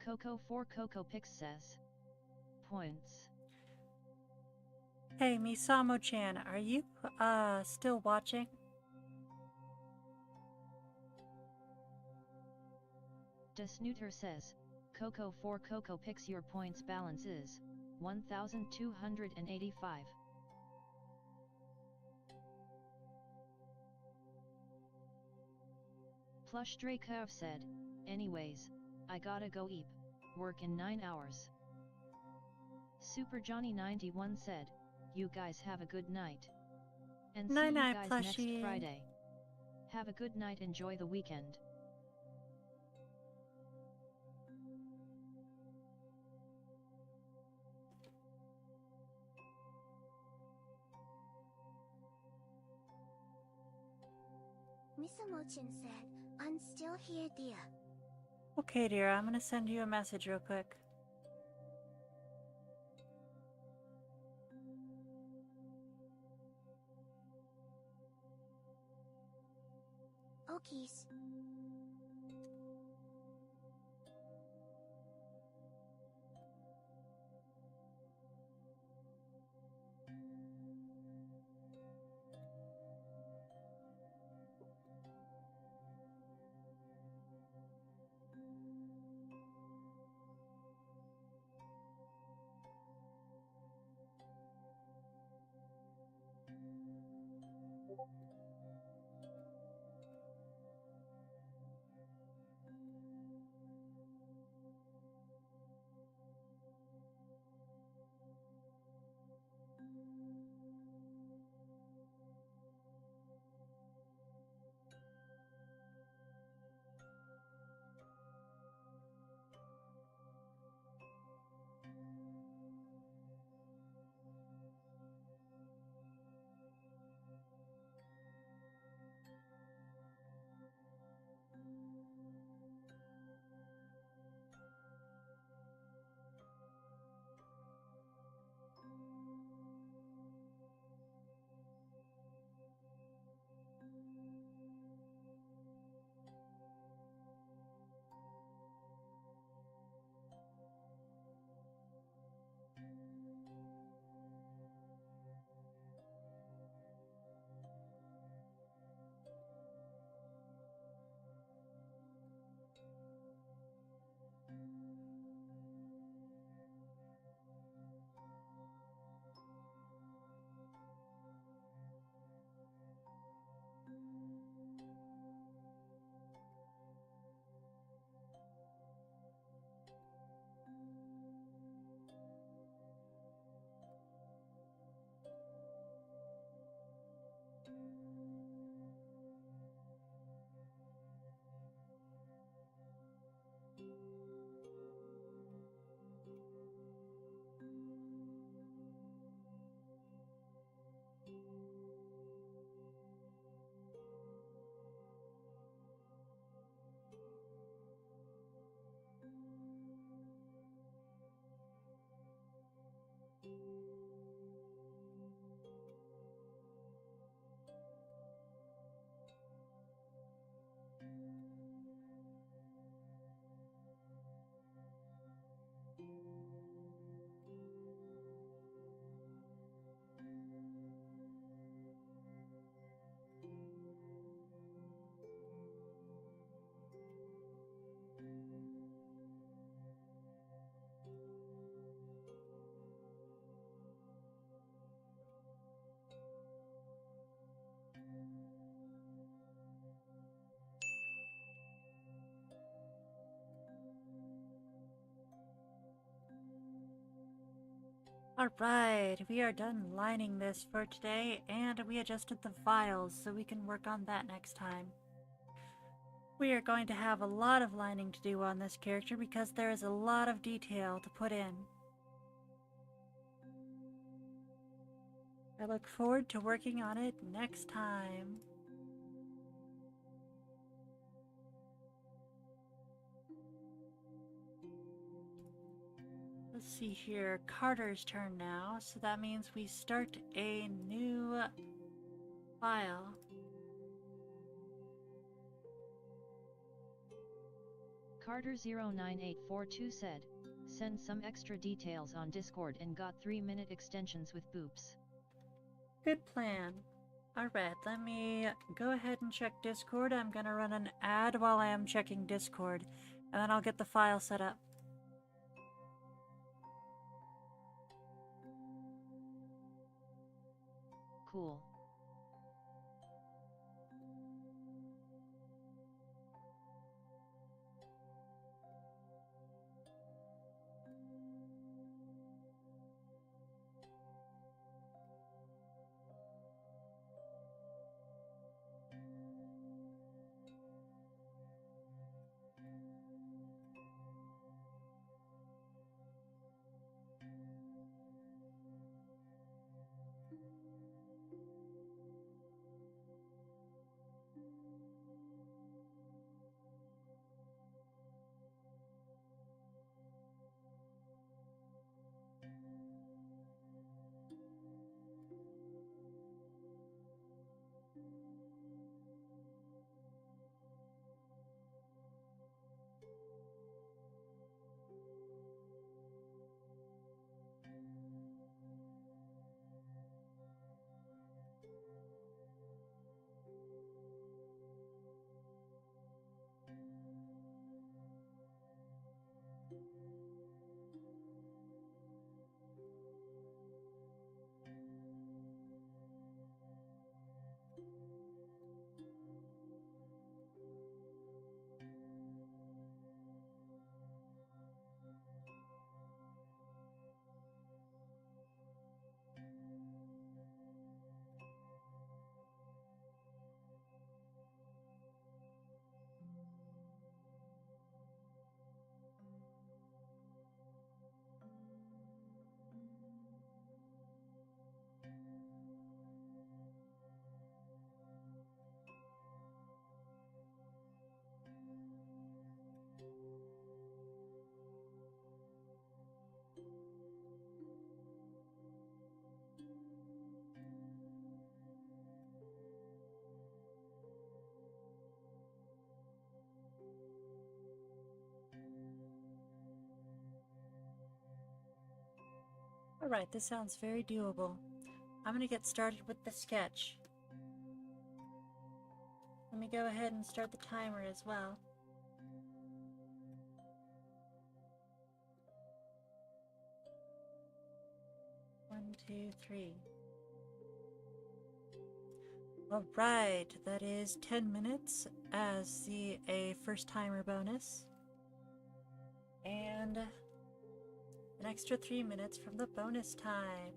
Coco 4 Coco Pix says. Points. Hey, Misamo-chan, are you, still watching? The Snooter says, Coco 4 Coco Pix, your points balance is 1,285. Plush Dracov said, anyways, I gotta go eat, work in 9 hours. Super Johnny 91 said, you guys have a good night. And see you Night-night, guys Plushie. next Friday. Have a good night, enjoy the weekend. Misamo-chan said, I'm still here, dear. Okay, dear, I'm gonna send you a message real quick. Okies. Alright, we are done lining this for today, and we adjusted the files so we can work on that next time. We are going to have a lot of lining to do on this character because there is a lot of detail to put in. I look forward to working on it next time. Let's see here, Carter's turn now, so that means we start a new file. Carter09842 said, send some extra details on Discord and got 3-minute extensions with boops. Good plan. Alright, let me go ahead and check Discord. I'm gonna run an ad while I am checking Discord, and then I'll get the file set up. Cool. Alright, this sounds very doable. I'm gonna get started with the sketch. Let me go ahead and start the timer as well. One, two, three. Alright, that is 10 minutes as a first timer bonus. And an extra 3 minutes from the bonus time.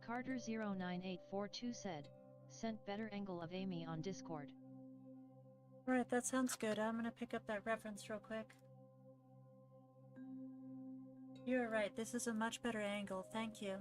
Carter09842 said, sent better angle of Amy on Discord. Alright, that sounds good. I'm gonna pick up that reference real quick. You're right, this is a much better angle, thank you.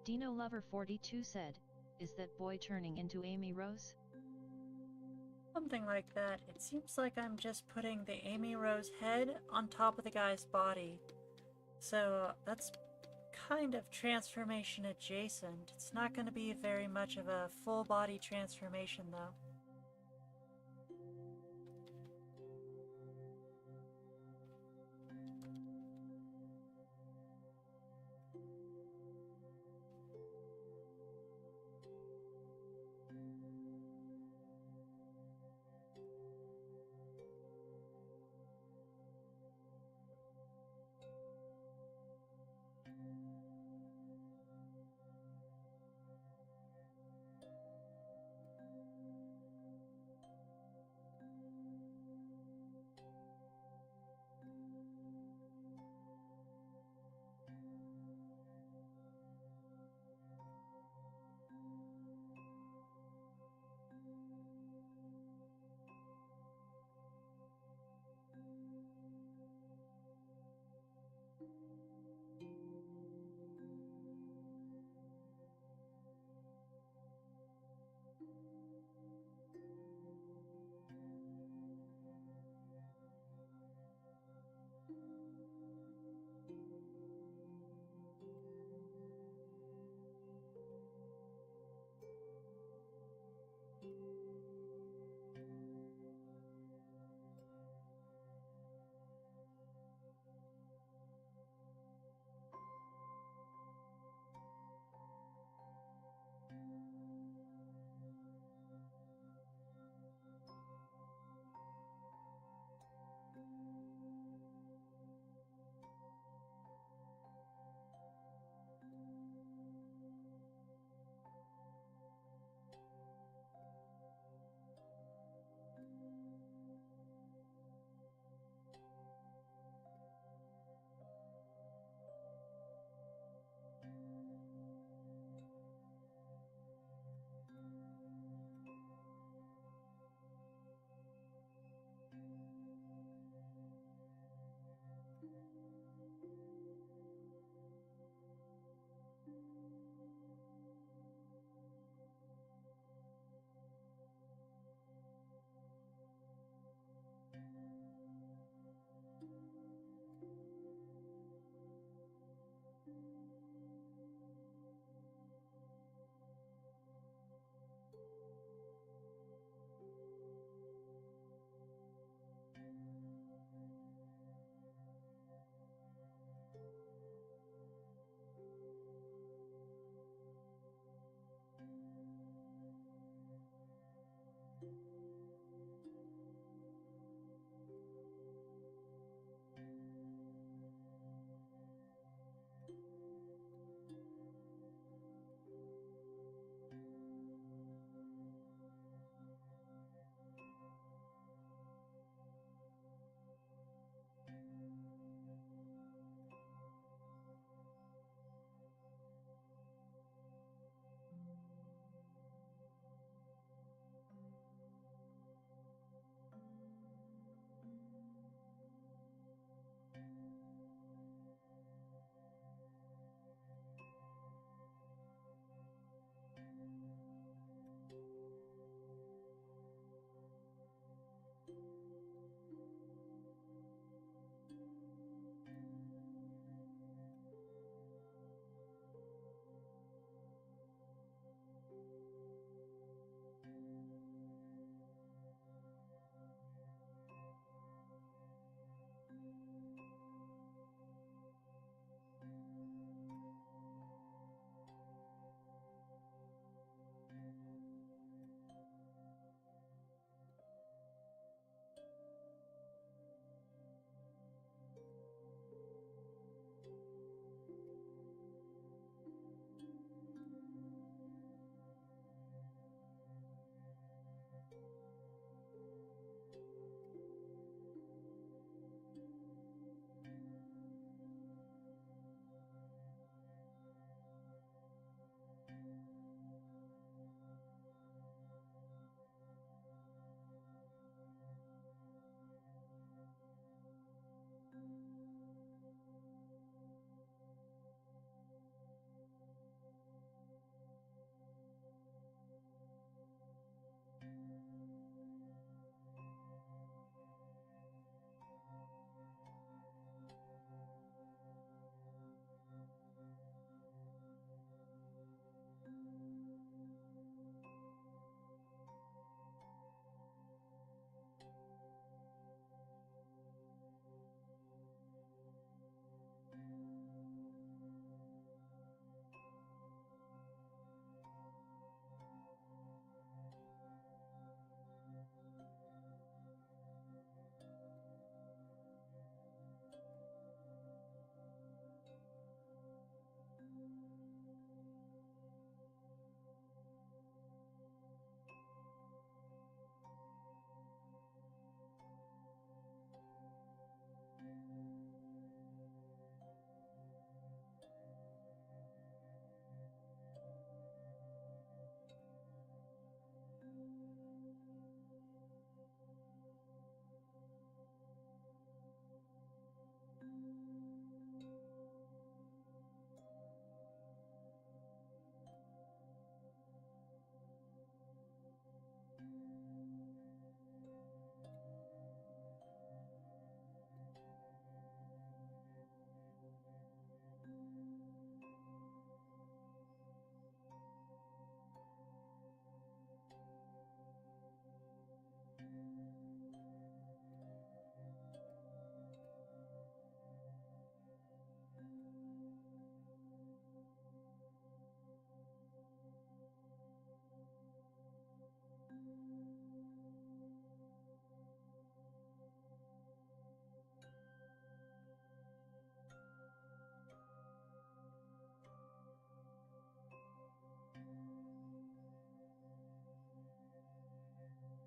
Dino Lover 42 said, is that boy turning into Amy Rose? Something like that. It seems like I'm just putting the Amy Rose head on top of the guy's body. So that's kind of transformation adjacent. It's not going to be very much of a full body transformation though.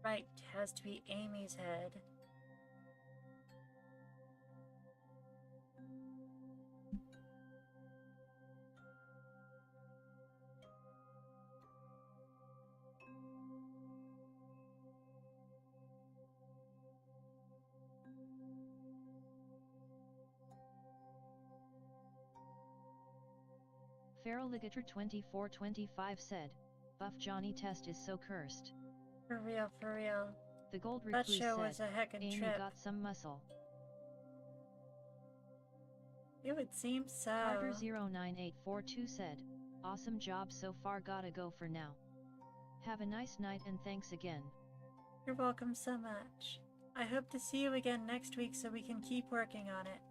Right, has to be Amy's head. Feraligator2425 said, Buff Johnny test is so cursed. For real, for real. The Gold That Recluse show said, was a heckin' Amy trip. got some muscle. It would seem so. Carter09842 said, awesome job so far, gotta go for now. Have a nice night and thanks again. You're welcome so much. I hope to see you again next week so we can keep working on it.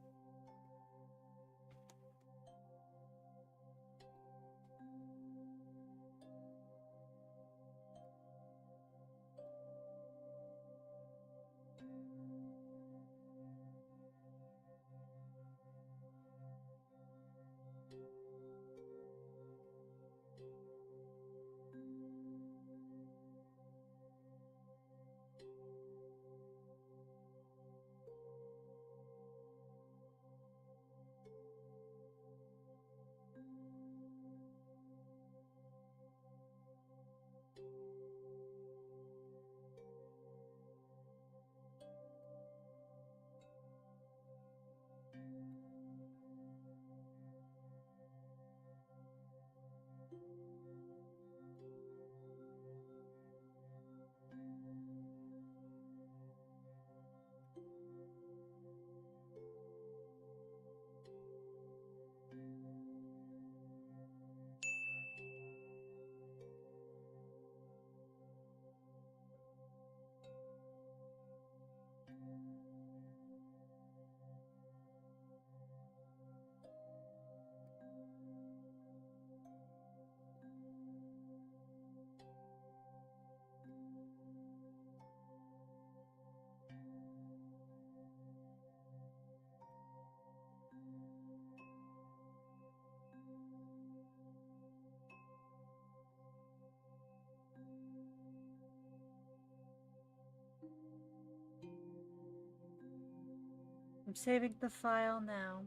I'm saving the file now.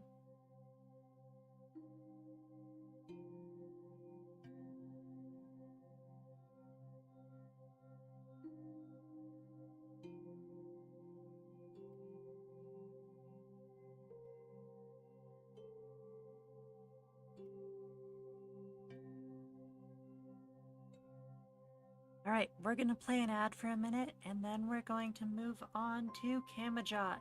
Alright, we're going to play an ad for a minute, and then we're going to move on to Kamajot.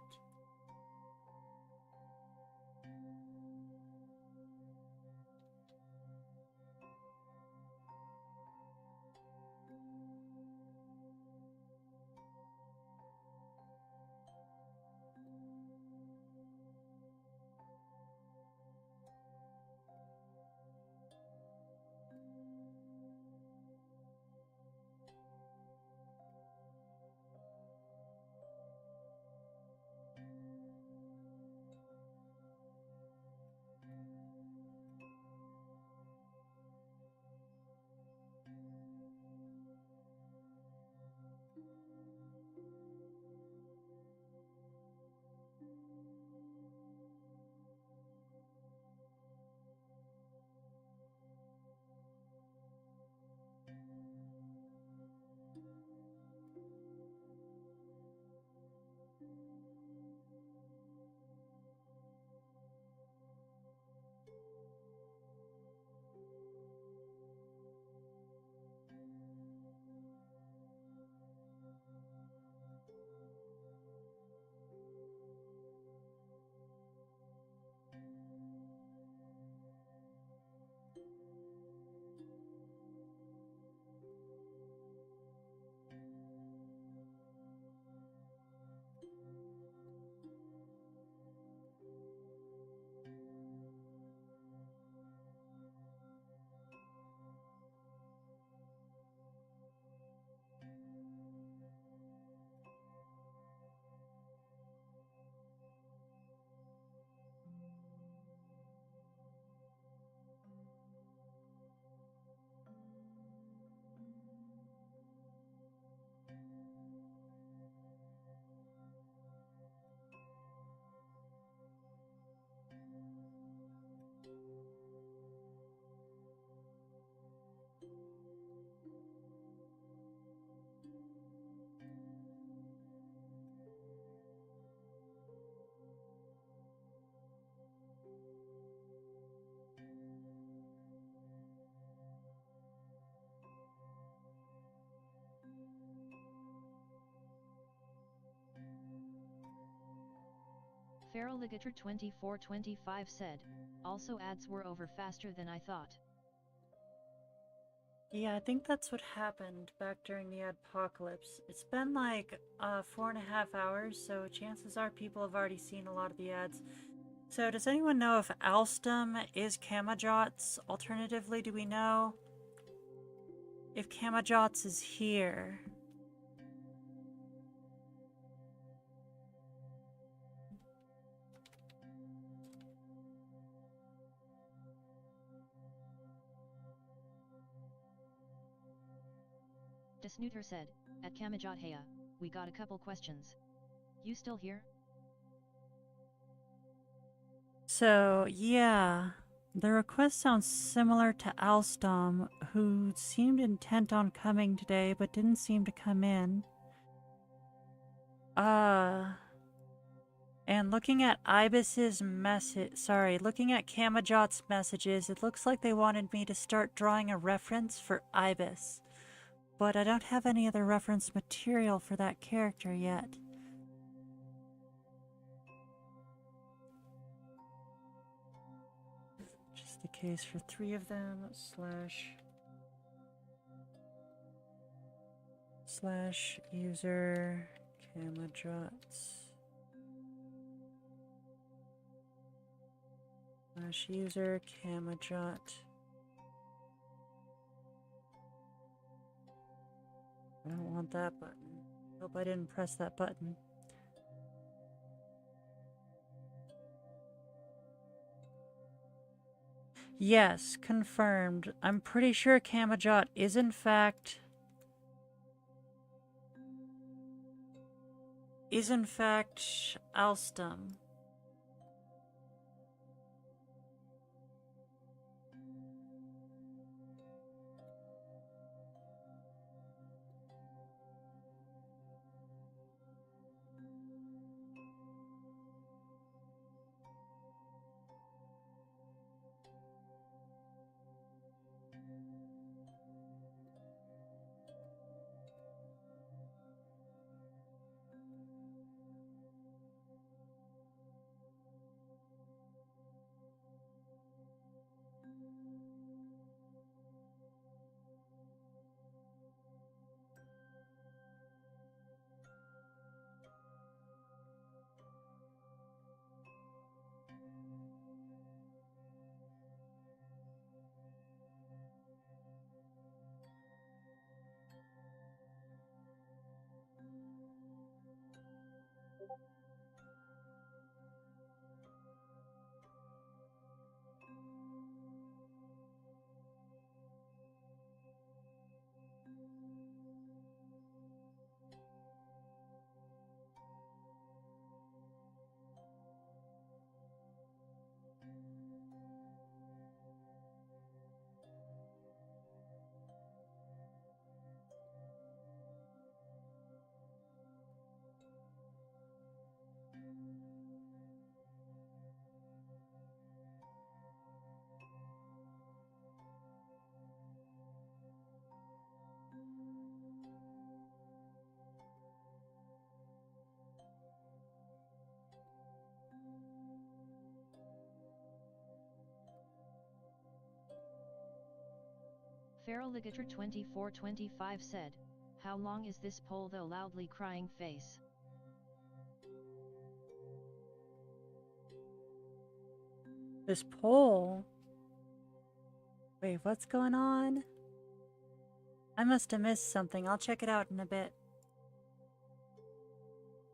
Feraligator 2425 said, also ads were over faster than I thought. Yeah, I think that's what happened back during the adpocalypse. It's been like 4.5 hours, so chances are people have already seen a lot of the ads. So does anyone know if Alstom is Kamajots? Alternatively, do we know if Kamajots is here? Snooter said, at Kamajot Heya, we got a couple questions. You still here? So, yeah, the request sounds similar to Alstom, who seemed intent on coming today but didn't seem to come in. And looking at Ibis's looking at Kamajot's messages, it looks like they wanted me to start drawing a reference for Ibis. But I don't have any other reference material for that character yet. Just the case for 3 of them, slash user Kamajots. Slash user Kamajot. I don't want that button. Hope I didn't press that button. Yes, confirmed. I'm pretty sure Kamajot is in fact Alstom. Feraligator 2425 said, how long is this poll though loudly crying face? This poll? Wait, what's going on? I must have missed something. I'll check it out in a bit.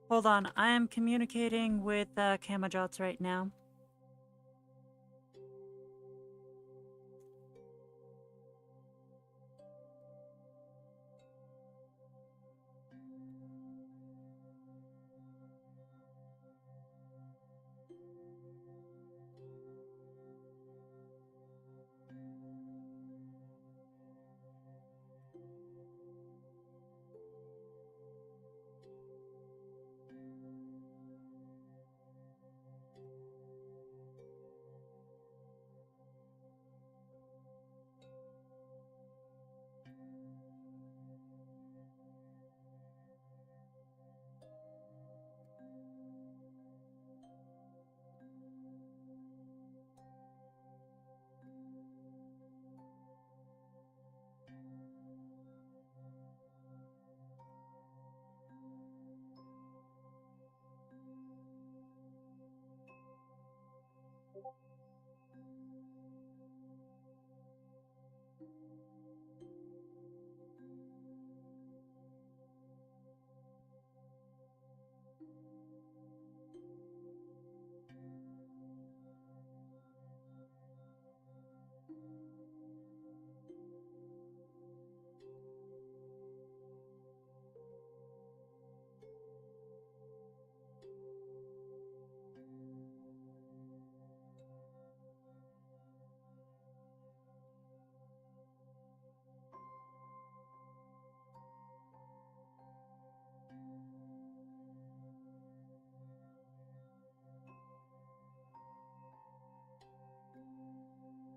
Hold on, I am communicating with Kamajots right now.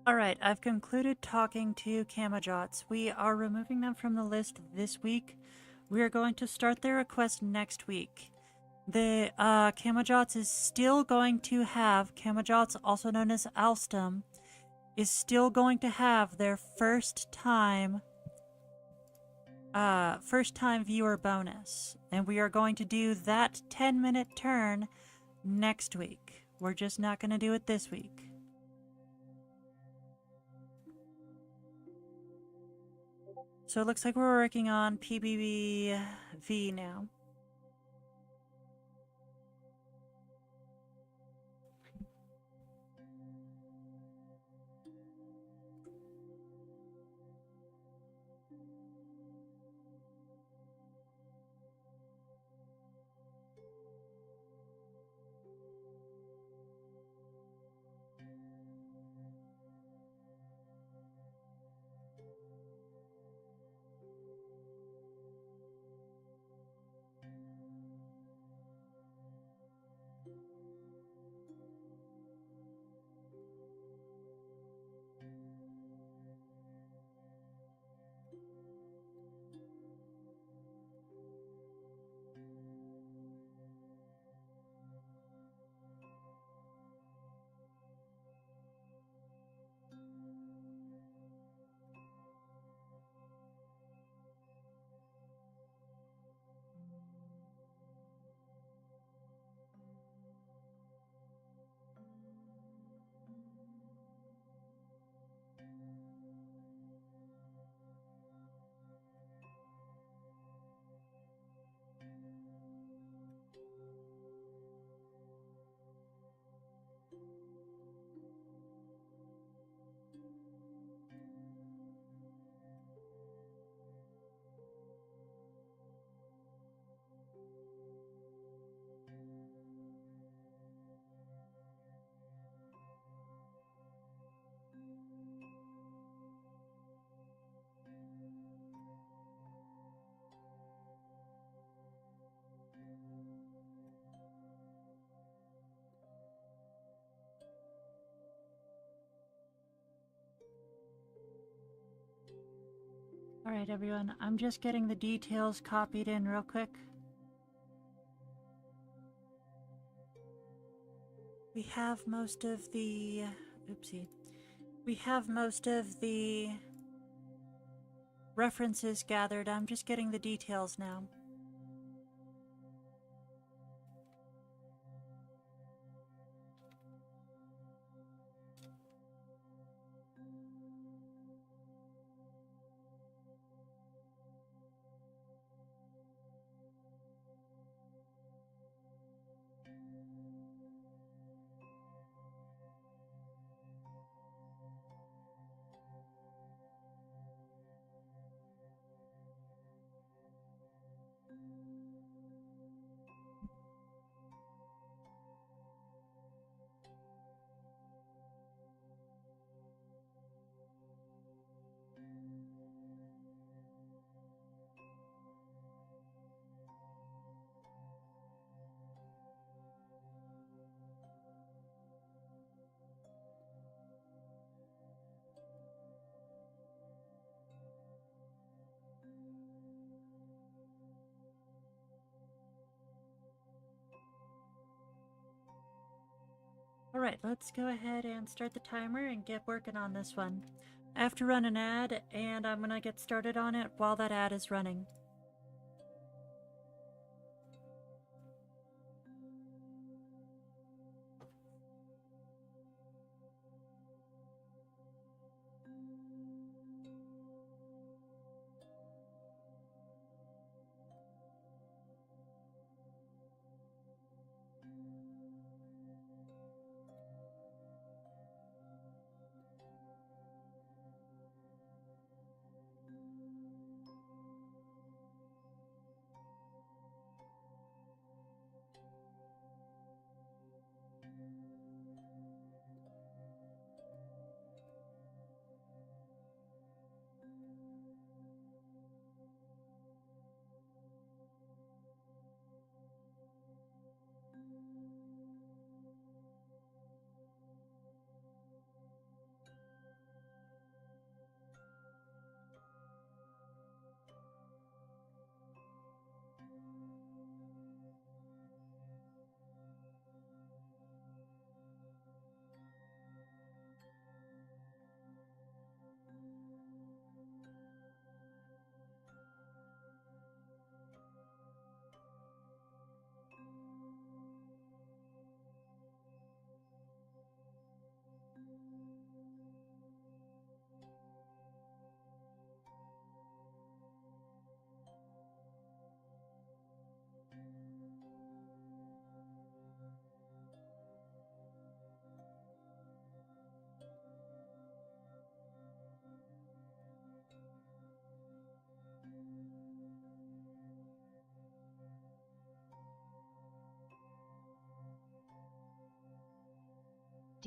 Alright, I've concluded talking to Kamajots. We are removing them from the list this week. We are going to start their request next week. The Kamajots is still going to have, Kamajots, also known as Alstom, is still going to have their first time viewer bonus. And we are going to do that 10-minute turn next week. We're just not going to do it this week. So it looks like we're working on PBV now. Alright everyone, I'm just getting the details copied in real quick. We have most of the... oopsie. We have most of the references gathered. I'm just getting the details now. Alright, let's go ahead and start the timer and get working on this one. I have to run an ad, and I'm gonna get started on it while that ad is running.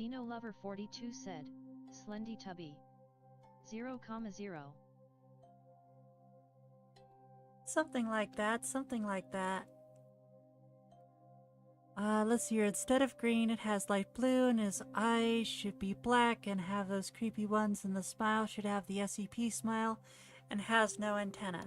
Dino Lover 42 said, Slendy Tubby. 0,0. Something like that, something like that. Let's see here. Instead of green, it has light blue, and his eyes should be black and have those creepy ones, and the smile should have the SCP smile and has no antenna.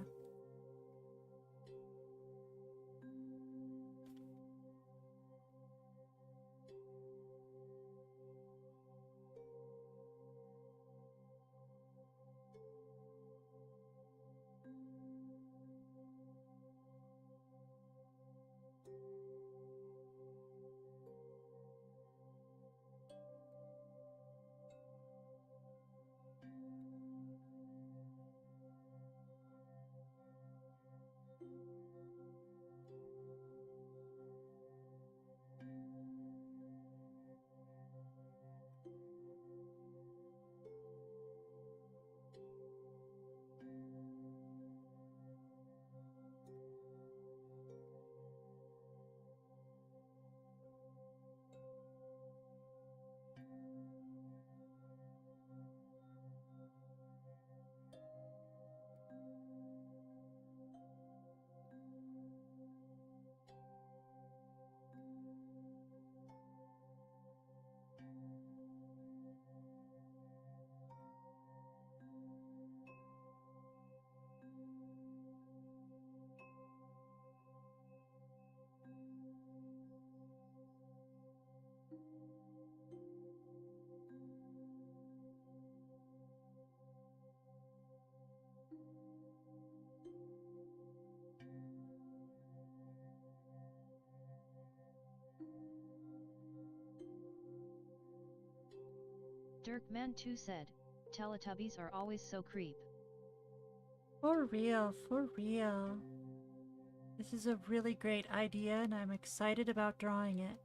Dirkman 2 said, Teletubbies are always so creep. For real, for real. This is a really great idea, and I'm excited about drawing it.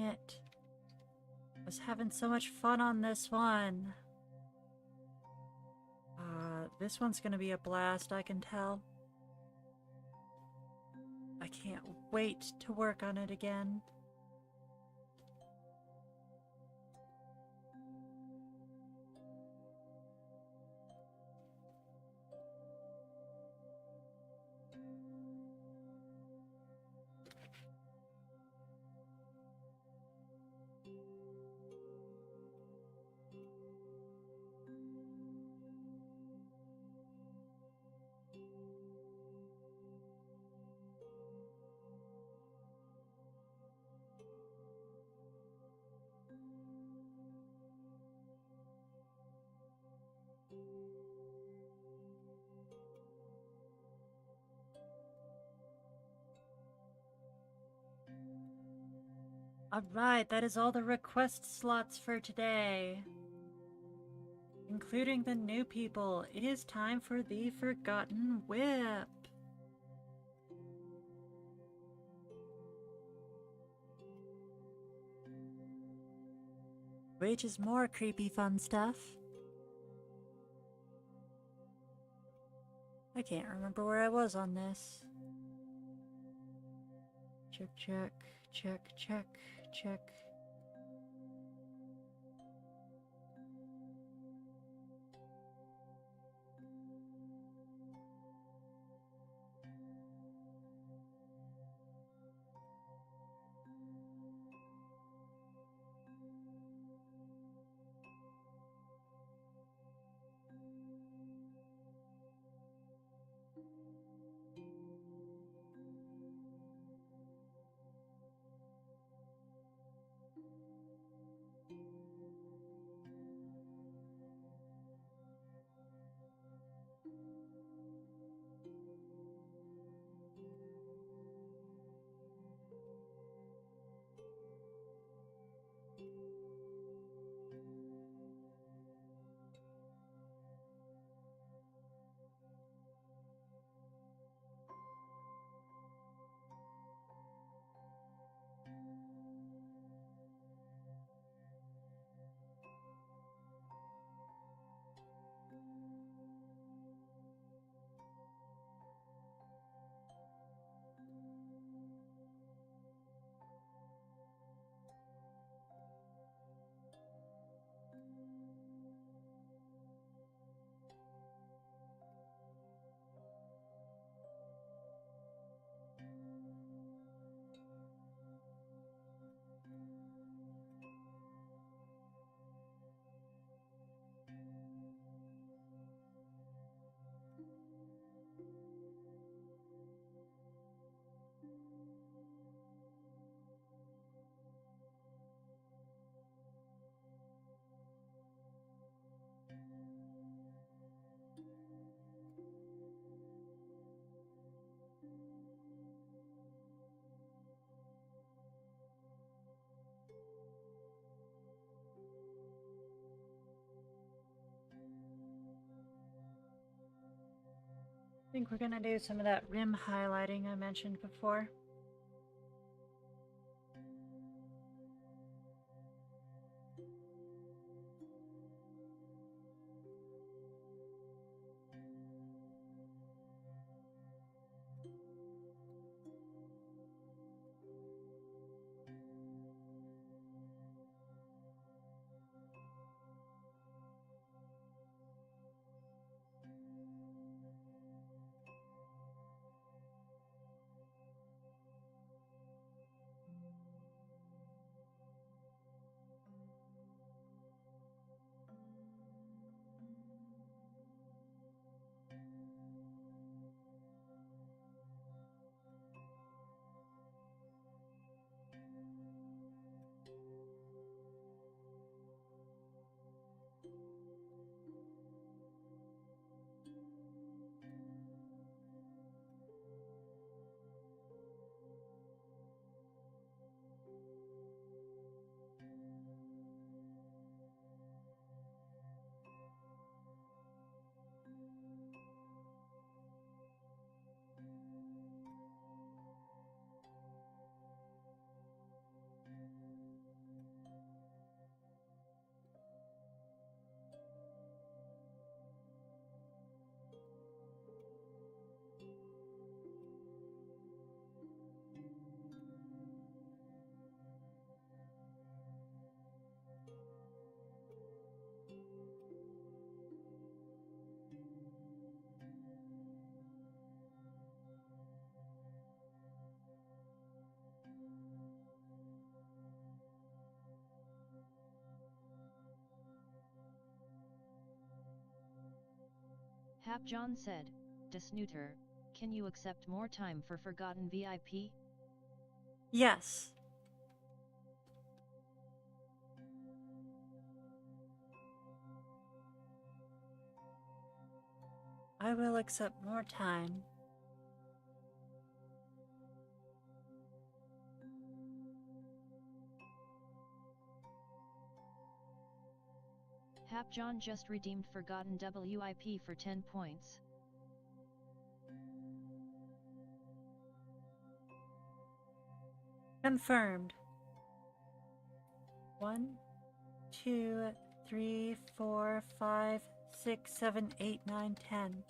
it. I was having so much fun on this one. This one's gonna be a blast, I can tell. I can't wait to work on it again. Alright, that is all the request slots for today. Including the new people. It is time for the Forgotten Whip. Which is more creepy fun stuff. I can't remember where I was on this. Check, check, check, check, check. I think we're gonna do some of that rim highlighting I mentioned before. Hap John said, Snooter, can you accept more time for Forgotten VIP? Yes. I will accept more time. Hap John just redeemed Forgotten WIP for 10 points. Confirmed. 1, 2, 3, 4, 5, 6, 7, 8, 9, 10.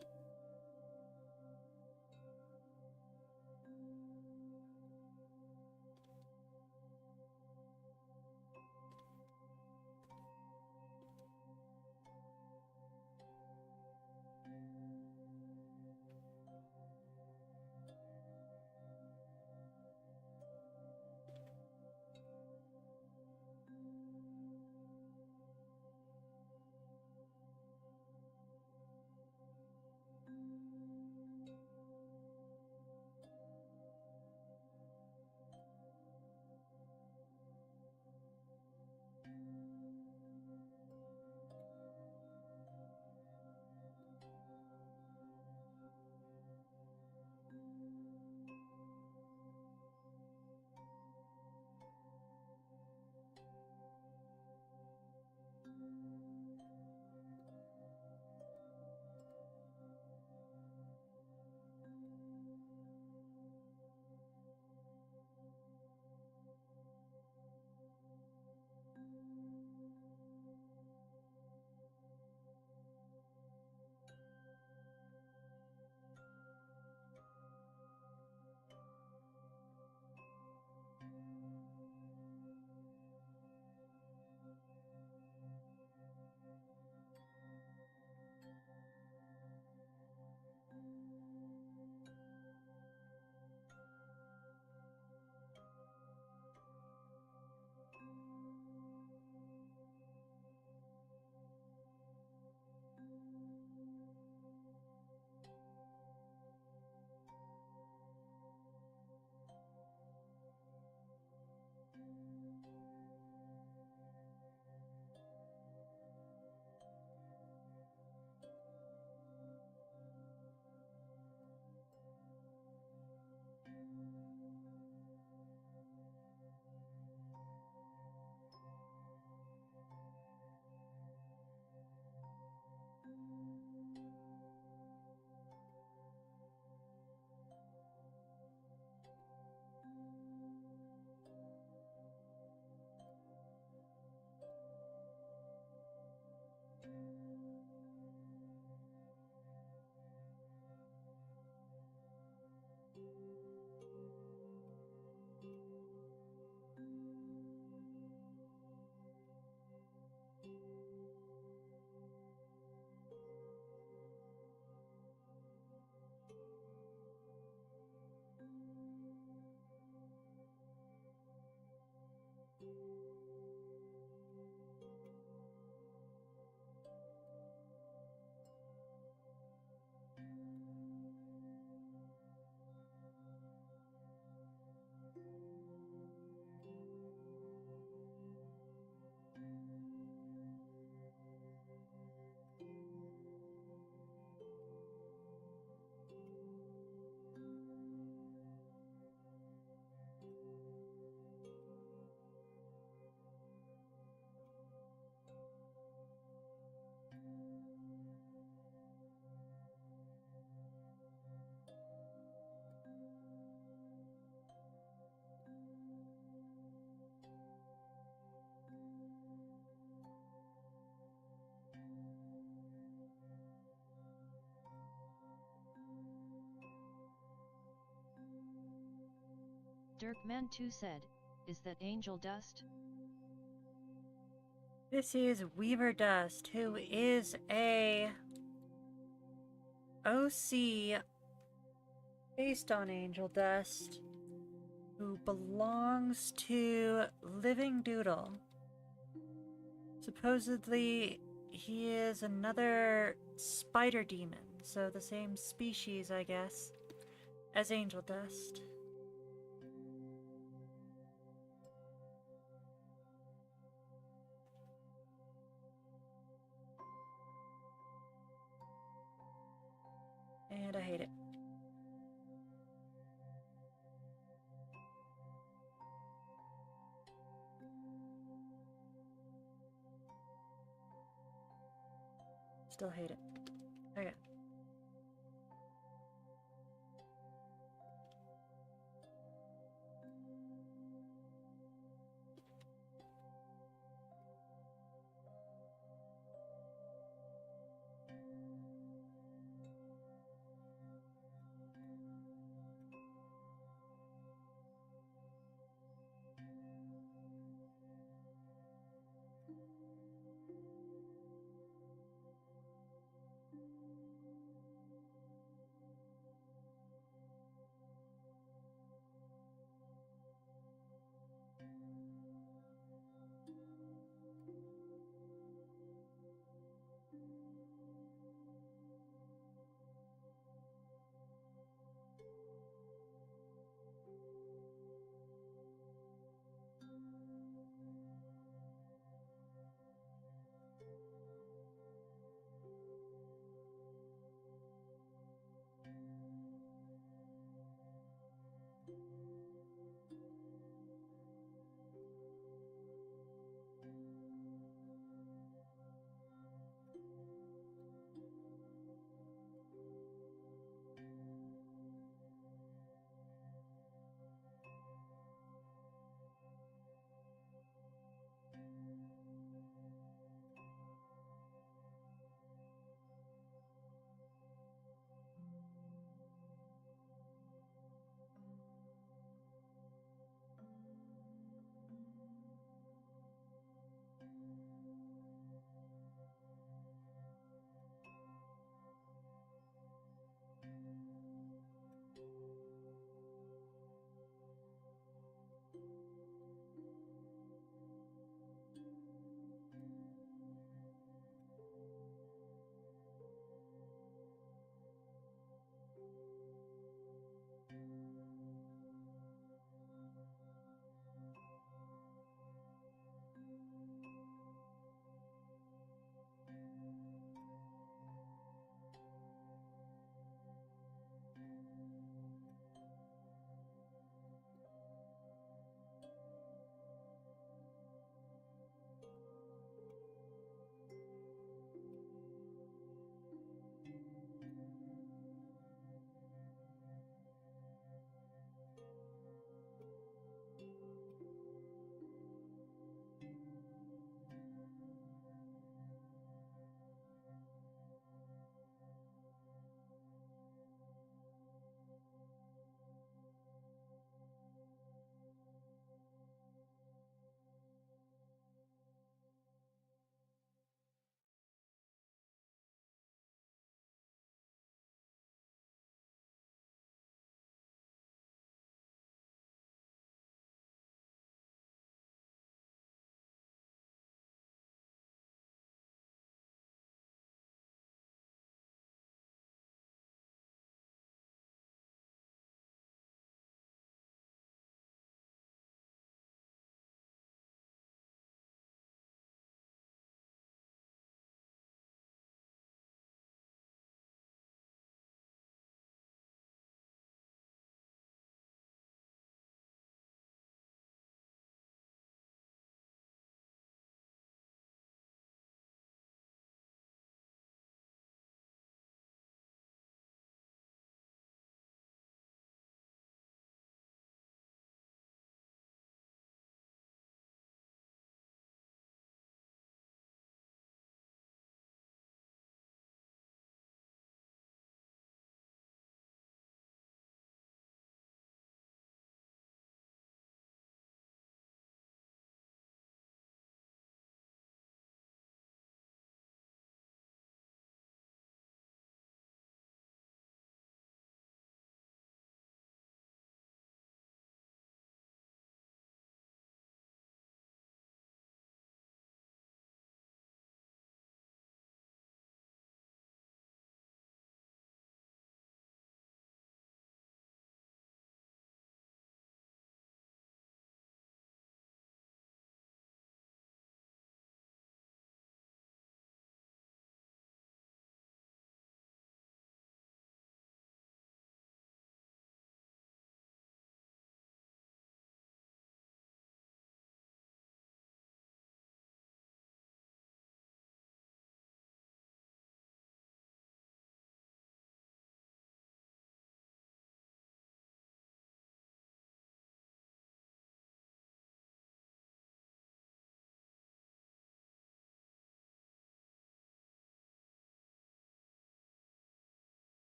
Dirkman2 said, is that angel dust? This is Weaver Dust, who is a OC based on Angel Dust, who belongs to Living Doodle. Supposedly, he is another spider demon, so the same species, I guess, as angel dust. And I hate it. Still hate it. Okay.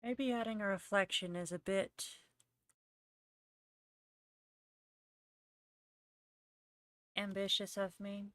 Maybe adding a reflection is a bit ambitious of me.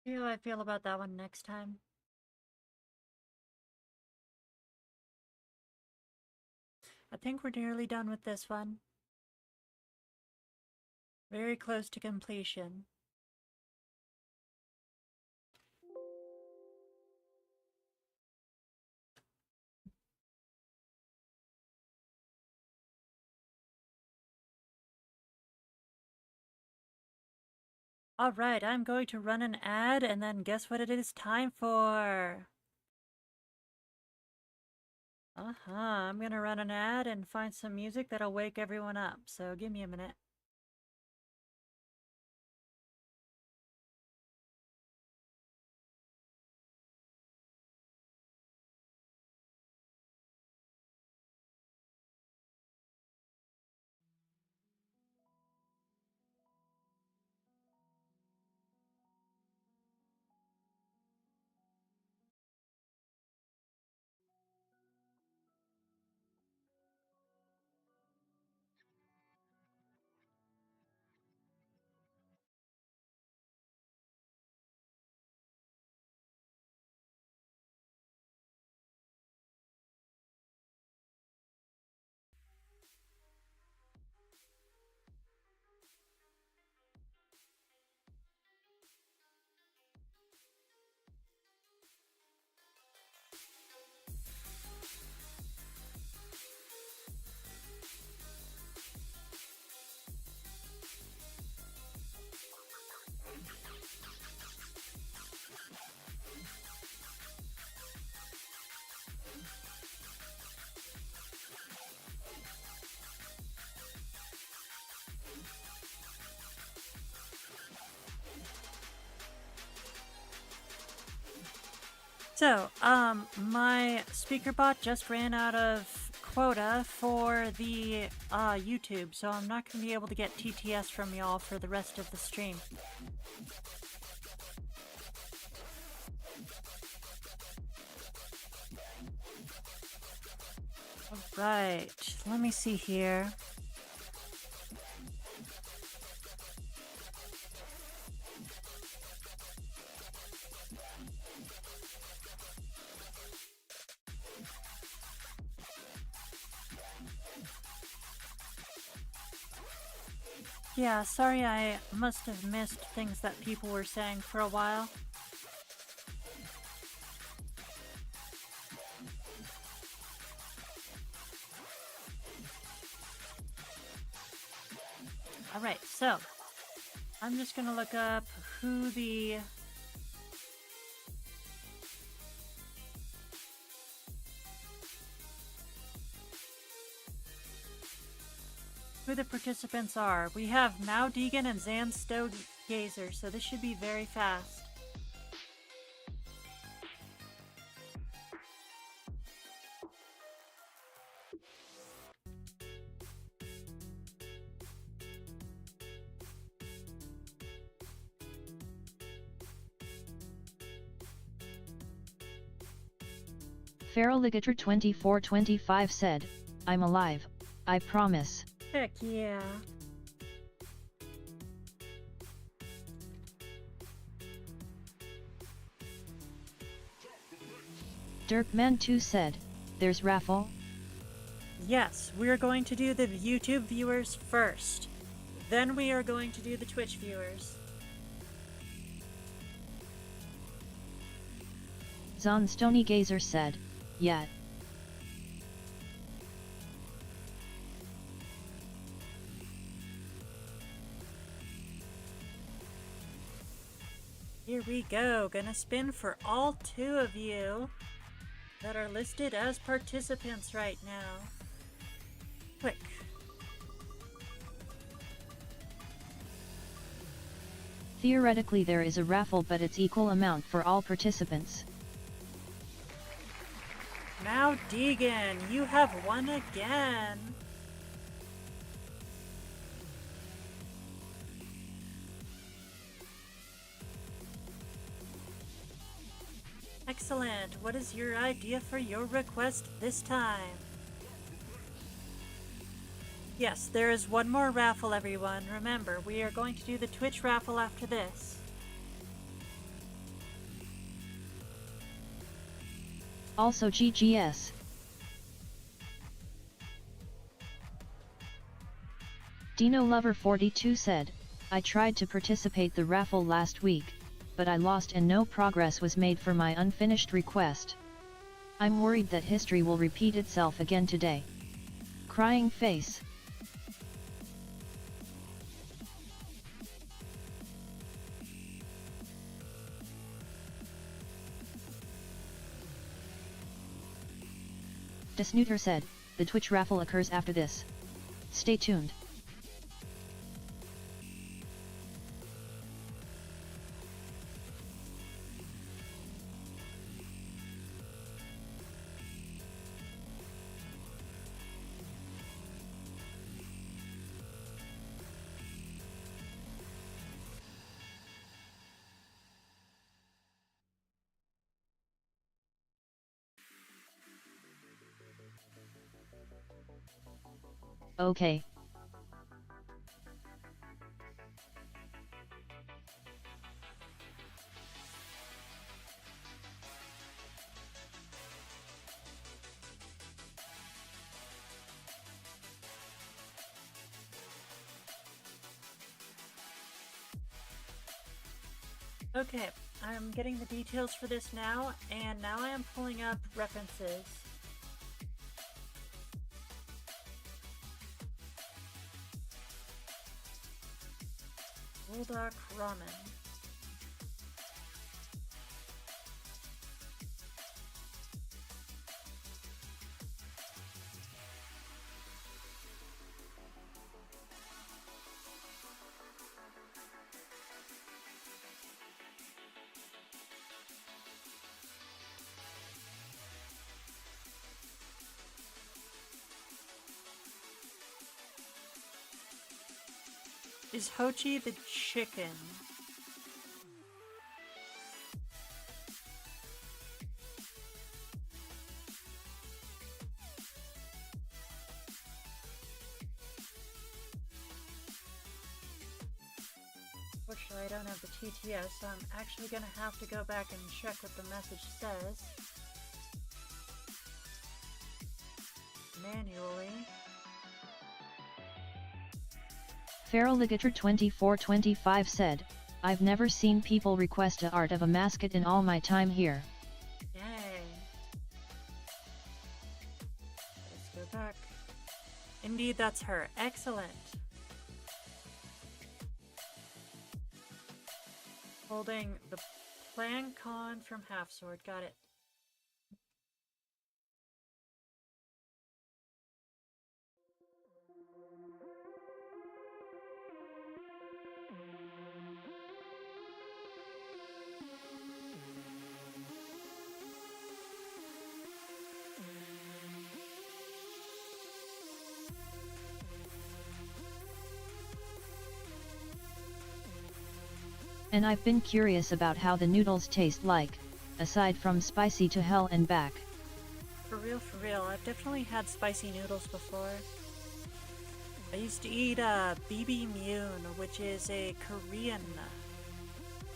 See how I feel about that one next time. I think we're nearly done with this one. Very close to completion. Alright, I'm going to run an ad and then guess what it is time for? I'm gonna run an ad and find some music that'll wake everyone up, so give me a minute. So, my speaker bot just ran out of quota for the YouTube, so I'm not going to be able to get TTS from y'all for the rest of the stream. Alright, let me see here. Yeah, sorry I must have missed things that people were saying for a while. Alright, so I'm just gonna look up who the participants are. We have Mao Deegan and Zan Gazer, so this should be very fast. Feraligator2425 said, I'm alive, I promise. Heck yeah. Dirkman2 said, there's raffle? Yes, we're going to do the YouTube viewers first. Then we are going to do the Twitch viewers. Zon Stony Gazer said, yeah. Here we go, gonna spin for all 2 of you that are listed as participants right now. Quick. Theoretically there is a raffle, but it's equal amount for all participants. Now Deegan, you have won again. Excellent. What is your idea for your request this time? Yes, there is one more raffle, everyone. Remember, we are going to do the Twitch raffle after this. Also GGS. Dino Lover 42 said, I tried to participate the raffle last week, but I lost and no progress was made for my unfinished request. I'm worried that history will repeat itself again today. Crying face. Snooter said, the Twitch raffle occurs after this. Stay tuned. Okay. Okay, I'm getting the details for this now, and now I am pulling up references. Bulldog Ramen. Is Hochi the chicken? Unfortunately, I don't have the TTS, so I'm actually going to have to go back and check what the message says manually. Feraligator2425 said, I've never seen people request a art of a mascot in all my time here. Yay. Let's go back. Indeed, that's her. Excellent. Holding the Plan Con from Half Sword. Got it. And I've been curious about how the noodles taste like, aside from spicy to hell and back. For real, I've definitely had spicy noodles before. I used to eat bibimbap, which is a Korean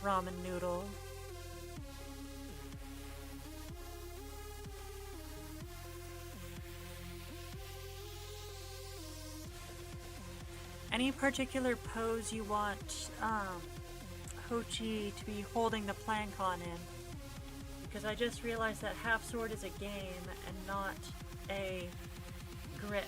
ramen noodle. Any particular pose you want Hochi to be holding the plank on in? Because I just realized that half sword is a game and not a grip.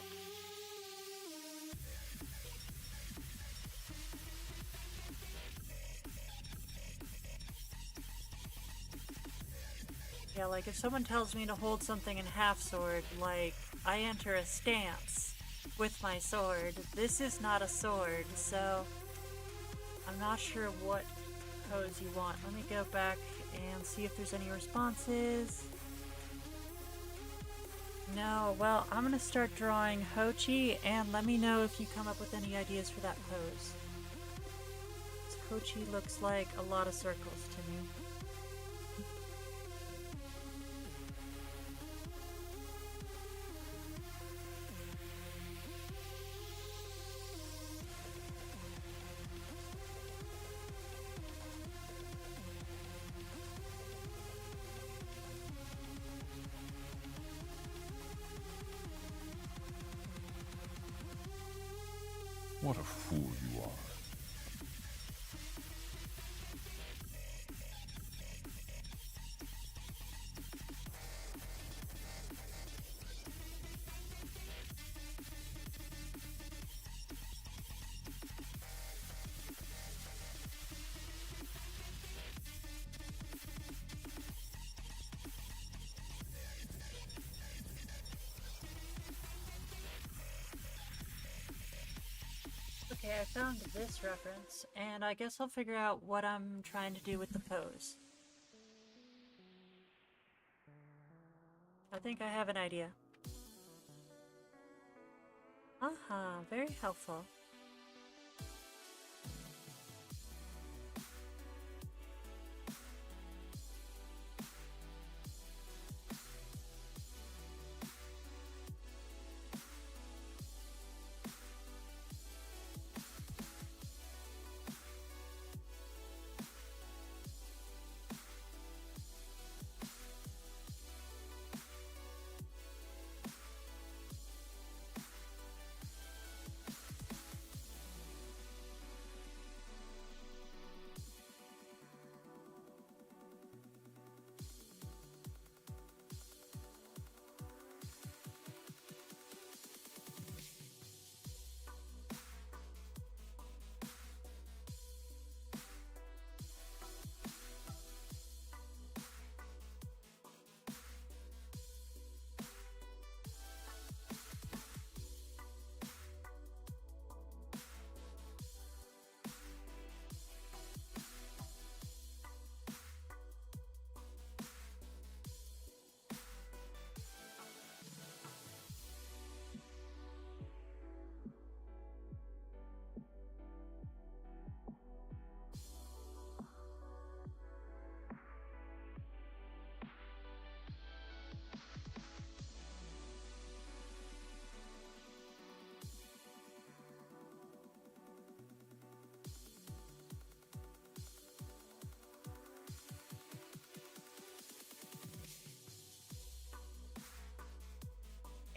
Yeah, like if someone tells me to hold something in half sword, like I enter a stance with my sword, this is not a sword, so I'm not sure what pose you want. Let me go back and see if there's any responses. No, well, I'm gonna start drawing Hochi, and let me know if you come up with any ideas for that pose. Hochi looks like a lot of circles to me. What a fool you are. Okay, I found this reference, and I guess I'll figure out what I'm trying to do with the pose. I think I have an idea. Aha, very helpful.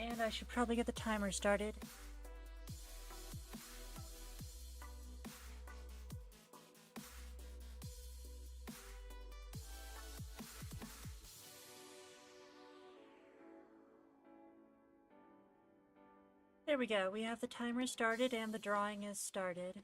And I should probably get the timer started. There we go, we have the timer started and the drawing is started.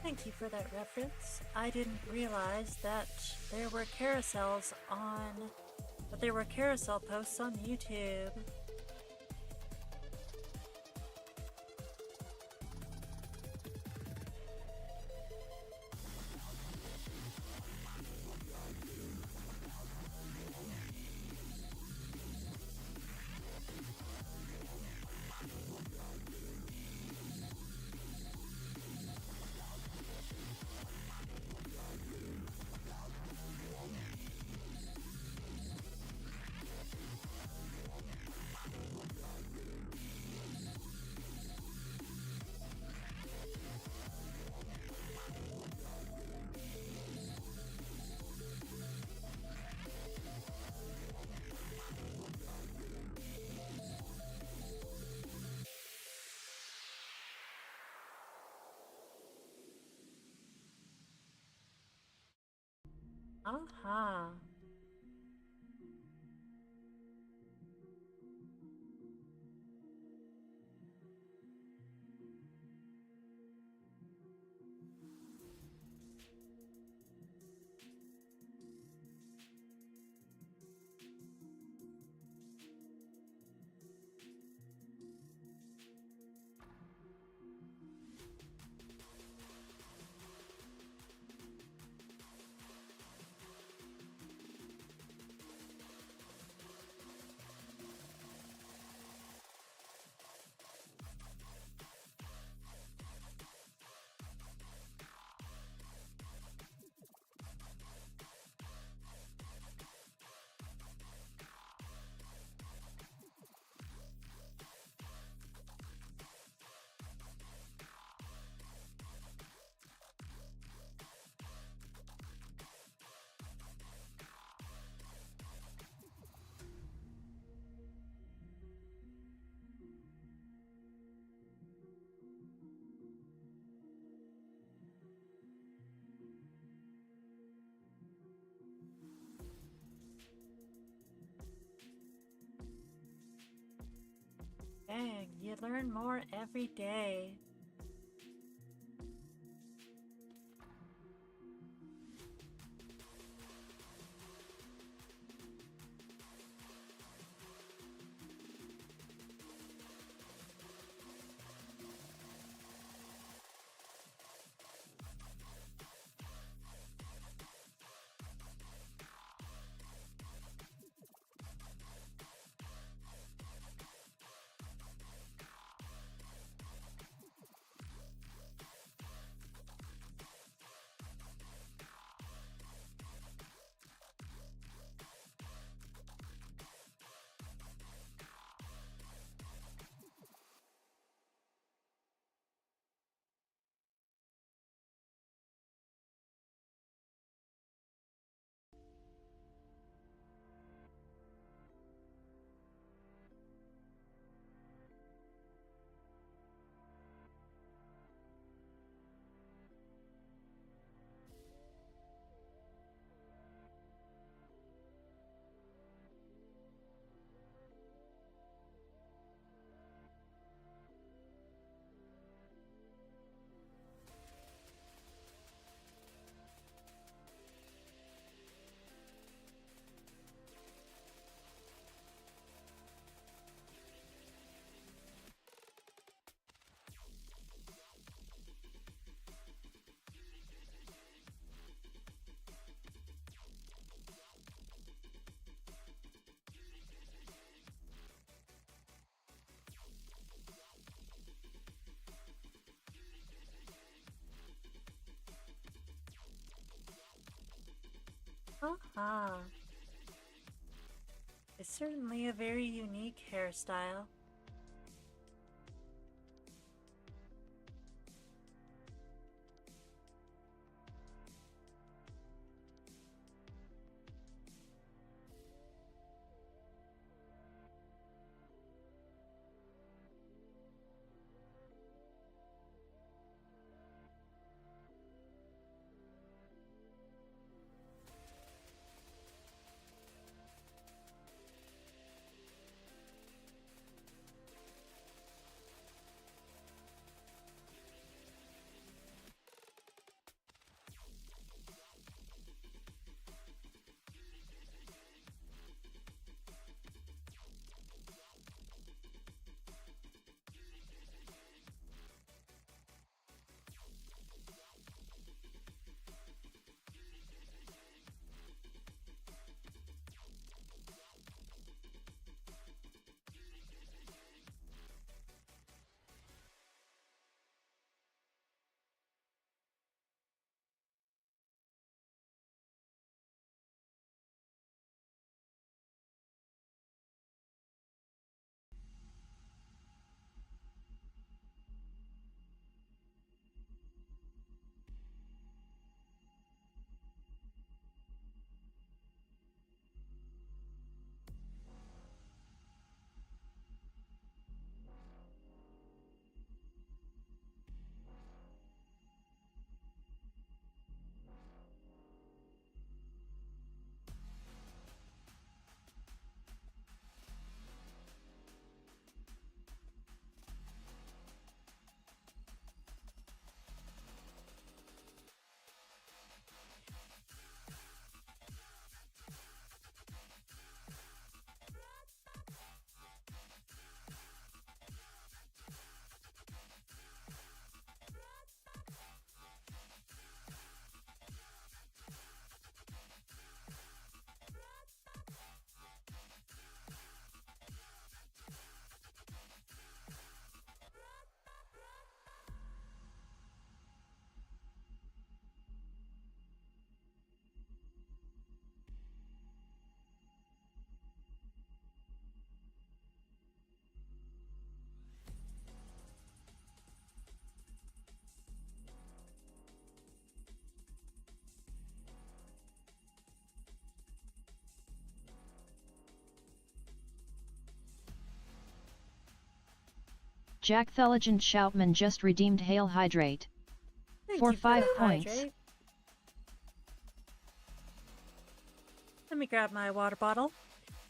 Thank you for that reference. I didn't realize that there were carousels carousel posts on YouTube. Aha. Dang, you learn more every day. Uh-huh. It's certainly a very unique hairstyle. Jack Theligent Shoutman just redeemed Hail Hydrate. Thank For you 5 the points. hydrate. Let me grab my water bottle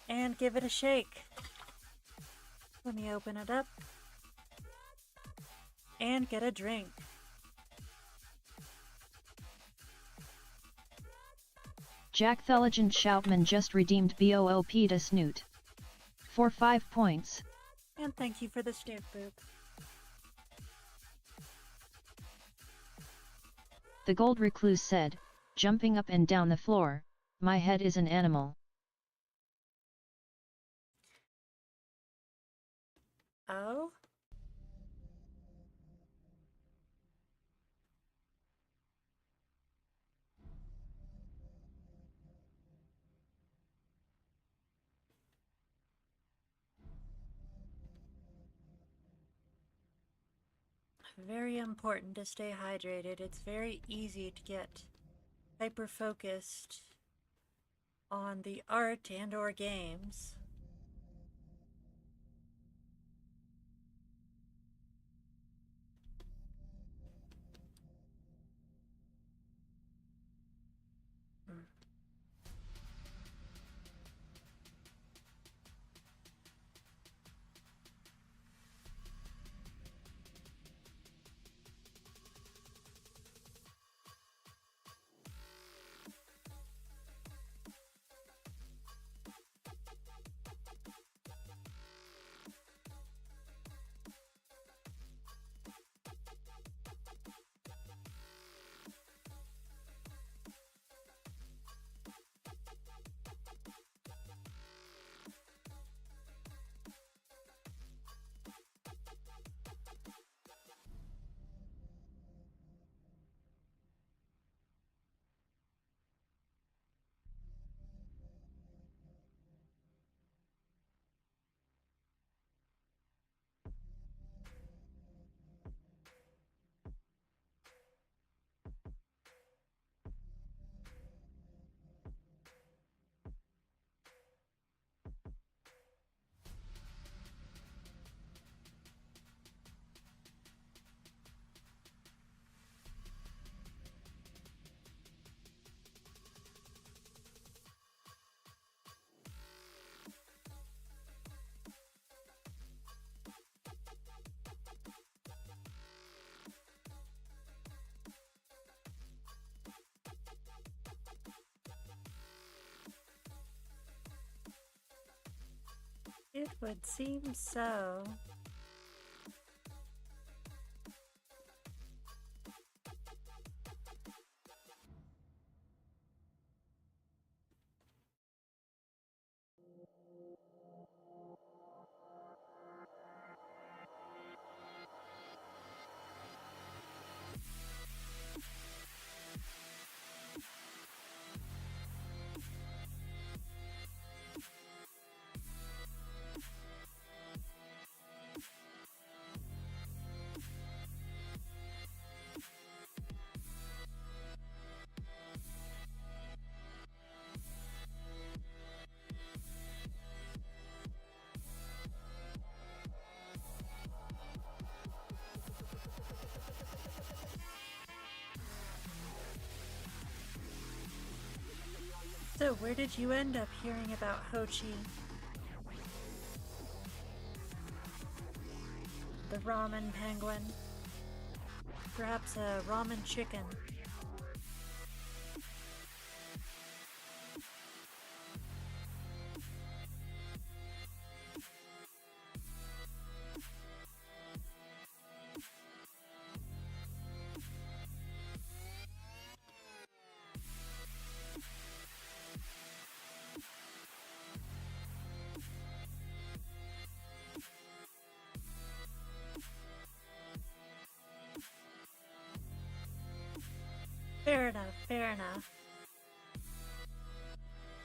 and give it a shake. Let me open it up and get a drink. Jack Theligent Shoutman just redeemed BOOP to Snoot. For 5 points. And thank you for the snoot boop. The Gold Recluse said, jumping up and down the floor, my head is an animal. Oh? Very important to stay hydrated. It's very easy to get hyper focused on the art and or games. It would seem so. So, where did you end up hearing about Hochi? The ramen penguin? Perhaps a ramen chicken? Fair enough, fair enough.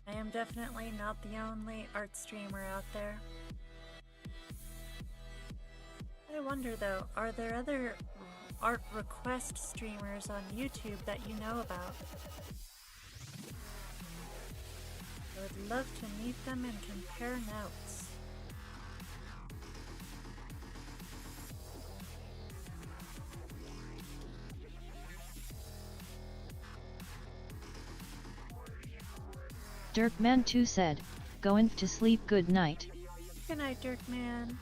I am definitely not the only art streamer out there. I wonder though, are there other art request streamers on YouTube that you know about? I would love to meet them and compare notes. Dirkman2 said, "Going to sleep, good night." Good night, Dirkman.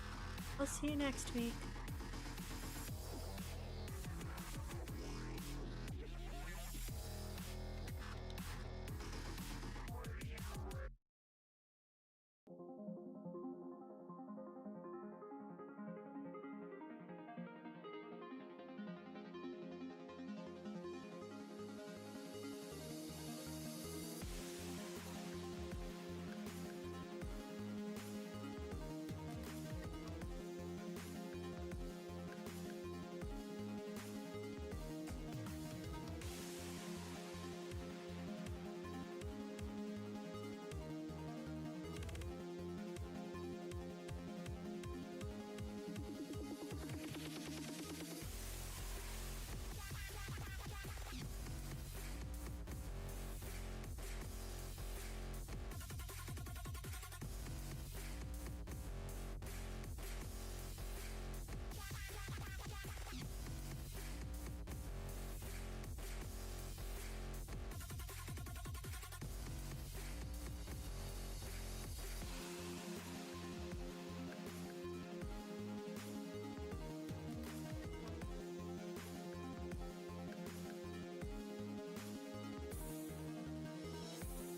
I'll see you next week.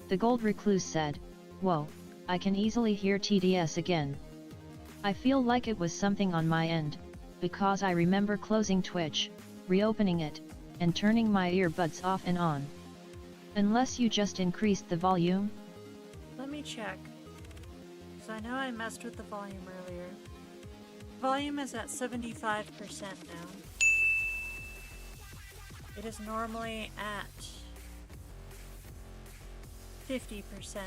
The Gold Recluse said, "Whoa, I can easily hear TDS again. I feel like it was something on my end, because I remember closing Twitch, reopening it, and turning my earbuds off and on. Unless you just increased the volume?" Let me check. So I know I messed with the volume earlier. Volume is at 75% now. It is normally at 50%.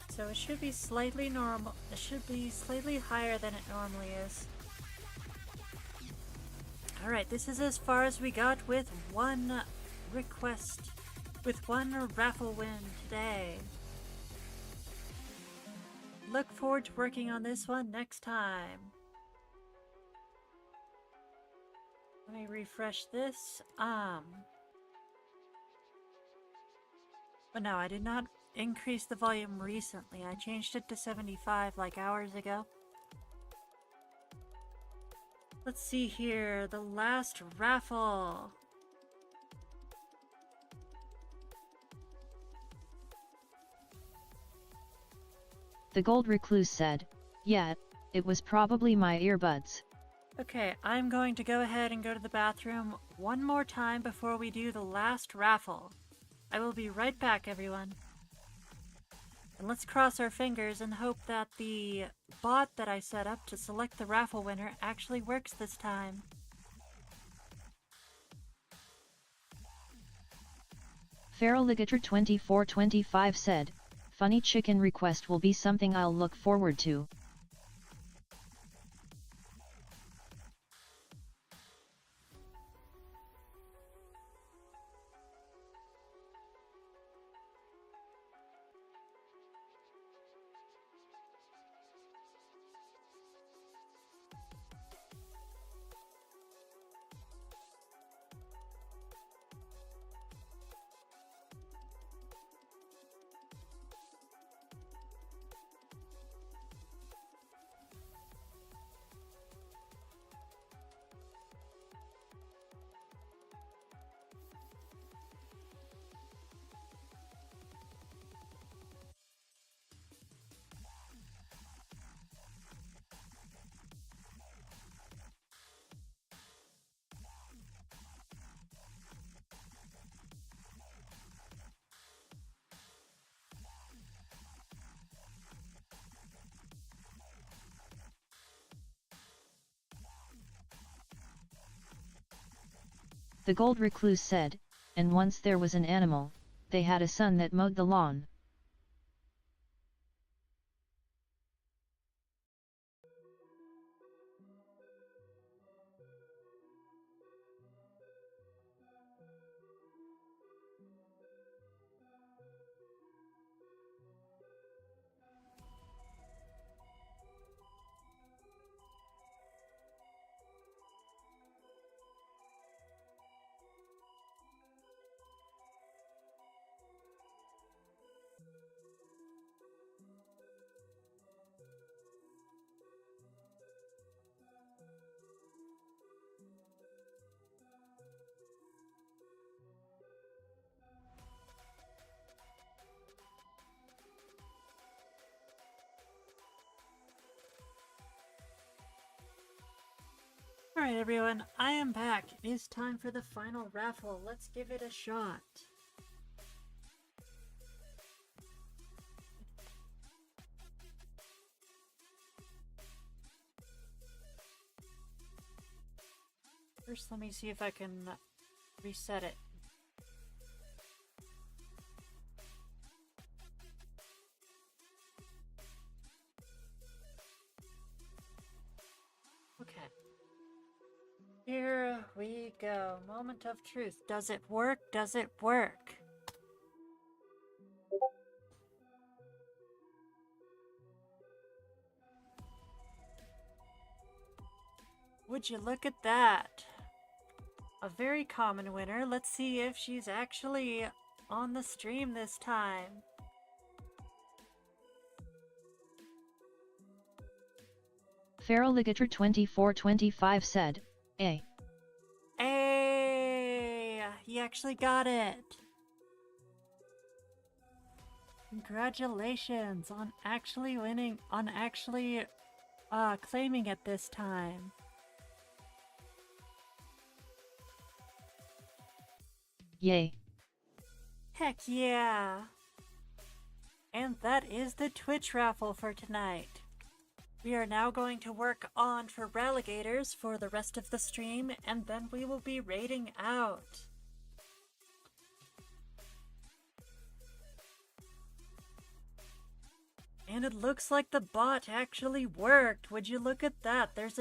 So it should be slightly normal. It should be slightly higher than it normally is. Alright, this is as far as we got with one request, with one raffle win today. Look forward to working on this one next time. Let me refresh this. But no, I did not increase the volume recently. I changed it to 75 like hours ago. Let's see here, the last raffle. The gold recluse said, yeah, it was probably my earbuds. Okay, I'm going to go ahead and go to the bathroom one more time before we do the last raffle. I will be right back, everyone. And let's cross our fingers and hope that the bot that I set up to select the raffle winner actually works this time. Feraligator2425 said, funny chicken request will be something I'll look forward to. The gold recluse said, and once there was an animal, they had a son that mowed the lawn. Alright everyone, I am back. It is time for the final raffle. Let's give it a shot. First, let me see if I can reset it. Okay. Here we go. Moment of truth. Does it work? Does it work? Would you look at that? A very common winner. Let's see if she's actually on the stream this time. Feraligator2425 said, A. Hey, he actually got it. Congratulations on actually winning, on actually claiming it this time. Yay. Heck yeah. And that is the Twitch raffle for tonight. We are now going to work on for Relegators for the rest of the stream, and then we will be raiding out. And it looks like the bot actually worked. Would you look at that? There's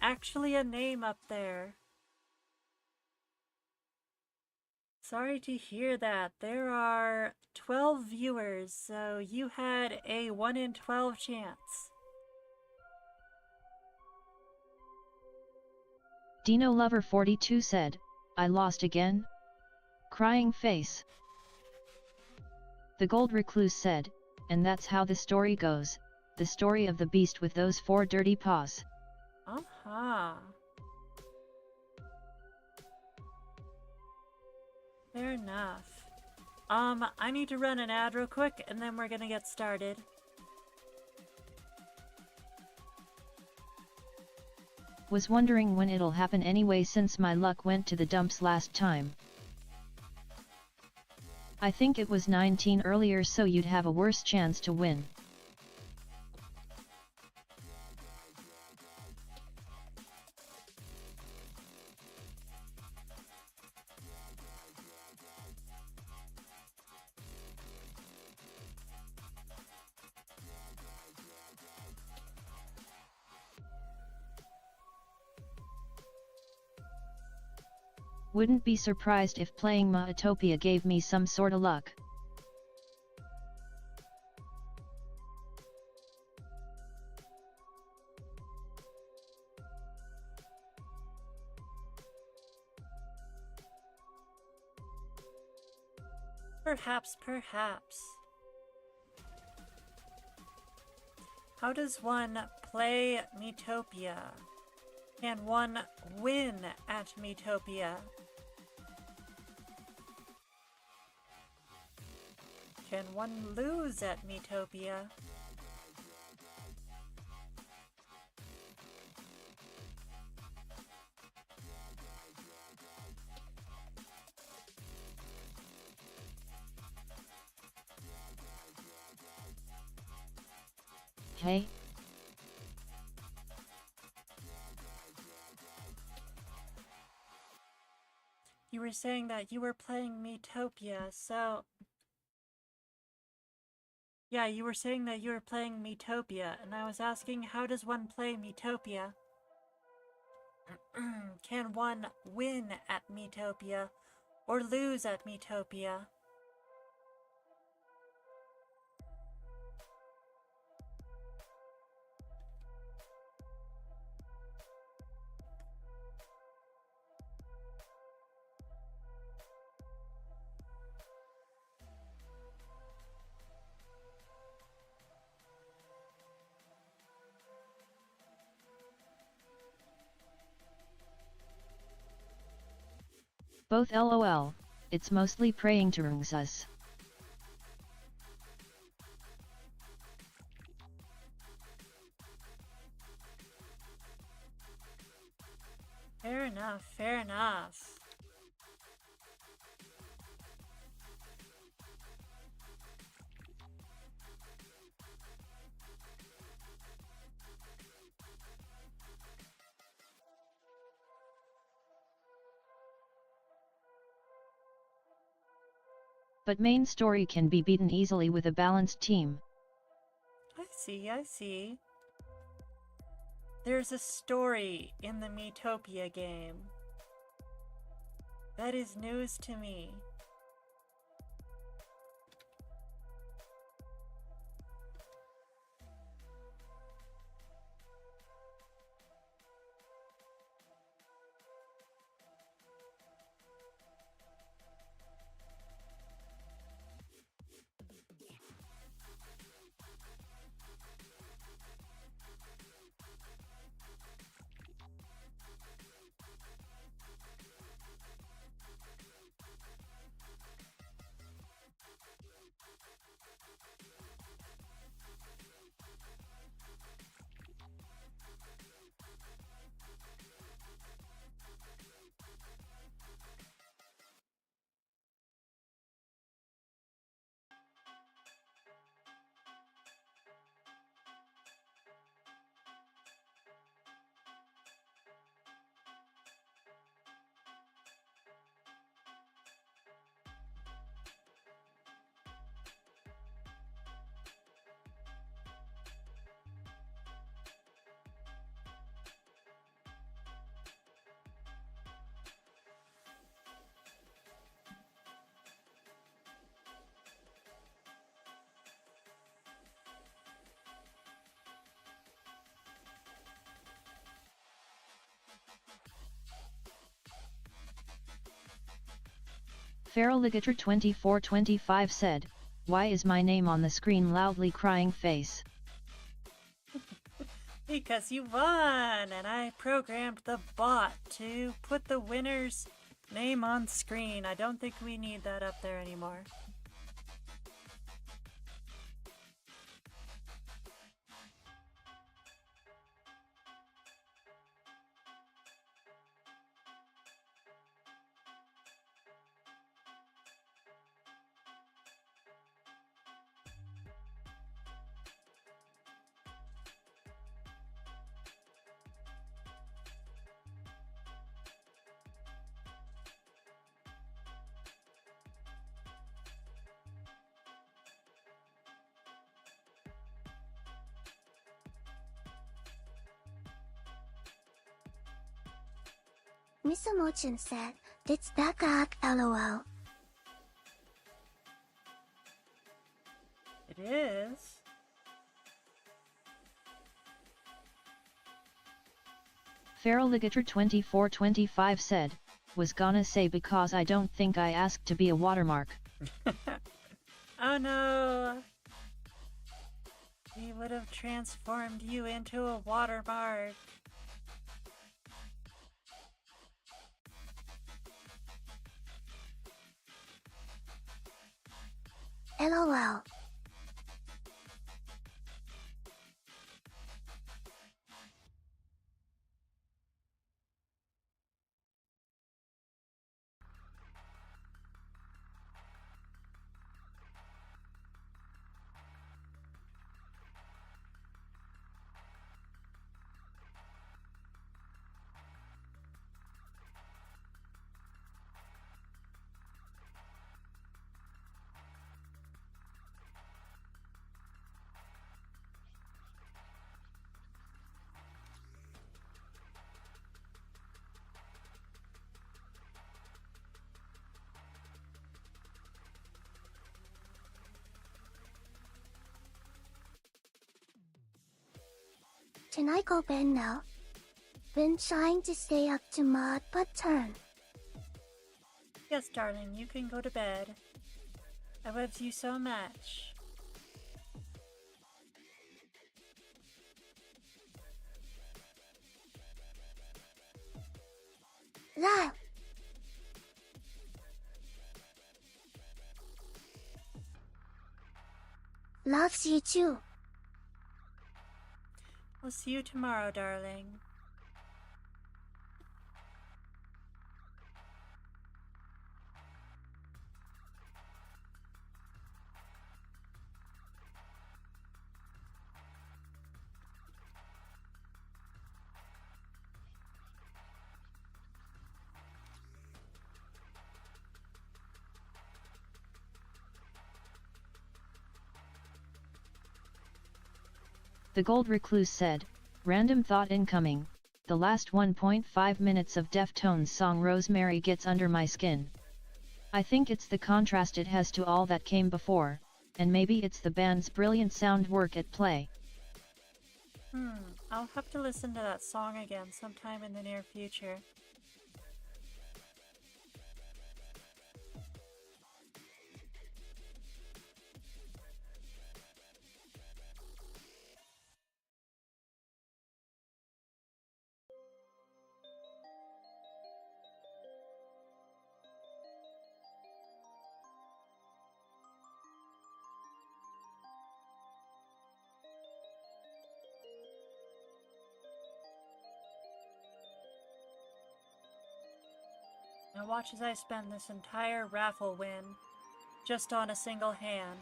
actually a name up there. Sorry to hear that. There are 12 viewers, so you had a 1 in 12 chance. Dino Lover 42 said, I lost again? Crying face. The gold recluse said, and that's how the story goes, the story of the beast with those 4 dirty paws. Uh-huh. Fair enough. I need to run an ad real quick, and then we're gonna get started. Was wondering when it'll happen anyway since my luck went to the dumps last time. I think it was 19 earlier, so you'd have a worse chance to win. Wouldn't be surprised if playing Maatopia gave me some sorta luck. Perhaps. How does one play Metopia? Can one win at Metopia? Can one lose at Metopia? Hey? You were saying that you were playing Metopia, so... Yeah, you were saying that you were playing Metopia, and I was asking, how does one play Metopia? Can one win at Metopia, or lose at Metopia? Both lol, it's mostly praying to us. Fair enough. But main story can be beaten easily with a balanced team. I see. There's a story in the Metopia game. That is news to me. Feraligator2425 said, "Why is my name on the screen loudly crying face?" Because you won, and I programmed the bot to put the winner's name on screen. I don't think we need that up there anymore. Miss Emochin said, "It's back lol." It is. Feraligator2425 said, was gonna say because I don't think I asked to be a watermark. Oh no! We would have transformed you into a watermark. LOL. Can I go bed now? Been trying to stay up to mod, but turn. Yes, darling, you can go to bed. I love you so much. Lol. Loves you too. We'll see you tomorrow, darling. The Gold Recluse said, random thought incoming, the last 1.5 minutes of Deftones song Rosemary gets under my skin. I think it's the contrast it has to all that came before, and maybe it's the band's brilliant sound work at play. I'll have to listen to that song again sometime in the near future. Now watch as I spend this entire raffle win just on a single hand.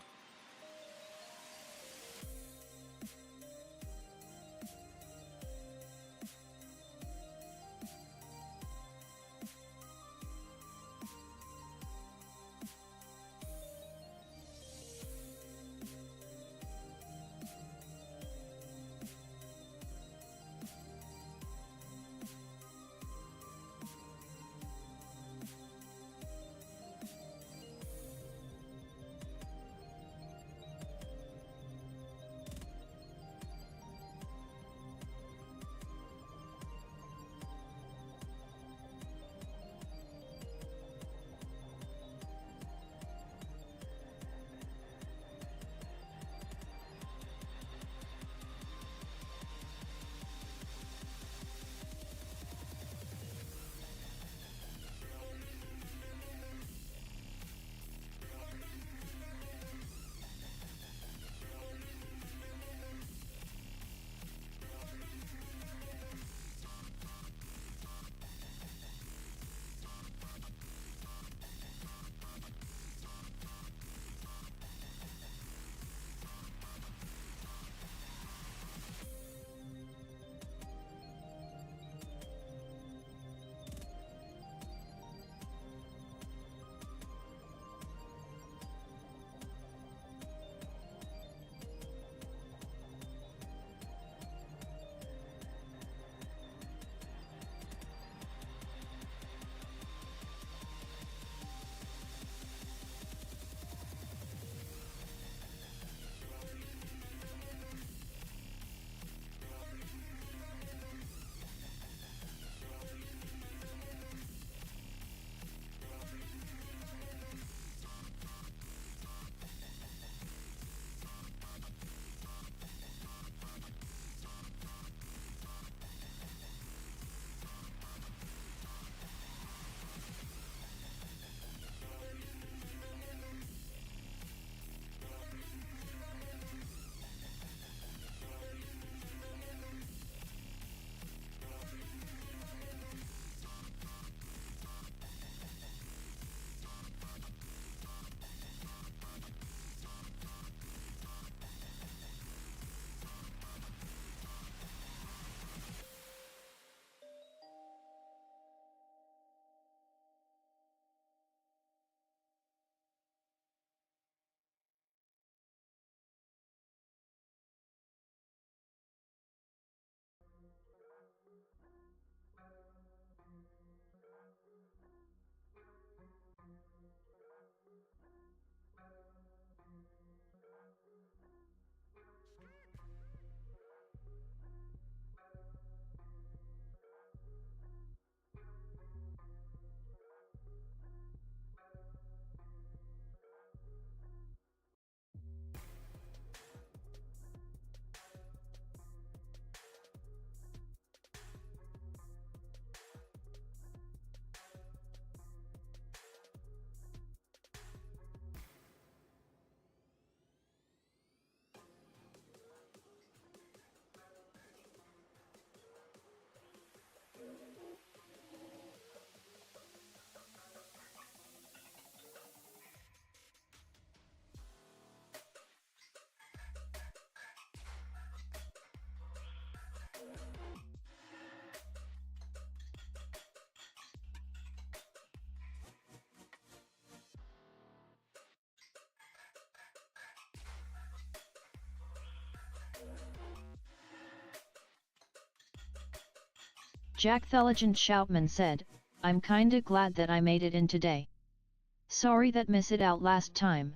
Jack the Legend Shoutman said, I'm kinda glad that I made it in today. Sorry that missed it out last time.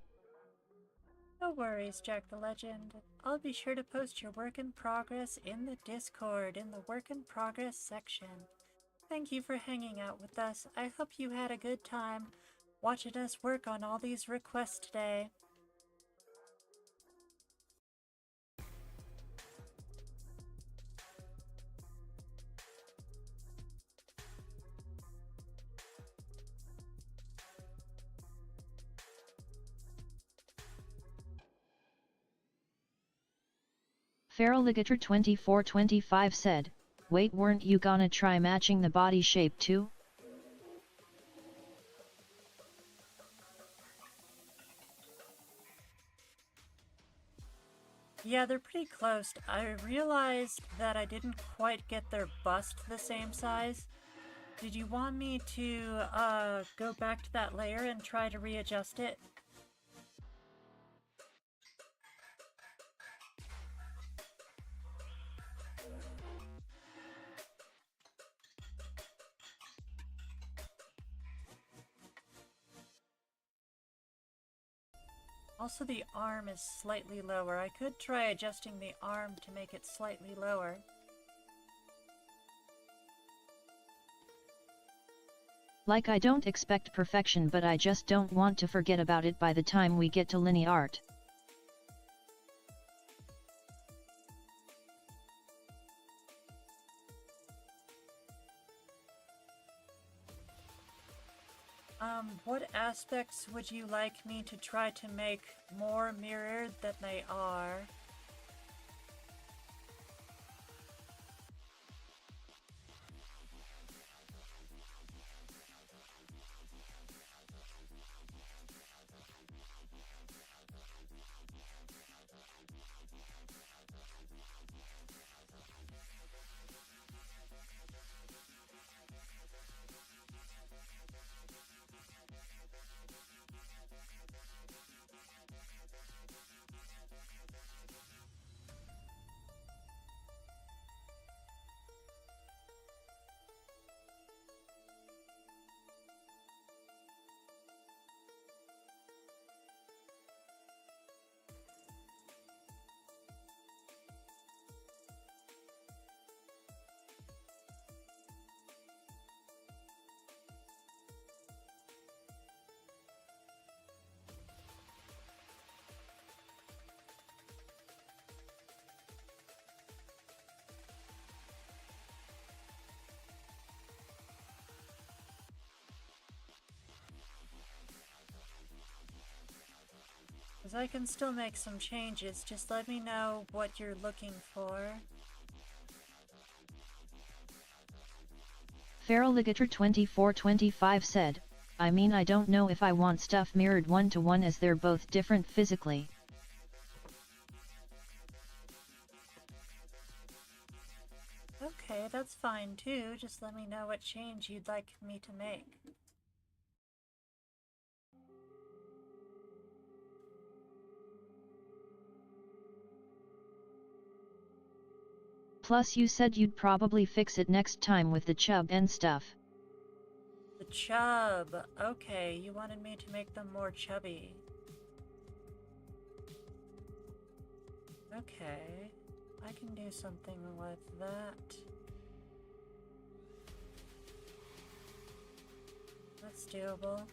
No worries, Jack the Legend. I'll be sure to post your work in progress in the Discord in the work in progress section. Thank you for hanging out with us. I hope you had a good time watching us work on all these requests today. Feraligator2425 said, wait, weren't you gonna try matching the body shape too? Yeah, they're pretty close. I realized that I didn't quite get their bust the same size. Did you want me to go back to that layer and try to readjust it? Also, the arm is slightly lower. I could try adjusting the arm to make it slightly lower. Like, I don't expect perfection, but I just don't want to forget about it by the time we get to linear art. What aspects would you like me to try to make more mirrored than they are? Because I can still make some changes, just let me know what you're looking for. Feraligator2425 said, I mean, I don't know if I want stuff mirrored one-to-one as they're both different physically. Okay, that's fine too, just let me know what change you'd like me to make. Plus you said you'd probably fix it next time with the chub and stuff. The chub. Okay, you wanted me to make them more chubby. Okay, I can do something with that. That's doable.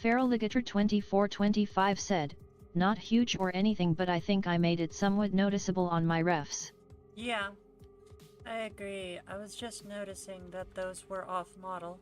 Feraligator2425 said, not huge or anything, but I think I made it somewhat noticeable on my refs. Yeah, I agree. I was just noticing that those were off model.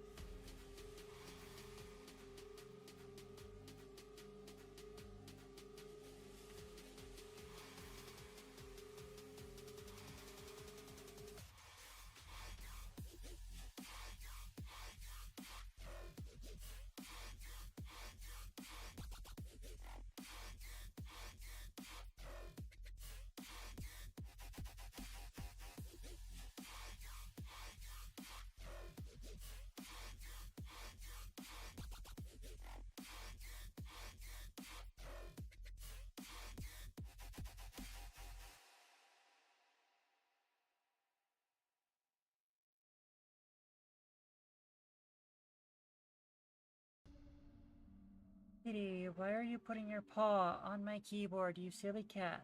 Kitty, why are you putting your paw on my keyboard, you silly cat?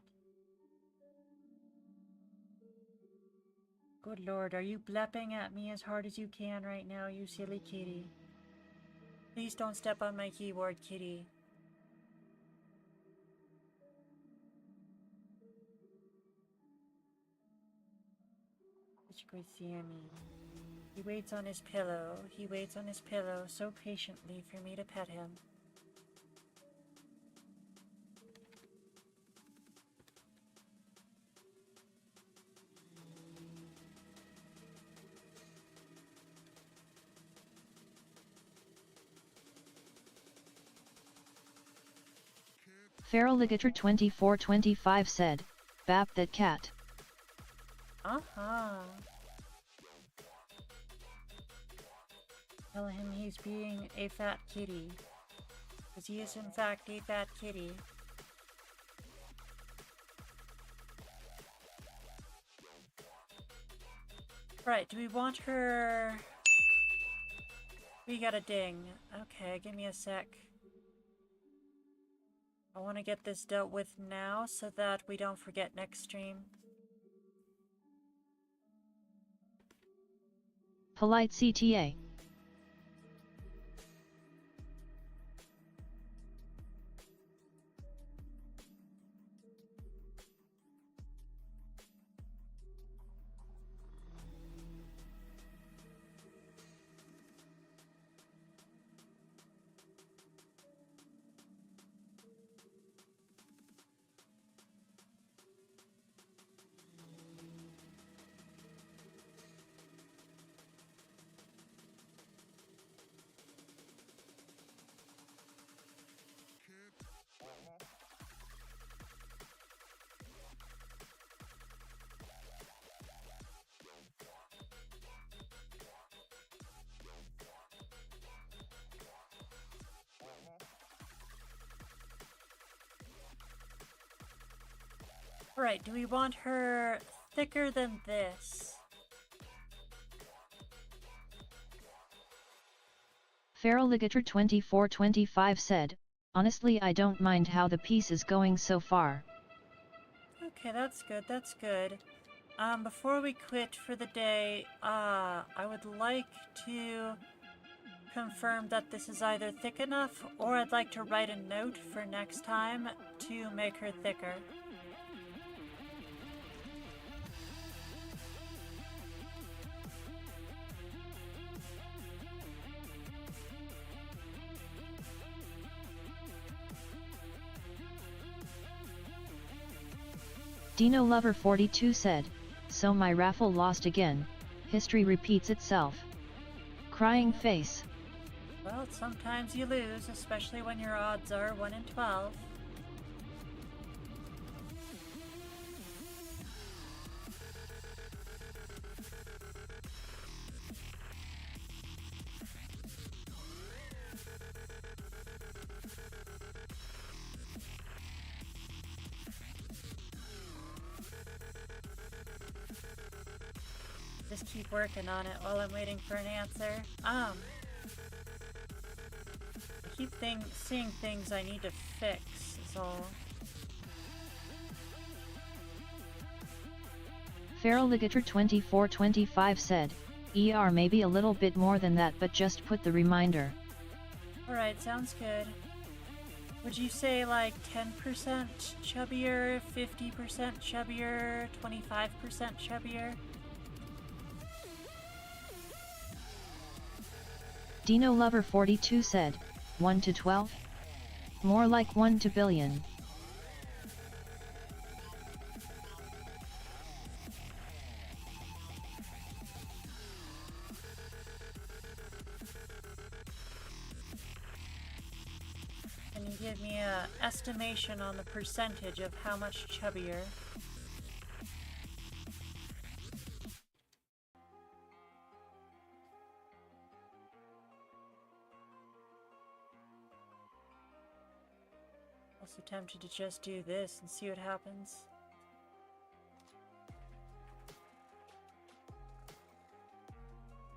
Good lord, are you blepping at me as hard as you can right now, you silly kitty? Please don't step on my keyboard, kitty. Such a great Sammy. He waits on his pillow. He waits on his pillow so patiently for me to pet him. Feraligator 2425 said, "Bap that cat." Tell him he's being a fat kitty. Because he is in fact a fat kitty. Right, do we want her... We got a ding. Okay, give me a sec. I want to get this dealt with now so that we don't forget next stream. Polite CTA. Alright, do we want her thicker than this? Feraligator 2425 said, "Honestly, I don't mind how the piece is going so far." Okay, that's good, that's good. Before we quit for the day, I would like to confirm that this is either thick enough, or I'd like to write a note for next time to make her thicker. Dino Lover 42 said, "So my raffle lost again. History repeats itself." Crying face. Well, sometimes you lose, especially when your odds are 1 in 12. Just keep working on it while I'm waiting for an answer. I keep seeing things I need to fix, is all. Feraligator 2425 said, "ER maybe a little bit more than that, but just put the reminder." Alright, sounds good. Would you say like 10% chubbier, 50% chubbier, 25% chubbier? Dino Lover 42 said, 1 to 12? More like 1 to billion. Can you give me an estimation on the percentage of how much chubbier? Also tempted to just do this and see what happens.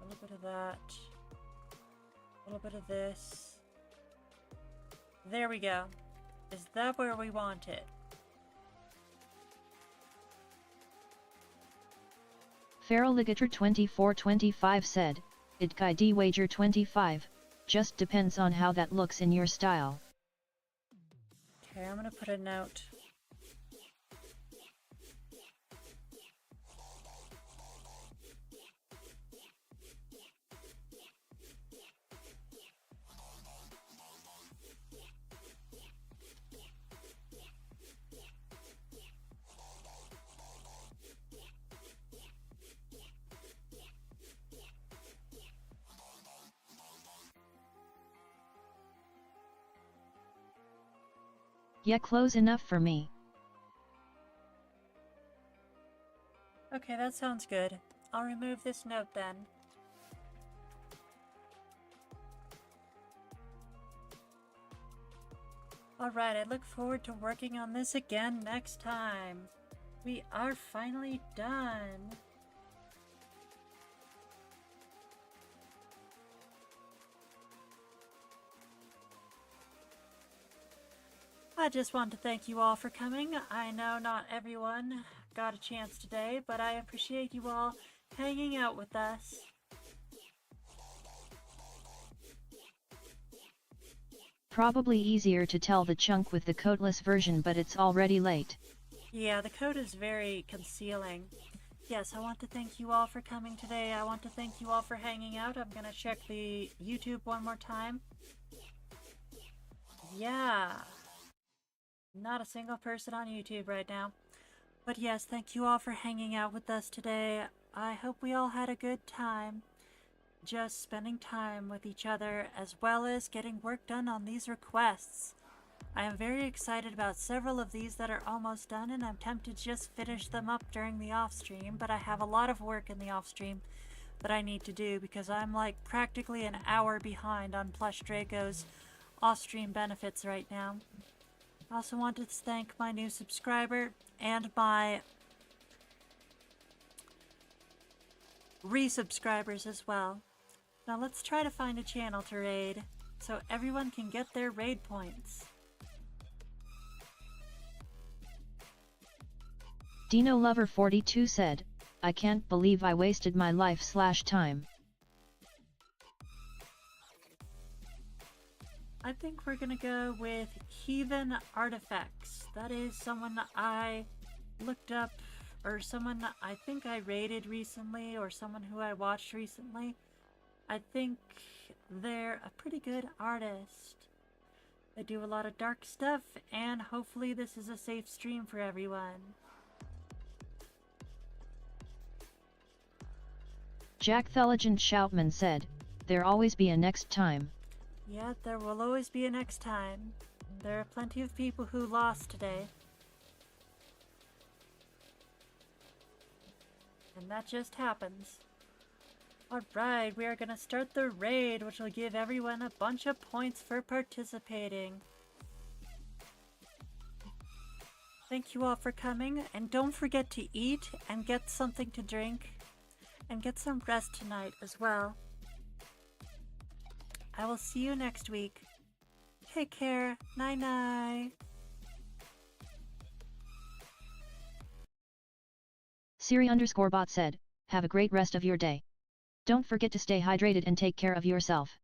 A little bit of that. A little bit of this. There we go. Is that where we want it? Feral Ligator 2425 said, It Kai D wager 25, just depends on how that looks in your style. Okay, I'm gonna put a note. Yeah, close enough for me. Okay, that sounds good. I'll remove this note then. Alright, I look forward to working on this again next time. We are finally done. I just want to thank you all for coming. I know not everyone got a chance today, but I appreciate you all hanging out with us. Probably easier to tell the chunk with the codeless version, but it's already late. Yeah, the code is very concealing. Yes, I want to thank you all for coming today. I want to thank you all for hanging out. I'm gonna check the YouTube one more time. Yeah. Not a single person on YouTube right now. But yes, thank you all for hanging out with us today. I hope we all had a good time. Just spending time with each other as well as getting work done on these requests. I am very excited about several of these that are almost done, and I'm tempted to just finish them up during the off stream, but I have a lot of work in the off stream that I need to do because I'm like practically an hour behind on Plush Draco's off stream benefits right now. I also wanted to thank my new subscriber and my resubscribers as well. Now let's try to find a channel to raid so everyone can get their raid points. Dino Lover 42 said, I can't believe I wasted my life/time. I think we're gonna go with Heathen Artifacts. That is someone I looked up, or someone I think I raided recently, or someone who I watched recently. I think they're a pretty good artist. They do a lot of dark stuff, and hopefully this is a safe stream for everyone. Jack Theligent Shoutman said, there always be a next time. Yeah, there will always be a next time. There are plenty of people who lost today. And that just happens. Alright, we are gonna start the raid, which will give everyone a bunch of points for participating. Thank you all for coming, and don't forget to eat and get something to drink. And get some rest tonight as well. I will see you next week. Take care. Night-night. Siri_bot said, have a great rest of your day. Don't forget to stay hydrated and take care of yourself.